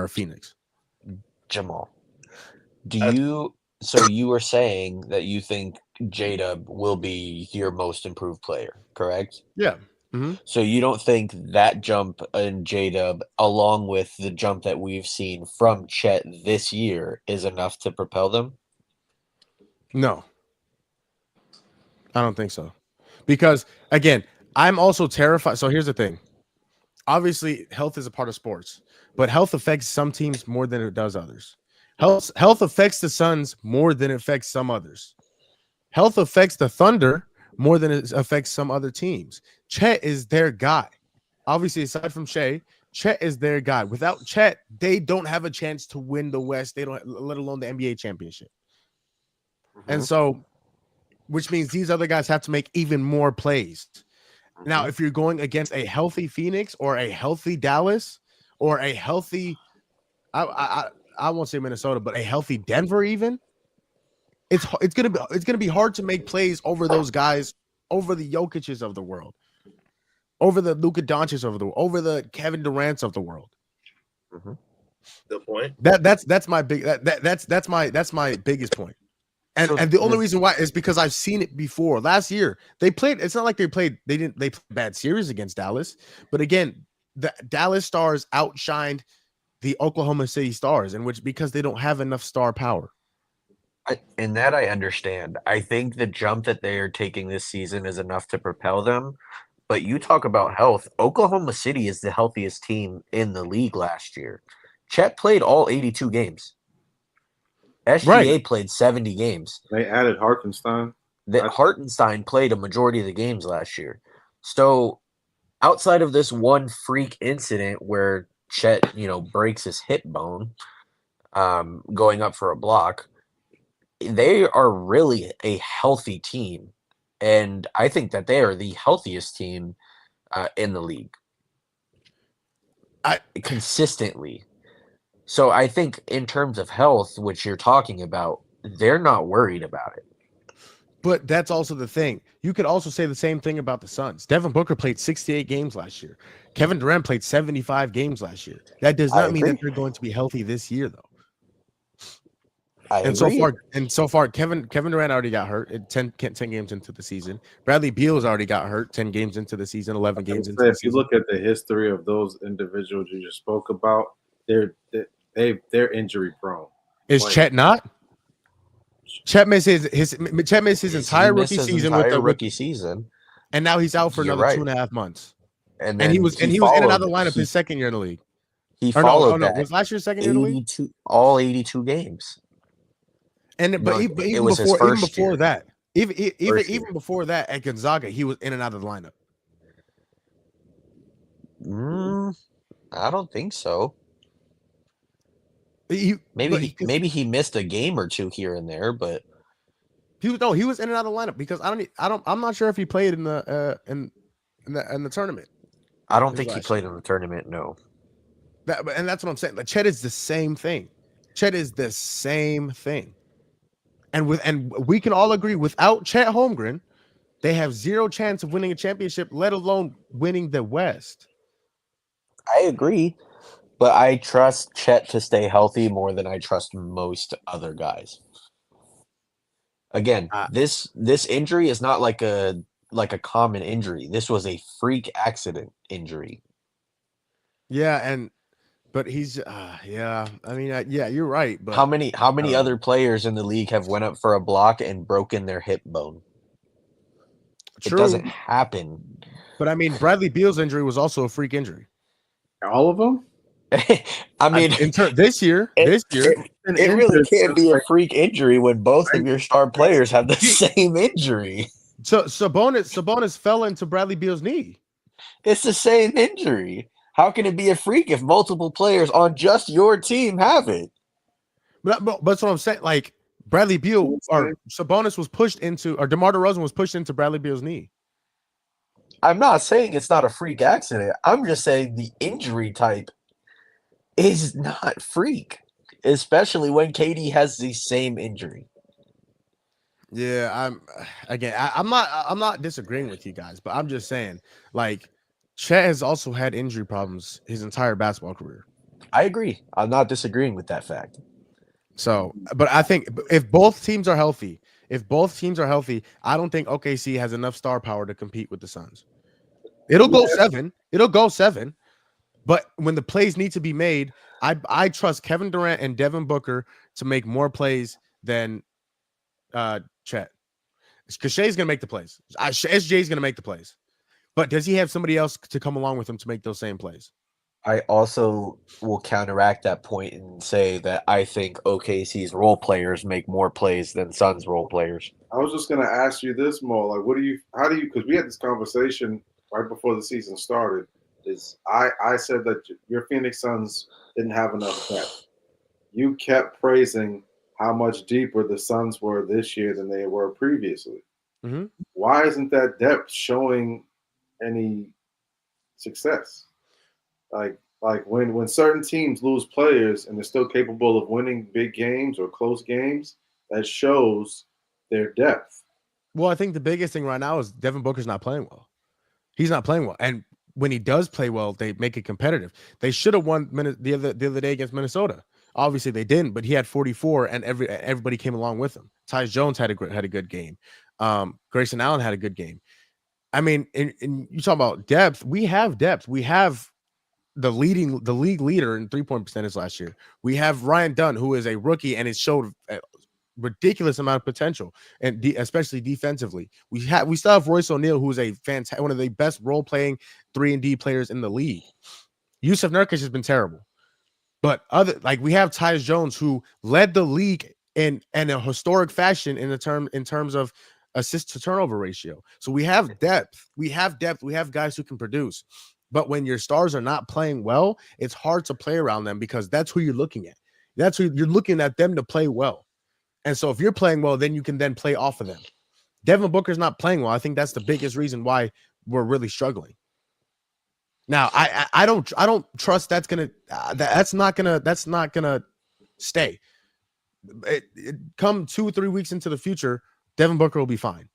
Phoenix. Jamal, so you were saying that you think J-Dub will be your most improved player, correct? Yeah. Mm-hmm. So you don't think that jump in J-Dub, along with the jump that we've seen from Chet this year, is enough to propel them? No. I don't think so. Because, again, I'm also terrified. So here's the thing. Obviously, health is a part of sports, but health affects some teams more than it does others. Health affects the Suns more than it affects some others. Health affects the Thunder more than it affects some other teams. Chet is their guy. Obviously, aside from Shea, Chet is their guy. Without Chet, they don't have a chance to win the West. They don't, let alone the NBA championship. Mm-hmm. And so, which means these other guys have to make even more plays. Mm-hmm. Now, if you're going against a healthy Phoenix or a healthy Dallas or a healthy, I won't say Minnesota, but a healthy Denver, even, it's gonna be hard to make plays over those guys, over the Jokic's of the world, over the Luka Doncic's of the world, over the Kevin Durant's of the world. Mm-hmm. Good point. That's my biggest point. And the only reason why is because I've seen it before. Last year, they played. It's not like they played bad series against Dallas. But again, the Dallas Stars outshined the Oklahoma City Stars, because they don't have enough star power. And that I understand. I think the jump that they are taking this season is enough to propel them. But you talk about health. Oklahoma City is the healthiest team in the league last year. Chet played all 82 games. SGA played 70 games. They added Hartenstein. Hartenstein played a majority of the games last year. So outside of this one freak incident where Chet, breaks his hip bone going up for a block, they are really a healthy team. And I think that they are the healthiest team in the league. Consistently. So I think in terms of health, which you're talking about, they're not worried about it. But that's also the thing. You could also say the same thing about the Suns. Devin Booker played 68 games last year. Kevin Durant played 75 games last year. That does not mean that they're going to be healthy this year, though. So far, Kevin Durant already got hurt at 10 games into the season. Bradley Beal has already got hurt 10 games into the season, 11 games into the season. If you look at the history of those individuals you just spoke about, they're injury prone. Is Chet not? Chet missed his entire rookie season with the rookie season, and now he's out for another 2.5 months. And he was in and out of the lineup his second year in the league. He followed that. Was last year's second year in the league? All 82 games. And even before that at Gonzaga, he was in and out of the lineup. I don't think so. Maybe he missed a game or two here and there, but he was in and out of the lineup because I'm not sure if he played in the tournament. I don't think he played in the tournament. No. And that's what I'm saying. Like, Chet is the same thing. And we can all agree, without Chet Holmgren, they have zero chance of winning a championship, let alone winning the West. I agree, but I trust Chet to stay healthy more than I trust most other guys. Again, this injury is not like a common injury. This was a freak accident injury. Yeah, but he's you're right. But how many other players in the league have went up for a block and broken their hip bone? True. It doesn't happen. But I mean, Bradley Beal's injury was also a freak injury. All of them? I mean, this year, it really can't be a freak injury when both of your star players have the same injury. So Sabonis fell into Bradley Beal's knee. It's the same injury. How can it be a freak if multiple players on just your team have it? But that's what I'm saying. Like, Bradley Beal or Sabonis was pushed into, or DeMar DeRozan was pushed into Bradley Beal's knee. I'm not saying it's not a freak accident. I'm just saying the injury type is not freak, especially when KD has the same injury. Yeah, I'm not disagreeing with you guys, but I'm just saying, like, Chet has also had injury problems his entire basketball career. I agree. I'm not disagreeing with that fact. So, but I think if both teams are healthy, I don't think OKC has enough star power to compete with the Suns. It'll go 7. But when the plays need to be made, I trust Kevin Durant and Devin Booker to make more plays than Chet. Because Shai's going to make the plays. SJ's going to make the plays. But does he have somebody else to come along with him to make those same plays? I also will counteract that point and say that I think OKC's role players make more plays than Suns role players. I was just going to ask you this, Mo. Like, because we had this conversation right before the season started. I said that your Phoenix Suns didn't have enough depth. You kept praising how much deeper the Suns were this year than they were previously. Mm-hmm. Why isn't that depth showing any success? Like when certain teams lose players and they're still capable of winning big games or close games, that shows their depth. Well, I think the biggest thing right now is Devin Booker's not playing well. He's not playing well. And when he does play well, they make it competitive. They should have won the other day against Minnesota. Obviously, they didn't, but he had 44, and everybody came along with him. Tyus Jones had a good game. Grayson Allen had a good game. I mean, and you talk about depth. We have depth. We have the league leader in 3-point percentage last year. We have Ryan Dunn, who is a rookie, and it showed a ridiculous amount of potential, and especially defensively. We still have Royce O'Neal, who is one of the best role playing 3-and-D players in the league. Yusuf Nurkic has been terrible. But we have Tyus Jones, who led the league in a historic fashion in terms of assist to turnover ratio. So we have depth. We have guys who can produce. But when your stars are not playing well, it's hard to play around them because that's who you're looking at. That's who you're looking at them to play well. And so if you're playing well, then you can then play off of them. Devin Booker's not playing well. I think that's the biggest reason why we're really struggling. Now, I don't trust that's not gonna stay. Come 2-3 weeks into the future, Devin Booker will be fine.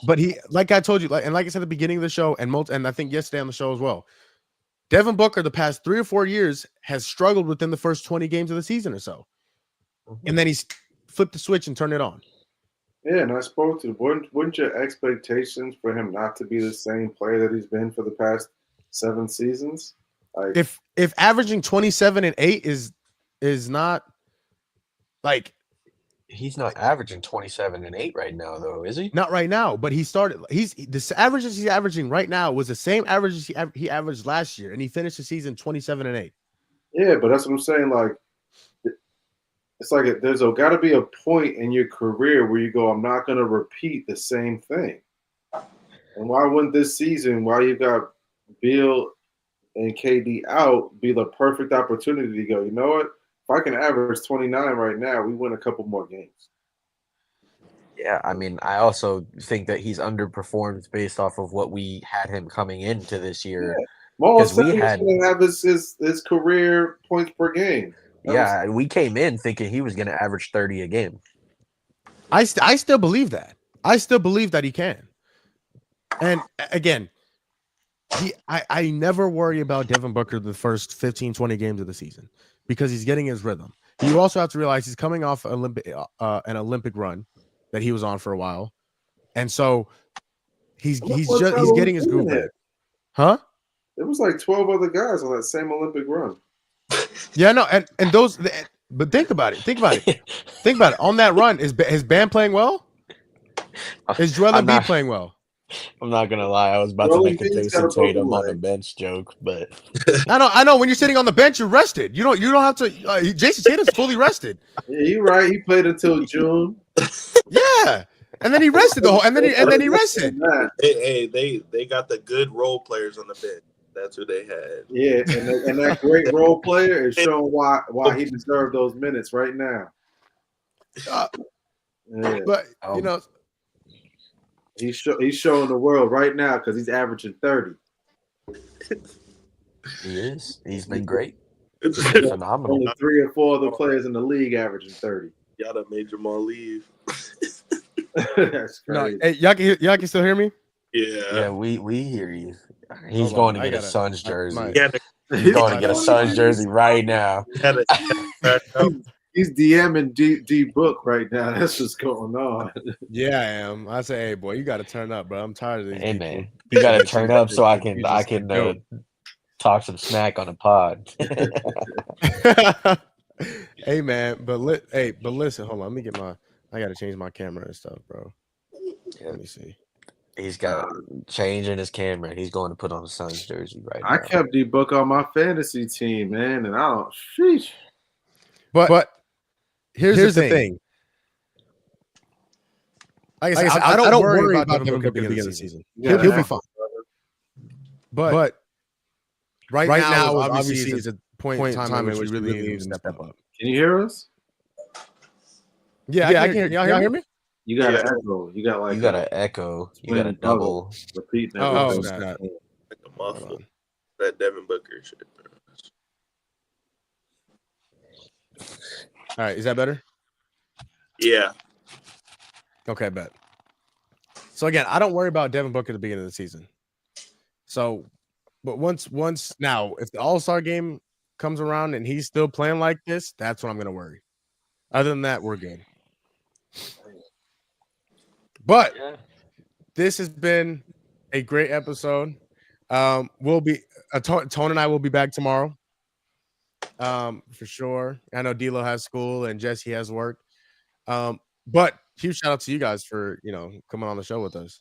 But like I told you, like I said at the beginning of the show, and I think yesterday on the show as well, Devin Booker the past 3 or 4 years has struggled within the first 20 games of the season or so, and then he's flipped the switch and turned it on. Yeah, and I spoke to wouldn't your expectations for him not to be the same player that he's been for the past 7 seasons? Like, if averaging 27 and 8 is not like, he's not averaging 27 and 8 right now, though, is he? Not right now, but the averages he's averaging right now was the same averages he averaged last year, and he finished the season 27 and 8. Yeah, but that's what I'm saying. Like, it's like there's got to be a point in your career where you go, I'm not going to repeat the same thing. And why wouldn't this season, while you've got Beal and KD out, be the perfect opportunity to go, you know what? If I can average 29 right now, we win a couple more games. Yeah, I mean, I also think that he's underperformed based off of what we had him coming into this year. Because we had going to have his career points per game. We came in thinking he was going to average 30 a game. I still believe that. I still believe that he can. And again, I never worry about Devin Booker the first 15, 20 games of the season because he's getting his rhythm. You also have to realize he's coming off an Olympic run that he was on for a while. And so he's getting his groove back. Huh? There was like 12 other guys on that same Olympic run. Yeah, no, and those, but think about it. On that run, is Bam playing well? Is Joel Embiid playing well? I'm not gonna lie, I was about to make a Jason Tatum on the bench joke, but I know. When you're sitting on the bench, you're rested. You don't have to. Jason Tatum's fully rested. Yeah, you're right. He played until June. Yeah, and then he rested and then he rested. Hey, they got the good role players on the bench. That's who they had. Yeah, and that great role player is showing why he deserved those minutes right now. Yeah. But you know, He's showing the world right now because he's averaging 30. He is. He's been great. It's He's been phenomenal. Only 3 or 4 other players in the league averaging 30. Y'all done made Jamal leave. That's no, crazy. hey, y'all can still hear me? Yeah, we hear you. He's Hold going on, to I get a gotta- Suns I- jersey. my- Yeah, He's going to get a Suns jersey right now. He's DMing D Book right now. That's what's going on. Yeah, I am. I say, hey, boy, you got to turn up, bro. I'm tired of these Hey people. man, you got to turn up so I You can just go. talk some smack on the pod. Hey, man, but listen, hold on. Let me get I got to change my camera and stuff, bro. Let me see. He's got changing his camera. He's going to put on a Suns jersey right I now. kept D Book on my fantasy team, man, and I don't. Sheesh. But here's the thing. Like I said, I don't worry about Devin Booker at the beginning of the season. He'll be fine. But right now obviously is a point in time in which we really need to step up. Can you hear us? Yeah, I can hear. Y'all hear me? You got an echo. You got You got an echo. You got a double. Repeat that. Oh, snap. like a muffle. That Devin Booker shit. Bro. All right, is that better? Yeah. Okay, bet. So again, I don't worry about Devin Booker at the beginning of the season. So, but once now, if the All-Star game comes around and he's still playing like this, that's when I'm going to worry. Other than that, we're good. But this has been a great episode. We'll be Tone and I will be back tomorrow. For sure. I know D'Lo has school and Jesse has work. But huge shout out to you guys for coming on the show with us.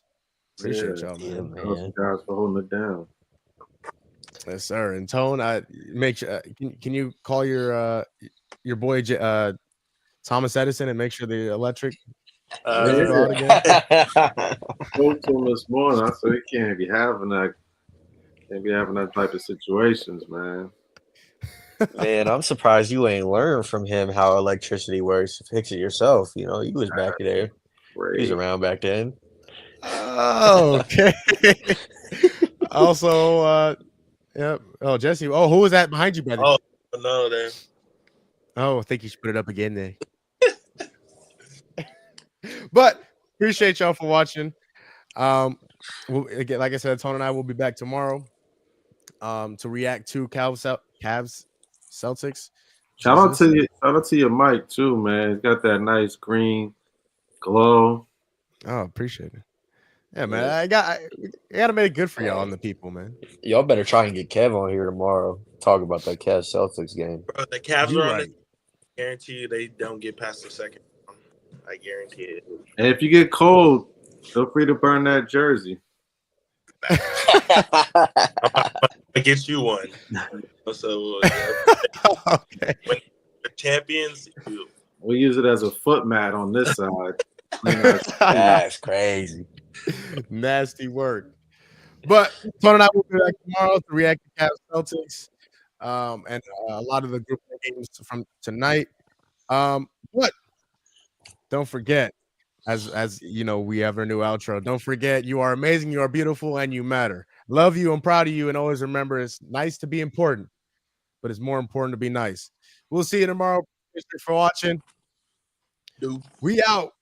Appreciate y'all, man. Yeah, Thank man. you guys for holding it down. Yes, sir. And Tone, I make sure. Can you call your boy Thomas Edison and make sure the electric doesn't go out again? Spoke to him this morning. I said he can't be having that. Can't be having that type of situations, man. Man, I'm surprised you ain't learned from him how electricity works. Fix it yourself. You was back there. He was around back then. Oh, okay. Also, yep. Oh, Jesse. Oh, who was that behind you, brother? Oh no, there. Oh, I think you should put it up again there. But appreciate y'all for watching. Again, like I said, Tone and I will be back tomorrow. To react to Cavs Celtics. Shout out to your mic too, man. It's got that nice green glow. Oh, appreciate it. Yeah, man. I gotta make it good for y'all and the people, man. Y'all better try and get Kev on here tomorrow. Talk about that Cavs Celtics game. Bro, the Cavs You are on right. it. Guarantee you they don't get past the second round. I guarantee it. And if you get cold, feel free to burn that jersey. I get you one. So Okay. when the champions, We'll use it as a foot mat on this side. That's crazy. Nasty work. But Tone and I will be back tomorrow to react to Cavs Celtics and a lot of the group games from tonight. But don't forget, as you know, we have our new outro. Don't forget, you are amazing, you are beautiful, and you matter. Love you, I'm proud of you, and always remember, it's nice to be important, but it's more important to be nice. We'll see you tomorrow. Thanks for watching. We out.